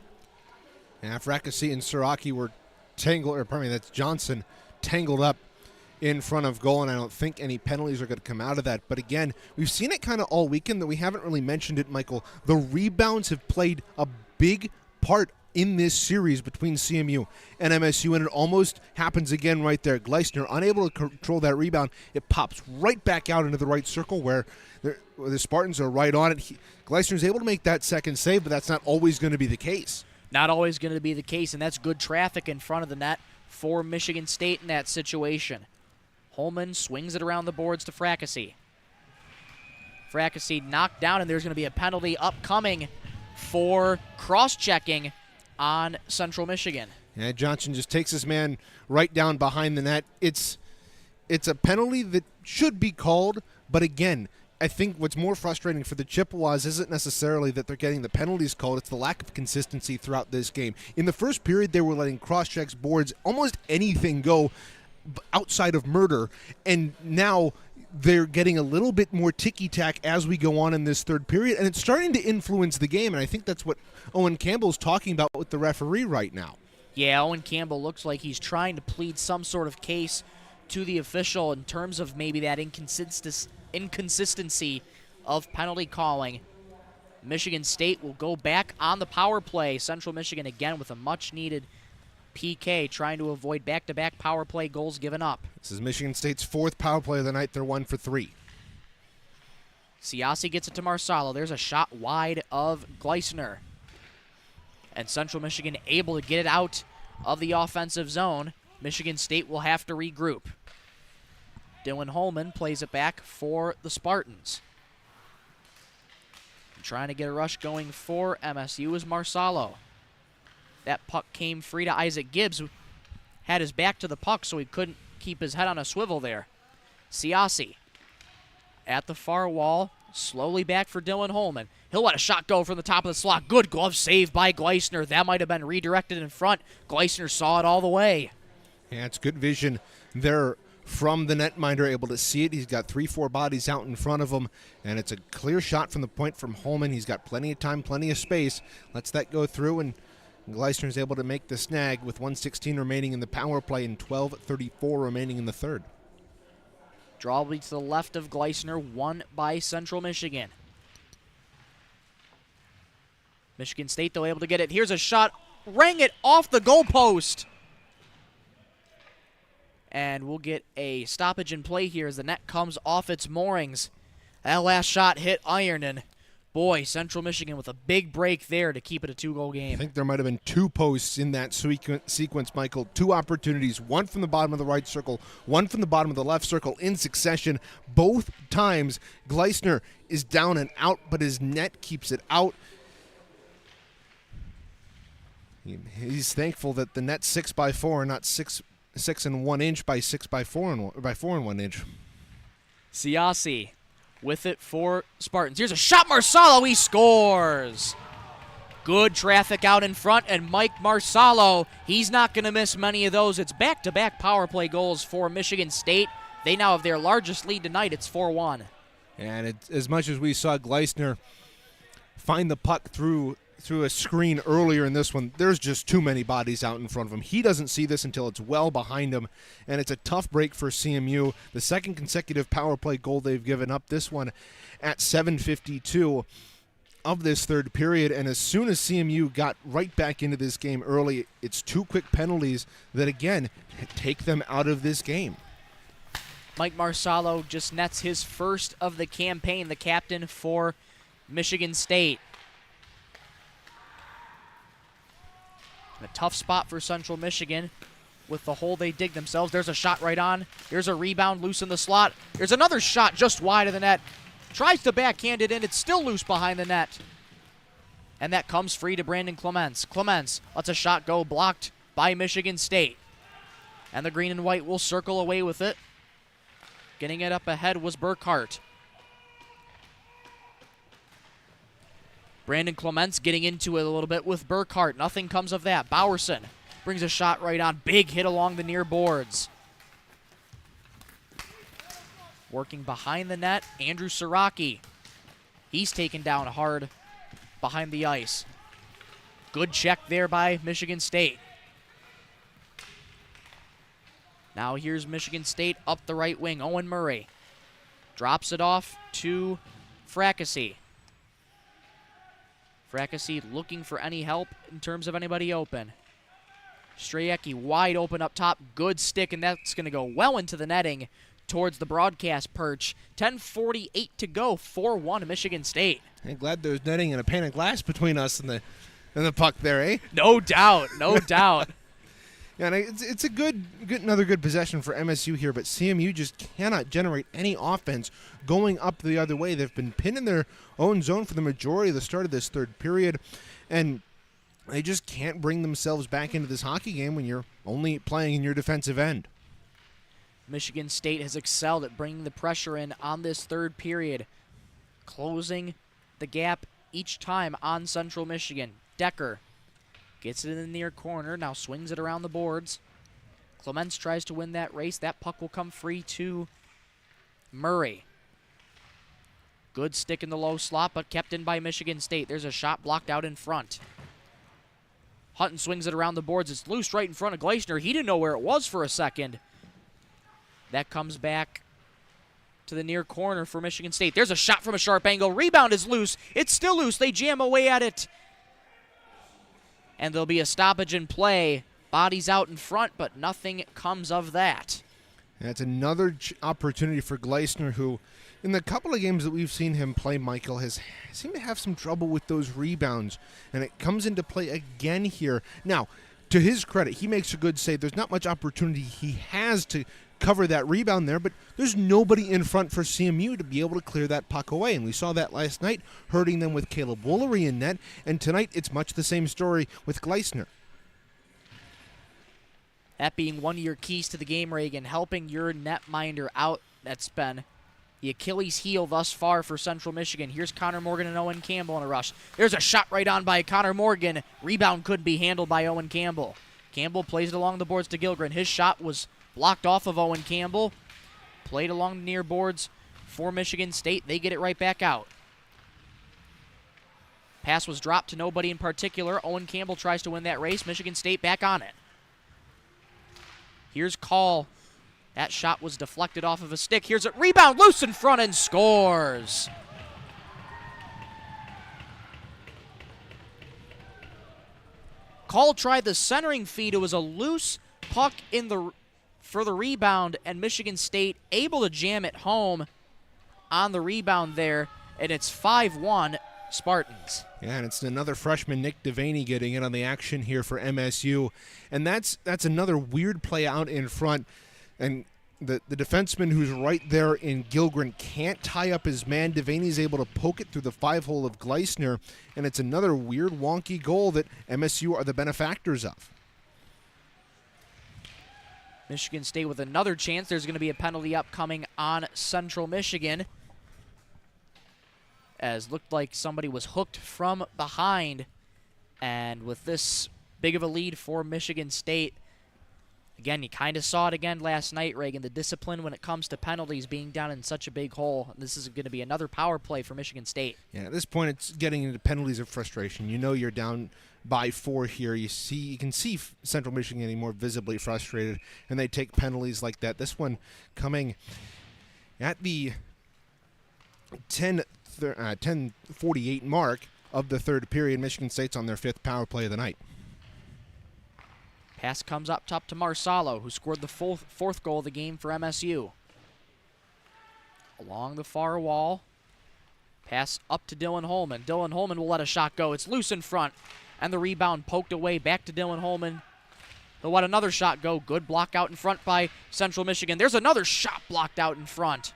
Yeah, Fracassi and Siraki were that's Johnson, tangled up in front of goal, and I don't think any penalties are going to come out of that. But again, we've seen it kind of all weekend that we haven't really mentioned it, Michael. The rebounds have played a big part in this series between CMU and MSU, and it almost happens again right there. Gleisner unable to control that rebound. It pops right back out into the right circle where the Spartans are right on it. Gleisner is able to make that second save, but that's not always going to be the case. Not always going to be the case, and that's good traffic in front of the net for Michigan State in that situation. Holman swings it around the boards to Fracassi. Fracassi knocked down, and there's going to be a penalty upcoming for cross-checking on Central Michigan. Yeah, Johnson just takes his man right down behind the net. It's a penalty that should be called, but again, I think what's more frustrating for the Chippewas isn't necessarily that they're getting the penalties called, it's the lack of consistency throughout this game. In the first period, they were letting cross-checks, boards, almost anything go outside of murder, and now they're getting a little bit more ticky-tack as we go on in this third period, and it's starting to influence the game, and I think that's what Owen Campbell's talking about with the referee right now. Yeah, Owen Campbell looks like he's trying to plead some sort of case to the official in terms of maybe that inconsistency of penalty calling. Michigan State will go back on the power play. Central Michigan again with a much-needed PK, trying to avoid back-to-back power play goals given up. This is Michigan State's fourth power play of the night. They're 1 for 3. Siasi gets it to Marsalo. There's a shot wide of Gleisner. And Central Michigan able to get it out of the offensive zone. Michigan State will have to regroup. Dylan Holman plays it back for the Spartans. Trying to get a rush going for MSU is Marsalo. That puck came free to Isaac Gibbs, who had his back to the puck, so he couldn't keep his head on a swivel there. Siasi at the far wall, slowly back for Dylan Holman. He'll let a shot go from the top of the slot. Good glove save by Gleisner. That might have been redirected in front. Gleisner saw it all the way. Yeah, it's good vision there from the netminder, able to see it. He's got 3-4 bodies out in front of him, and it's a clear shot from the point from Holman. He's got plenty of time, plenty of space. Lets that go through, and Gleisner is able to make the snag with 1:16 remaining in the power play and 12:34 remaining in the third. Draw will be to the left of Gleisner, won by Central Michigan. Michigan State, though, able to get it. Here's a shot. Rang it off the goalpost. And we'll get a stoppage in play here as the net comes off its moorings. That last shot hit iron, and boy, Central Michigan with a big break there to keep it a 2-goal game. I think there might have been 2 posts in that sequence, Michael. 2 opportunities, one from the bottom of the right circle, one from the bottom of the left circle in succession. Both times, Gleisner is down and out, but his net keeps it out. He's thankful that the net's 6x4 and not 6 and 1 inch by 6x4 and by 4 and 1 inch. Siasi with it for Spartans. Here's a shot, Marsalo, he scores. Good traffic out in front, and Mike Marsalo, he's not going to miss many of those. It's back-to-back power play goals for Michigan State. They now have their largest lead tonight. It's 4-1. And as much as we saw Gleisner find the puck through a screen earlier in this one, there's just too many bodies out in front of him. He doesn't see this until it's well behind him, and it's a tough break for CMU. The second consecutive power play goal they've given up, this one at 7:52. of this third period, and as soon as CMU got right back into this game early, it's 2 quick penalties that, again, take them out of this game. Mike Marsalo just nets his first of the campaign, the captain for Michigan State. A tough spot for Central Michigan with the hole they dig themselves. There's a shot right on. There's a rebound loose in the slot. There's another shot just wide of the net. Tries to backhand it in. It's still loose behind the net. And that comes free to Brandon Clements. Clements lets a shot go, blocked by Michigan State. And the green and white will circle away with it. Getting it up ahead was Burkhart. Brandon Clements getting into it a little bit with Burkhart. Nothing comes of that. Bowerson brings a shot right on. Big hit along the near boards. Working behind the net, Andrew Siraki. He's taken down hard behind the ice. Good check there by Michigan State. Now here's Michigan State up the right wing. Owen Murray drops it off to Fracassi. Fracassi looking for any help in terms of anybody open. Strayecki wide open up top. Good stick, and that's going to go well into the netting towards the broadcast perch. 10:48 to go, 4-1 Michigan State. I'm glad there's netting and a pane of glass between us and the puck there, eh? No doubt, no doubt. Yeah, and it's a another good possession for MSU here, but CMU just cannot generate any offense going up the other way. They've been pinned in their own zone for the majority of the start of this third period, and they just can't bring themselves back into this hockey game when you're only playing in your defensive end. Michigan State has excelled at bringing the pressure in on this third period, closing the gap each time on Central Michigan. Decker gets it in the near corner, now swings it around the boards. Clements tries to win that race. That puck will come free to Murray. Good stick in the low slot, but kept in by Michigan State. There's a shot blocked out in front. Hutton swings it around the boards. It's loose right in front of Gleisner. He didn't know where it was for a second. That comes back to the near corner for Michigan State. There's a shot from a sharp angle. Rebound is loose. It's still loose. They jam away at it. And there'll be a stoppage in play. Bodies out in front, but nothing comes of that. That's another opportunity for Gleisner, who, in the couple of games that we've seen him play, Michael, has seemed to have some trouble with those rebounds. And it comes into play again here. Now, to his credit, he makes a good save. There's not much opportunity he has to cover that rebound there, but there's nobody in front for CMU to be able to clear that puck away. And we saw that last night, hurting them with Caleb Woolery in net. And tonight, it's much the same story with Gleisner. That being one of your keys to the game, Reagan, helping your netminder out. That's been the Achilles heel thus far for Central Michigan. Here's Connor Morgan and Owen Campbell in a rush. There's a shot right on by Connor Morgan. Rebound could be handled by Owen Campbell. Campbell plays it along the boards to Gilgren. His shot was blocked off of Owen Campbell. Played along the near boards for Michigan State. They get it right back out. Pass was dropped to nobody in particular. Owen Campbell tries to win that race. Michigan State back on it. Here's Call. That shot was deflected off of a stick. Here's a rebound, loose in front, and scores. Call tried the centering feed. It was a loose puck for the rebound, and Michigan State able to jam it home on the rebound there, and it's 5-1 Spartans. Yeah, and it's another freshman, Nick Devaney, getting in on the action here for MSU. And that's another weird play out in front. And the defenseman who's right there in Gilgren can't tie up his man. Devaney's able to poke it through the 5-hole of Gleisner. And it's another weird, wonky goal that MSU are the benefactors of. Michigan State with another chance. There's going to be a penalty upcoming on Central Michigan, as looked like somebody was hooked from behind. And with this big of a lead for Michigan State, again, you kind of saw it again last night, Reagan, the discipline when it comes to penalties being down in such a big hole. This is going to be another power play for Michigan State. Yeah, at this point, it's getting into penalties of frustration. You know you're down by 4 here. You can see Central Michigan getting more visibly frustrated, and they take penalties like that. This one coming at the 10 10:48 mark of the third period. Michigan State's on their 5th power play of the night. Pass comes up top to Marsalo, who scored the fourth goal of the game for MSU. Along the far wall. Pass up to Dylan Holman. Dylan Holman will let a shot go. It's loose in front, and the rebound poked away. Back to Dylan Holman. He'll let another shot go. Good block out in front by Central Michigan. There's another shot blocked out in front.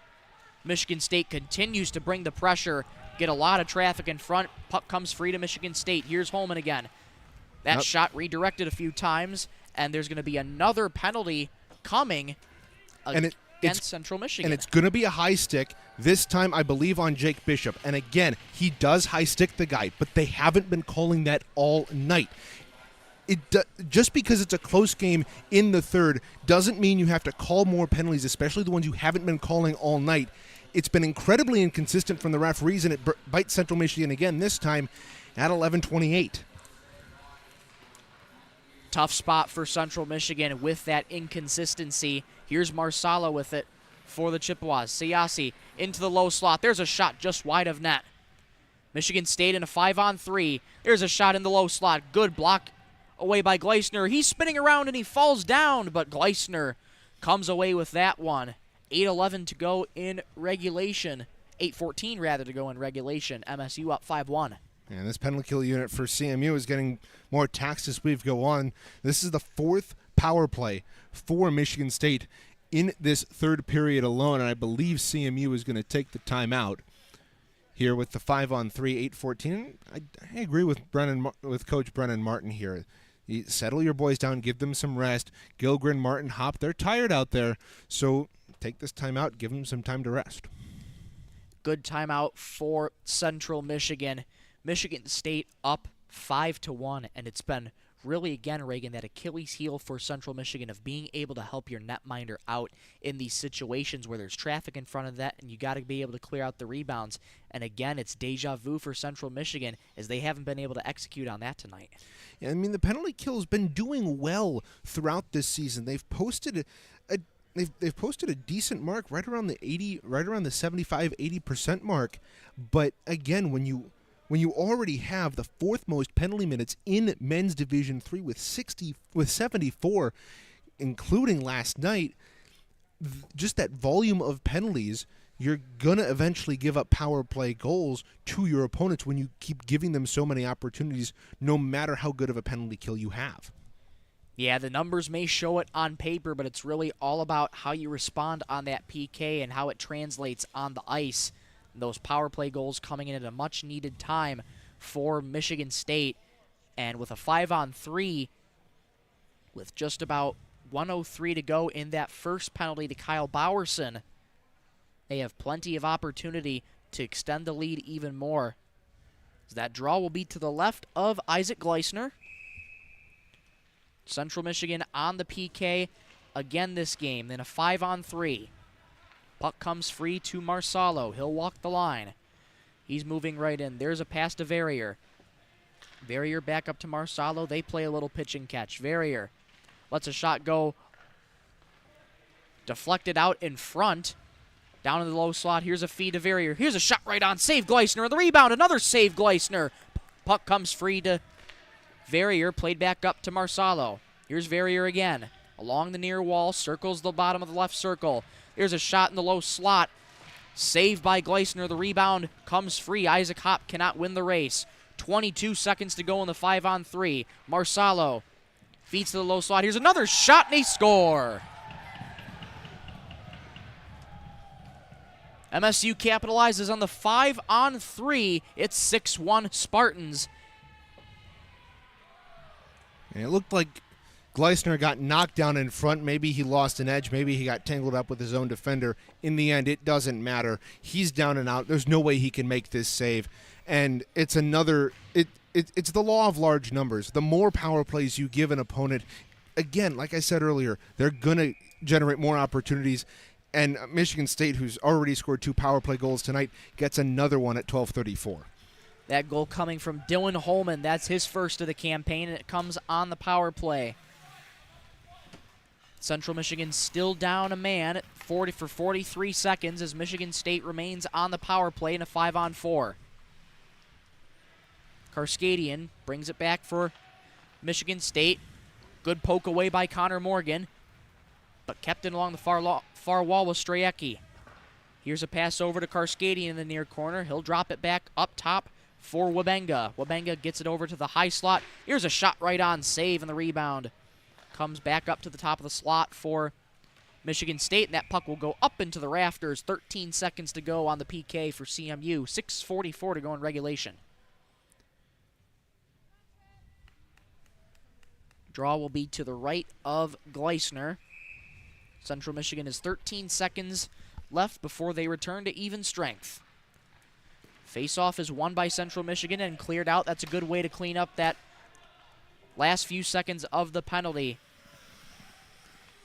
Michigan State continues to bring the pressure, get a lot of traffic in front. Puck comes free to Michigan State. Here's Holman again. That shot redirected a few times, and there's going to be another penalty coming against Central Michigan. And it's going to be a high stick, this time I believe on Jake Bishop. And again, he does high stick the guy, but they haven't been calling that all night. Just because it's a close game in the third doesn't mean you have to call more penalties, especially the ones you haven't been calling all night. It's been incredibly inconsistent from the referees, and it bites Central Michigan again, this time at 11:28. Tough spot for Central Michigan with that inconsistency. Here's Marsala with it for the Chippewas. Siasi into the low slot. There's a shot just wide of net. Michigan State in a 5-on-3. There's a shot in the low slot. Good block away by Gleisner. He's spinning around and he falls down, but Gleisner comes away with that one. 8:11 to go in regulation. 8:14 rather to go in regulation. MSU up 5-1. And this penalty kill unit for CMU is getting more taxed as we go on. This is the 4th power play for Michigan State in this third period alone, and I believe CMU is going to take the timeout here with the 5-on-3, 8:14. I agree with Coach Brennan Martin here. You settle your boys down, give them some rest. Gilgren, Martin, Hop, they're tired out there, so take this timeout, give them some time to rest. Good timeout for Central Michigan. Michigan State up 5-1, and it's been really, again, Reagan, that Achilles heel for Central Michigan of being able to help your netminder out in these situations where there's traffic in front of that, and you got to be able to clear out the rebounds. And again, it's deja vu for Central Michigan as they haven't been able to execute on that tonight. Yeah, I mean, the penalty kill has been doing well throughout this season. They've posted they've posted a decent mark right around the 75-80% mark. But again, when you already have the 4th most penalty minutes in men's Division III with 74, including last night, just that volume of penalties, you're going to eventually give up power play goals to your opponents when you keep giving them so many opportunities, no matter how good of a penalty kill you have. Yeah, the numbers may show it on paper, but it's really all about how you respond on that PK and how it translates on the ice. Those power play goals coming in at a much-needed time for Michigan State. And with a 5-on-3, with just about 1:03 to go in that first penalty to Kyle Bowerson, they have plenty of opportunity to extend the lead even more. That draw will be to the left of Isaac Gleisner. Central Michigan on the PK again this game. Then a 5-on-3. Puck comes free to Marsalo. He'll walk the line. He's moving right in. There's a pass to Verrier. Verrier back up to Marsalo. They play a little pitch and catch. Verrier lets a shot go. Deflected out in front. Down in the low slot. Here's a feed to Verrier. Here's a shot right on. Save Gleisner. The rebound. Another save Gleisner. Puck comes free to Verrier. Played back up to Marsalo. Here's Verrier again. Along the near wall. Circles the bottom of the left circle. Here's a shot in the low slot. Saved by Gleisner. The rebound comes free. Isaac Hop cannot win the race. 22 seconds to go in the 5-on-3. Marsalo feeds to the low slot. Here's another shot, and they score. MSU capitalizes on the 5-on-3. It's 6-1 Spartans. And it looked like Gleisner got knocked down in front. Maybe he lost an edge. Maybe he got tangled up with his own defender. In the end, it doesn't matter. He's down and out. There's no way he can make this save. And it's another it's the law of large numbers. The more power plays you give an opponent, again, like I said earlier, they're going to generate more opportunities. And Michigan State, who's already scored 2 power play goals tonight, gets another one at 12:34. That goal coming from Dylan Holman. That's his first of the campaign, and it comes on the power play. Central Michigan still down a man for 43 seconds as Michigan State remains on the power play in a 5-on-4. Karskadian brings it back for Michigan State. Good poke away by Connor Morgan, but kept in along the far wall with Strayecki. Here's a pass over to Karskadian in the near corner. He'll drop it back up top for Wabenga. Wabenga gets it over to the high slot. Here's a shot right on save, and the rebound comes back up to the top of the slot for Michigan State, and that puck will go up into the rafters. 13 seconds to go on the PK for CMU. 6:44 to go in regulation. Draw will be to the right of Gleisner. Central Michigan has 13 seconds left before they return to even strength. Face-off is won by Central Michigan and cleared out. That's a good way to clean up that last few seconds of the penalty.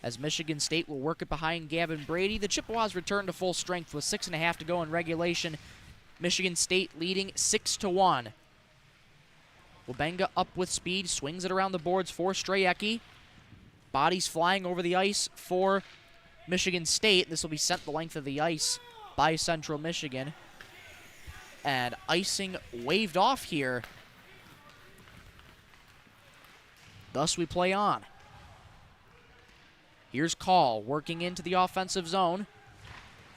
As Michigan State will work it behind Gavin Brady. The Chippewas return to full strength with 6.5 to go in regulation. Michigan State leading 6-1. Wabenga up with speed, swings it around the boards for Strayecki. Bodies flying over the ice for Michigan State. This will be sent the length of the ice by Central Michigan. And icing waved off here. Thus we play on. Here's Call working into the offensive zone.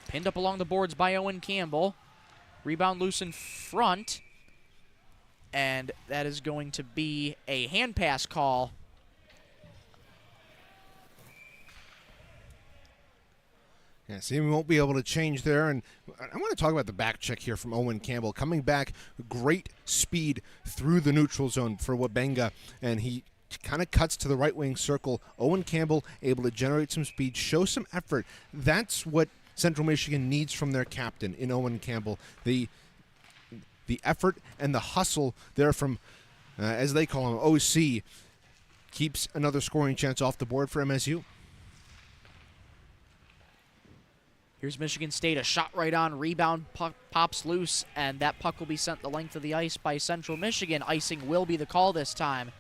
Pinned up along the boards by Owen Campbell. Rebound loose in front. And that is going to be a hand pass call. Yeah, see, we won't be able to change there. And I want to talk about the back check here from Owen Campbell. Coming back, great speed through the neutral zone for Wabenga. And he kind of cuts to the right wing circle. Owen Campbell able to generate some speed, show some effort. That's what Central Michigan needs from their captain in Owen Campbell. The effort and the hustle there from, as they call him, OC, keeps another scoring chance off the board for MSU. Here's Michigan State, a shot right on, rebound puck pops loose, and that puck will be sent the length of the ice by Central Michigan. Icing will be the call this time.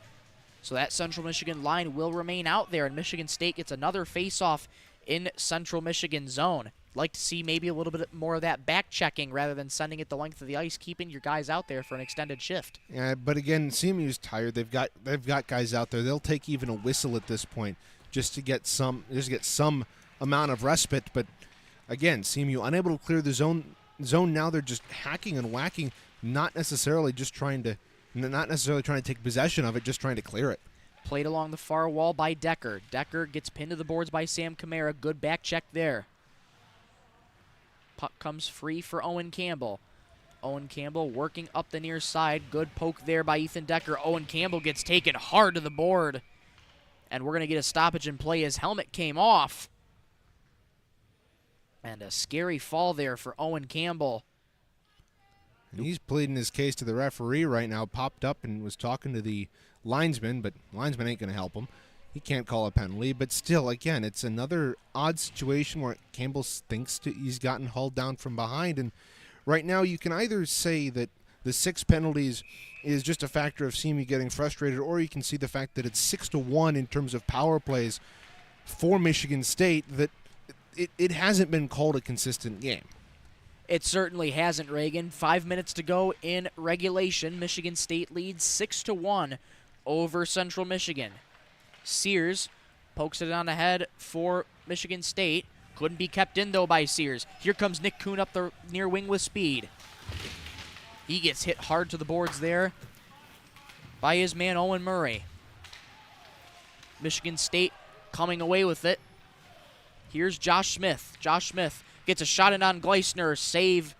So that Central Michigan line will remain out there, and Michigan State gets another face-off in Central Michigan zone. Like to see maybe a little bit more of that back checking rather than sending it the length of the ice, keeping your guys out there for an extended shift. Yeah, but again, CMU's tired. They've got guys out there. They'll take even a whistle at this point just to get some amount of respite. But again, CMU unable to clear the zone now. They're just hacking and whacking, not necessarily trying to take possession of it, just trying to clear it. Played along the far wall by Decker. Decker gets pinned to the boards by Sam Kamara. Good back check there. Puck comes free for Owen Campbell. Owen Campbell working up the near side. Good poke there by Ethan Decker. Owen Campbell gets taken hard to the board. And we're going to get a stoppage in play. His helmet came off. And a scary fall there for Owen Campbell. And he's pleading his case to the referee right now. Popped up and was talking to the linesman, but linesman ain't going to help him. He can't call a penalty, but still, again, it's another odd situation where Campbell thinks he's gotten hauled down from behind. And right now you can either say that the 6 penalties is just a factor of CMU getting frustrated, or you can see the fact that it's 6-1 in terms of power plays for Michigan State, that it hasn't been called a consistent game. It certainly hasn't, Reagan. 5 minutes to go in regulation. Michigan State leads 6-1 over Central Michigan. Sears pokes it on ahead for Michigan State. Couldn't be kept in, though, by Sears. Here comes Nick Kuhn up the near wing with speed. He gets hit hard to the boards there by his man, Owen Murray. Michigan State coming away with it. Here's Josh Smith. Josh Smith gets a shot in on Gleisner. Save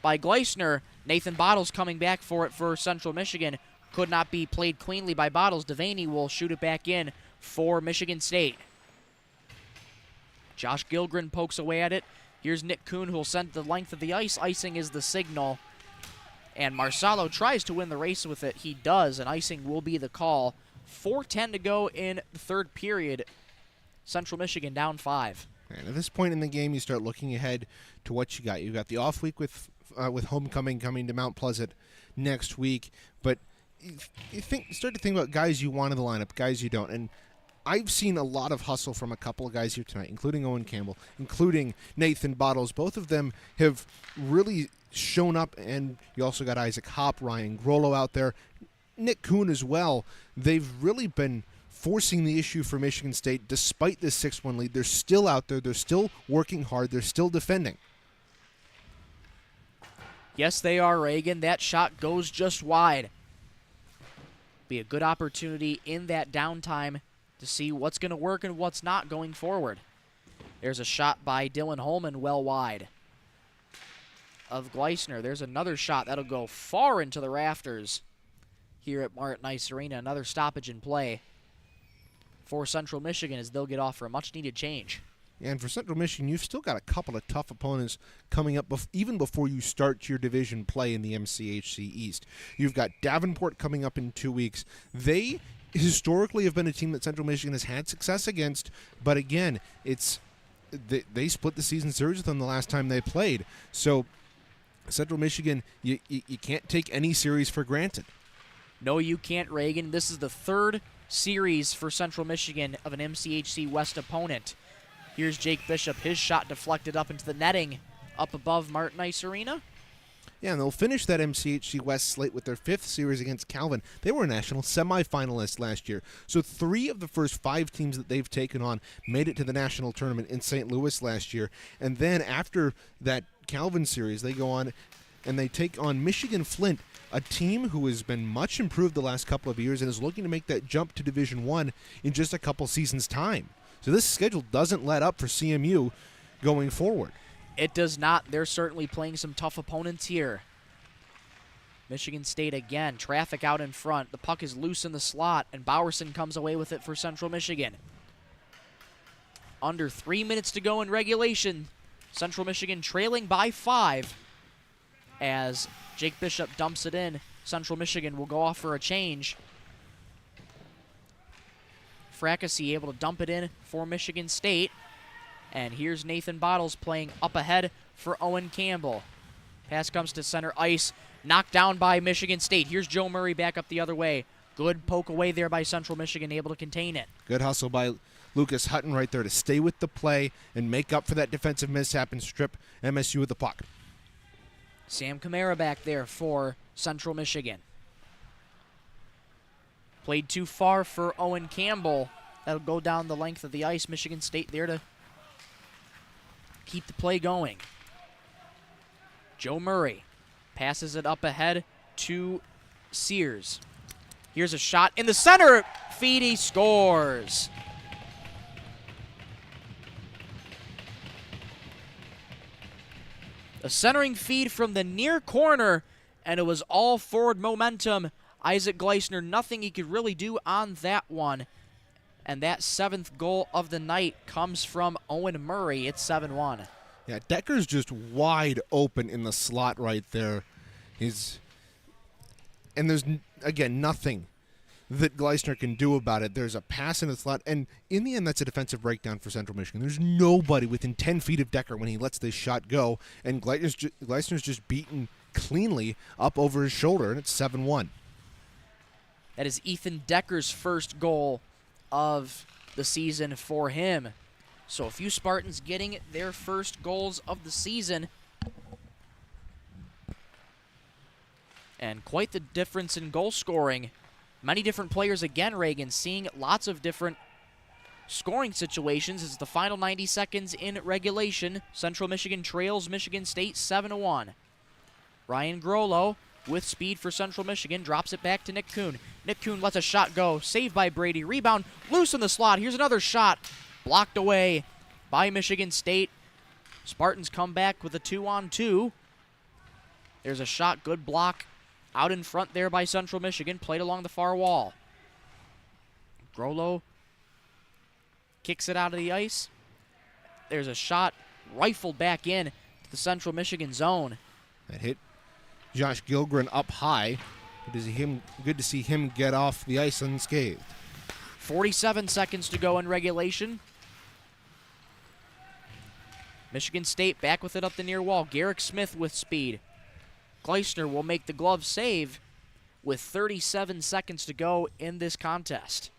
by Gleisner. Nathan Bottles coming back for it for Central Michigan. Could not be played cleanly by Bottles. Devaney will shoot it back in for Michigan State. Josh Gilgren pokes away at it. Here's Nick Kuhn, who will send the length of the ice. Icing is the signal. And Marsalo tries to win the race with it. He does, and icing will be the call. 4:10 to go in the third period. Central Michigan down 5. And at this point in the game, you start looking ahead to what you got. You've got the off week with homecoming coming to Mount Pleasant next week, but you start to think about guys you want in the lineup, guys you don't. And I've seen a lot of hustle from a couple of guys here tonight, including Owen Campbell, including Nathan Bottles. Both of them have really shown up, and you also got Isaac Hopp, Ryan Grollo out there, Nick Kuhn as well. They've really been forcing the issue for Michigan State despite this 6-1 lead. They're still out there. They're still working hard. They're still defending. Yes, they are, Reagan. That shot goes just wide. Be a good opportunity in that downtime to see what's going to work and what's not going forward. There's a shot by Dylan Holman well wide of Gleisner. There's another shot that'll go far into the rafters here at Martin Ice Arena. Another stoppage in play for Central Michigan as they'll get off for a much-needed change. And for Central Michigan, you've still got a couple of tough opponents coming up even before you start your division play in the MCHC East. You've got Davenport coming up in 2 weeks. They historically have been a team that Central Michigan has had success against, but again, they split the season series with them the last time they played. So Central Michigan, you can't take any series for granted. No, you can't, Reagan. This is the third series for Central Michigan of an MCHC West opponent. Here's Jake Bishop. His shot deflected up into the netting up above Martin Ice Arena. Yeah, and they'll finish that MCHC West slate with their 5th series against Calvin. They were national semifinalists last year. So 3 of the first 5 teams that they've taken on made it to the national tournament in St. Louis last year. And then after that Calvin series, they go on and they take on Michigan Flint, a team who has been much improved the last couple of years and is looking to make that jump to Division I in just a couple seasons' time. So this schedule doesn't let up for CMU going forward. It does not. They're certainly playing some tough opponents here. Michigan State again. Traffic out in front. The puck is loose in the slot, and Bowerson comes away with it for Central Michigan. Under 3 minutes to go in regulation. Central Michigan trailing by 5. As Jake Bishop dumps it in, Central Michigan will go off for a change. Fracassi able to dump it in for Michigan State. And here's Nathan Bottles playing up ahead for Owen Campbell. Pass comes to center ice, knocked down by Michigan State. Here's Joe Murray back up the other way. Good poke away there by Central Michigan, able to contain it. Good hustle by Lucas Hutton right there to stay with the play and make up for that defensive mishap and strip MSU with the puck. Sam Camara back there for Central Michigan. Played too far for Owen Campbell. That'll go down the length of the ice. Michigan State there to keep the play going. Joe Murray passes it up ahead to Sears. Here's a shot in the center. Feedy scores. A centering feed from the near corner, and it was all forward momentum. Isaac Gleisner, nothing he could really do on that one. And that 7th goal of the night comes from Owen Murray. It's 7-1. Yeah, Decker's just wide open in the slot right there. And there's, again, nothing that Gleisner can do about it. There's a pass in the slot, and in the end, that's a defensive breakdown for Central Michigan. There's nobody within 10 feet of Decker when he lets this shot go, and Gleisner's just beaten cleanly up over his shoulder, and it's 7-1. That is Ethan Decker's first goal of the season for him. So a few Spartans getting their first goals of the season. And quite the difference in goal scoring. Many different players again, Reagan, seeing lots of different scoring situations. It's the final 90 seconds in regulation. Central Michigan trails Michigan State 7-1. Ryan Grollo with speed for Central Michigan, drops it back to Nick Kuhn. Nick Kuhn lets a shot go, saved by Brady. Rebound, loose in the slot. Here's another shot, blocked away by Michigan State. Spartans come back with a 2-on-2. There's a shot, good block out in front there by Central Michigan, played along the far wall. Grollo kicks it out of the ice. There's a shot rifled back in to the Central Michigan zone. That hit Josh Gilgren up high. Good to see him get off the ice unscathed. 47 seconds to go in regulation. Michigan State back with it up the near wall. Garrick Smith with speed. Gleisner will make the glove save with 37 seconds to go in this contest.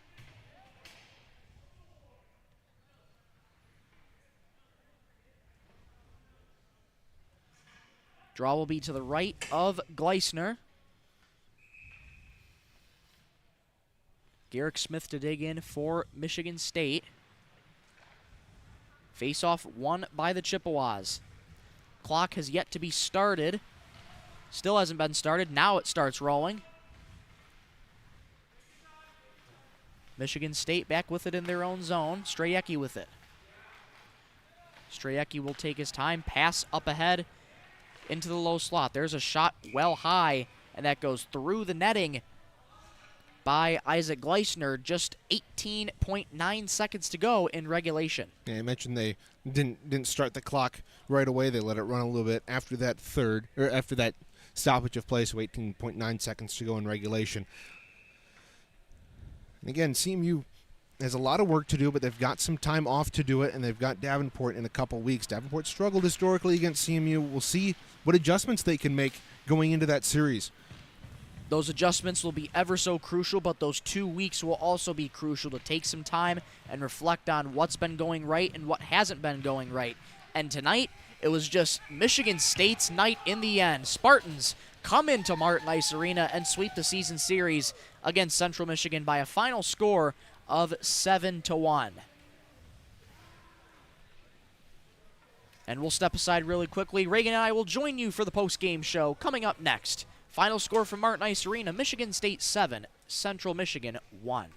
Draw will be to the right of Gleisner. Garrick Smith to dig in for Michigan State. Face-off won by the Chippewas. Clock has yet to be started. Still hasn't been started. Now it starts rolling. Michigan State back with it in their own zone. Strayecki with it. Strayecki will take his time. Pass up ahead into the low slot. There's a shot well high, and that goes through the netting by Isaac Gleisner. Just 18.9 seconds to go in regulation. Yeah, I mentioned they didn't start the clock right away. They let it run a little bit after that after that stoppage of play, so 18.9 seconds to go in regulation. And again, CMU has a lot of work to do, but they've got some time off to do it, and they've got Davenport in a couple weeks. Davenport struggled historically against CMU. We'll see what adjustments they can make going into that series. Those adjustments will be ever so crucial, but those 2 weeks will also be crucial to take some time and reflect on what's been going right and what hasn't been going right. And tonight, it was just Michigan State's night in the end. Spartans come into Martin Ice Arena and sweep the season series against Central Michigan by a final score of 7-1. And we'll step aside really quickly. Reagan and I will join you for the post-game show coming up next. Final score from Martin Ice Arena, Michigan State 7, Central Michigan 1.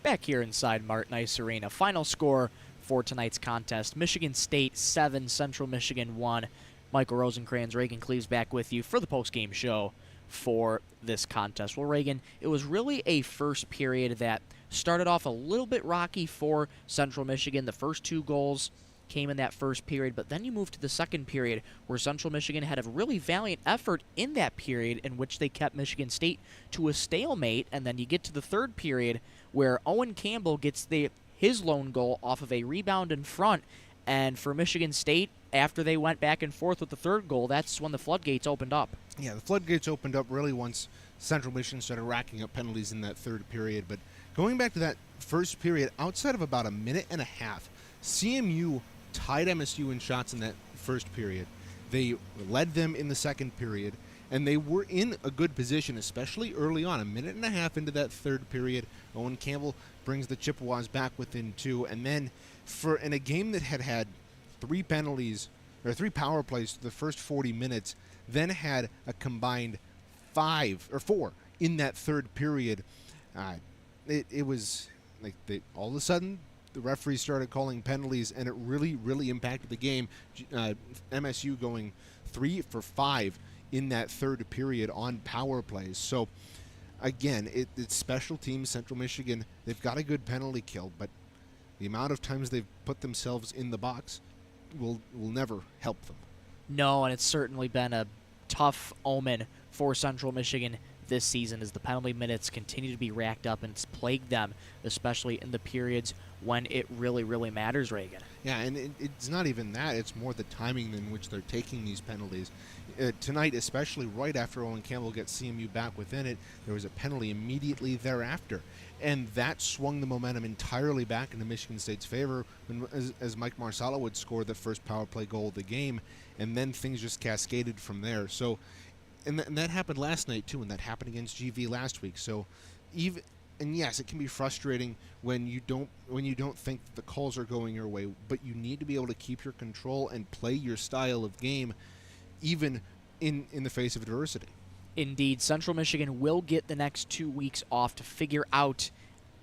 back here inside Martin Ice Arena. Final score for tonight's contest: Michigan State 7, Central Michigan 1. Michael Rosencrans, Reagan Cleaves back with you for the post-game show for this contest. Well, Reagan, it was really a first period that started off a little bit rocky for Central Michigan. The first 2 goals came in that first period, but then you moved to the second period where Central Michigan had a really valiant effort in that period in which they kept Michigan State to a stalemate, and then you get to the third period where Owen Campbell gets his lone goal off of a rebound in front, and for Michigan State, after they went back and forth with the third goal, that's when the floodgates opened up. Yeah, the floodgates opened up really once Central Michigan started racking up penalties in that third period. But going back to that first period, outside of about a minute and a half, CMU tied MSU in shots in that first period. They led them in the second period, and they were in a good position, especially early on. A minute and a half into that third period, Owen Campbell brings the Chippewas back within 2, and then in a game that had 3 penalties, or 3 power plays to the first 40 minutes, then had a combined 4 in that third period. It was like all of a sudden the referees started calling penalties, and it really, really impacted the game. MSU going 3 for 5 in that third period on power plays. So again, it's special teams. Central Michigan, they've got a good penalty kill, but the amount of times they've put themselves in the box will never help them. No, and it's certainly been a tough omen for Central Michigan this season as the penalty minutes continue to be racked up, and it's plagued them, especially in the periods when it really, really matters, Reagan. Yeah, and it's not even that. It's more the timing in which they're taking these penalties. Tonight, especially right after Owen Campbell gets CMU back within it, there was a penalty immediately thereafter. And that swung the momentum entirely back into Michigan State's favor as Mike Marsala would score the first power play goal of the game, and then things just cascaded from there. So, and that happened last night too, and that happened against GV last week. So, yes, it can be frustrating when you don't think that the calls are going your way, but you need to be able to keep your control and play your style of game, even in the face of adversity. Indeed, Central Michigan will get the next 2 weeks off to figure out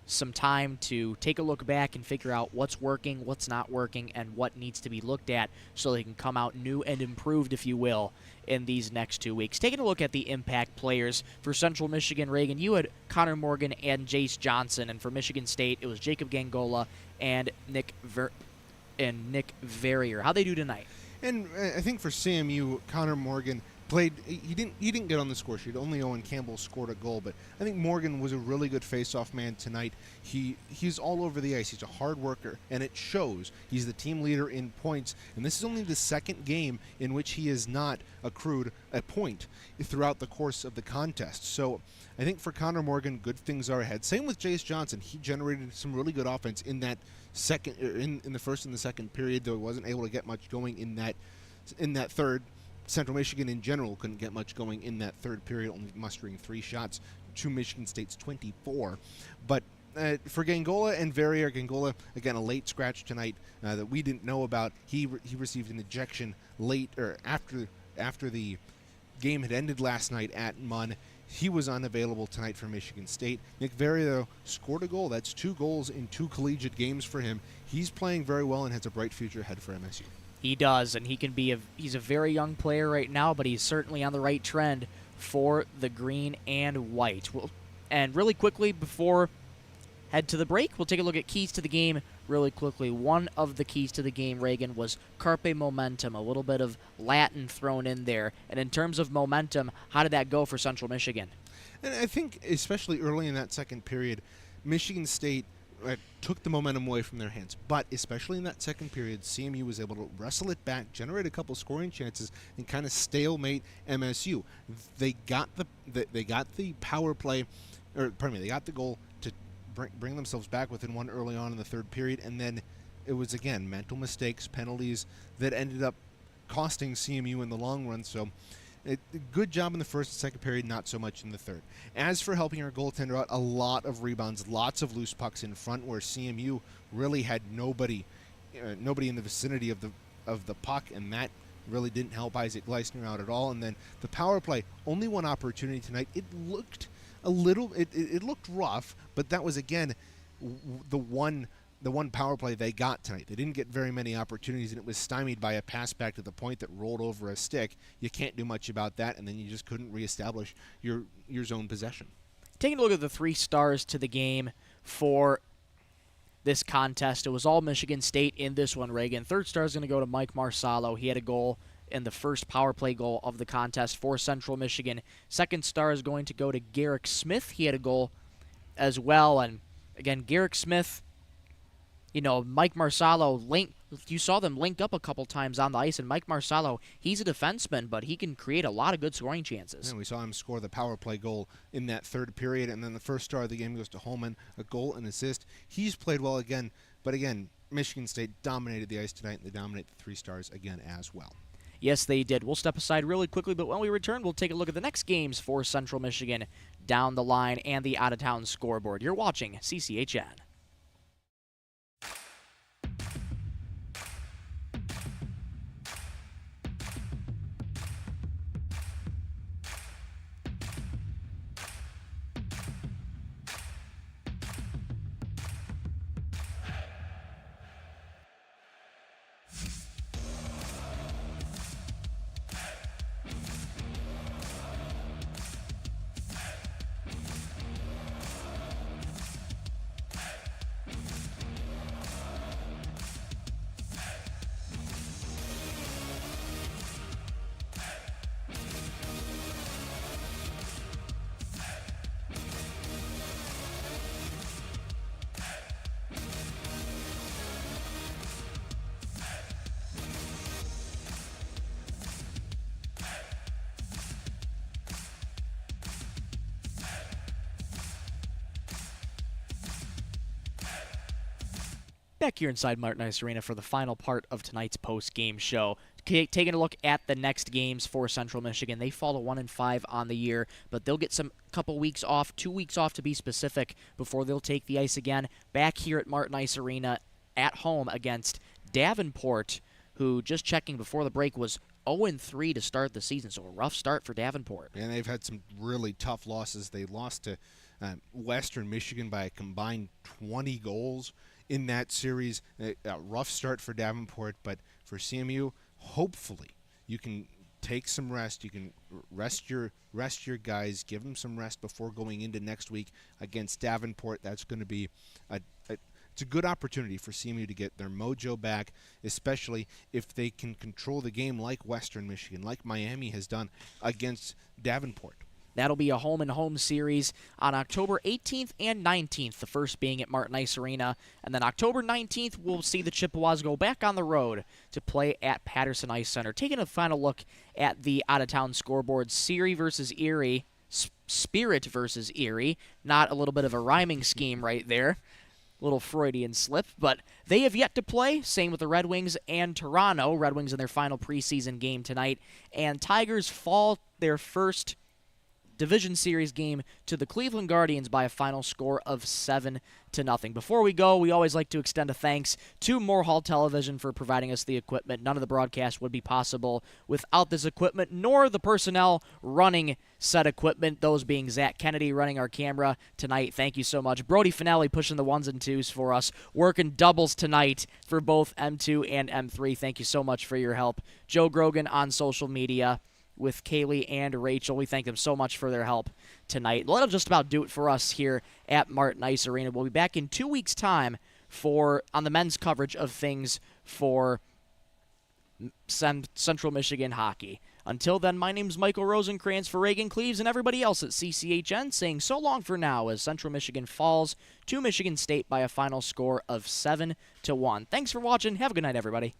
some time to take a look back and figure out what's working, what's not working, and what needs to be looked at so they can come out new and improved, if you will, in these next 2 weeks. Taking a look at the impact players for Central Michigan, Reagan, you had Connor Morgan and Jace Johnson, and for Michigan State, it was Jacob Gangola and Nick Verrier. How'd they do tonight? And I think for CMU, Connor Morgan played. He didn't get on the score sheet. Only Owen Campbell scored a goal, but I think Morgan was a really good face-off man tonight. He's all over the ice. He's a hard worker, and it shows. He's the team leader in points, and this is only the second game in which he has not accrued a point throughout the course of the contest. So I think for Connor Morgan, good things are ahead. Same with Jace Johnson. He generated some really good offense in that second, in the first and the second period, though he wasn't able to get much going in that third. Central Michigan in general couldn't get much going in that third period, only mustering 3 shots to Michigan State's 24. But for Gangola and Verrier, Gangola, again, a late scratch tonight that we didn't know about. He received an ejection late, or after the game had ended last night at Munn. He was unavailable tonight for Michigan State. Nick Verrier scored a goal. That's 2 goals in 2 collegiate games for him. He's playing very well and has a bright future ahead for MSU. He does, and he's a very young player right now, but he's certainly on the right trend for the green and white. And really quickly, before head to the break, we'll take a look at keys to the game really quickly. One of the keys to the game, Reagan, was carpe momentum, a little bit of Latin thrown in there. And in terms of momentum, how did that go for Central Michigan? And I think especially early in that second period, Michigan State took the momentum away from their hands. But especially in that second period, CMU was able to wrestle it back, generate a couple scoring chances, and kind of stalemate MSU. They got the power play, or pardon me, they got the goal to bring themselves back within 1 early on in the third period, and then it was again mental mistakes, penalties that ended up costing CMU in the long run. So good job in the first and second period, not so much in the third. As for helping our goaltender out, a lot of rebounds, lots of loose pucks in front where CMU really had nobody in the vicinity of the puck, and that really didn't help Isaac Gleisner out at all. And then the power play, only 1 opportunity tonight. It looked it looked rough, but that was again the one power play they got tonight. They didn't get very many opportunities, and it was stymied by a pass back to the point that rolled over a stick. You can't do much about that, and then you just couldn't reestablish your zone possession. Taking a look at the 3 stars to the game for this contest, it was all Michigan State in this one, Reagan. 3rd star is going to go to Mike Marsalo. He had a goal in the first power play goal of the contest for Central Michigan. 2nd star is going to go to Garrick Smith. He had a goal as well, and again, Garrick Smith, Mike Marsalo, you saw them link up a couple times on the ice, and Mike Marsalo, he's a defenseman, but he can create a lot of good scoring chances. And we saw him score the power play goal in that 3rd period, and then the 1st star of the game goes to Holman, a goal and assist. He's played well again, but again, Michigan State dominated the ice tonight, and they dominate the 3 stars again as well. Yes, they did. We'll step aside really quickly, but when we return, we'll take a look at the next games for Central Michigan down the line and the out-of-town scoreboard. You're watching CCHN. Back here inside Martin Ice Arena for the final part of tonight's post-game show. Taking a look at the next games for Central Michigan. They fall to 1-5 on the year, but they'll get some couple weeks off, 2 weeks off to be specific, before they'll take the ice again back here at Martin Ice Arena at home against Davenport, who, just checking before the break, was 0-3 to start the season, so a rough start for Davenport. And they've had some really tough losses. They lost to Western Michigan by a combined 20 goals in that series. A rough start for Davenport, but for CMU, hopefully you can take some rest. You can rest your guys, give them some rest before going into next week against Davenport. That's going to be it's a good opportunity for CMU to get their mojo back, especially if they can control the game like Western Michigan, like Miami has done against Davenport. That'll be a home-and-home series on October 18th and 19th, the first being at Martin Ice Arena. And then October 19th, we'll see the Chippewas go back on the road to play at Patterson Ice Center. Taking a final look at the out-of-town scoreboard, Spirit versus Erie. Not a little bit of a rhyming scheme right there. Little Freudian slip, but they have yet to play. Same with the Red Wings and Toronto. Red Wings in their final preseason game tonight. And Tigers fall their first Division Series game to the Cleveland Guardians by a final score of 7-0. Before we go, we always like to extend a thanks to Moorhall Television for providing us the equipment. None of the broadcast would be possible without this equipment, nor the personnel running said equipment, those being Zach Kennedy running our camera tonight. Thank you so much. Brody Finelli pushing the 1s and 2s for us, working doubles tonight for both M2 and M3. Thank you so much for your help. Joe Grogan on social media with Kaylee and Rachel. We thank them so much for their help tonight. That'll just about do it for us here at Martin Ice Arena. We'll be back in 2 weeks' time on the men's coverage of things for Central Michigan hockey. Until then, my name's Michael Rosenkrantz for Reagan Cleaves and everybody else at CCHN, saying so long for now as Central Michigan falls to Michigan State by a final score of 7-1. Thanks for watching. Have a good night, everybody.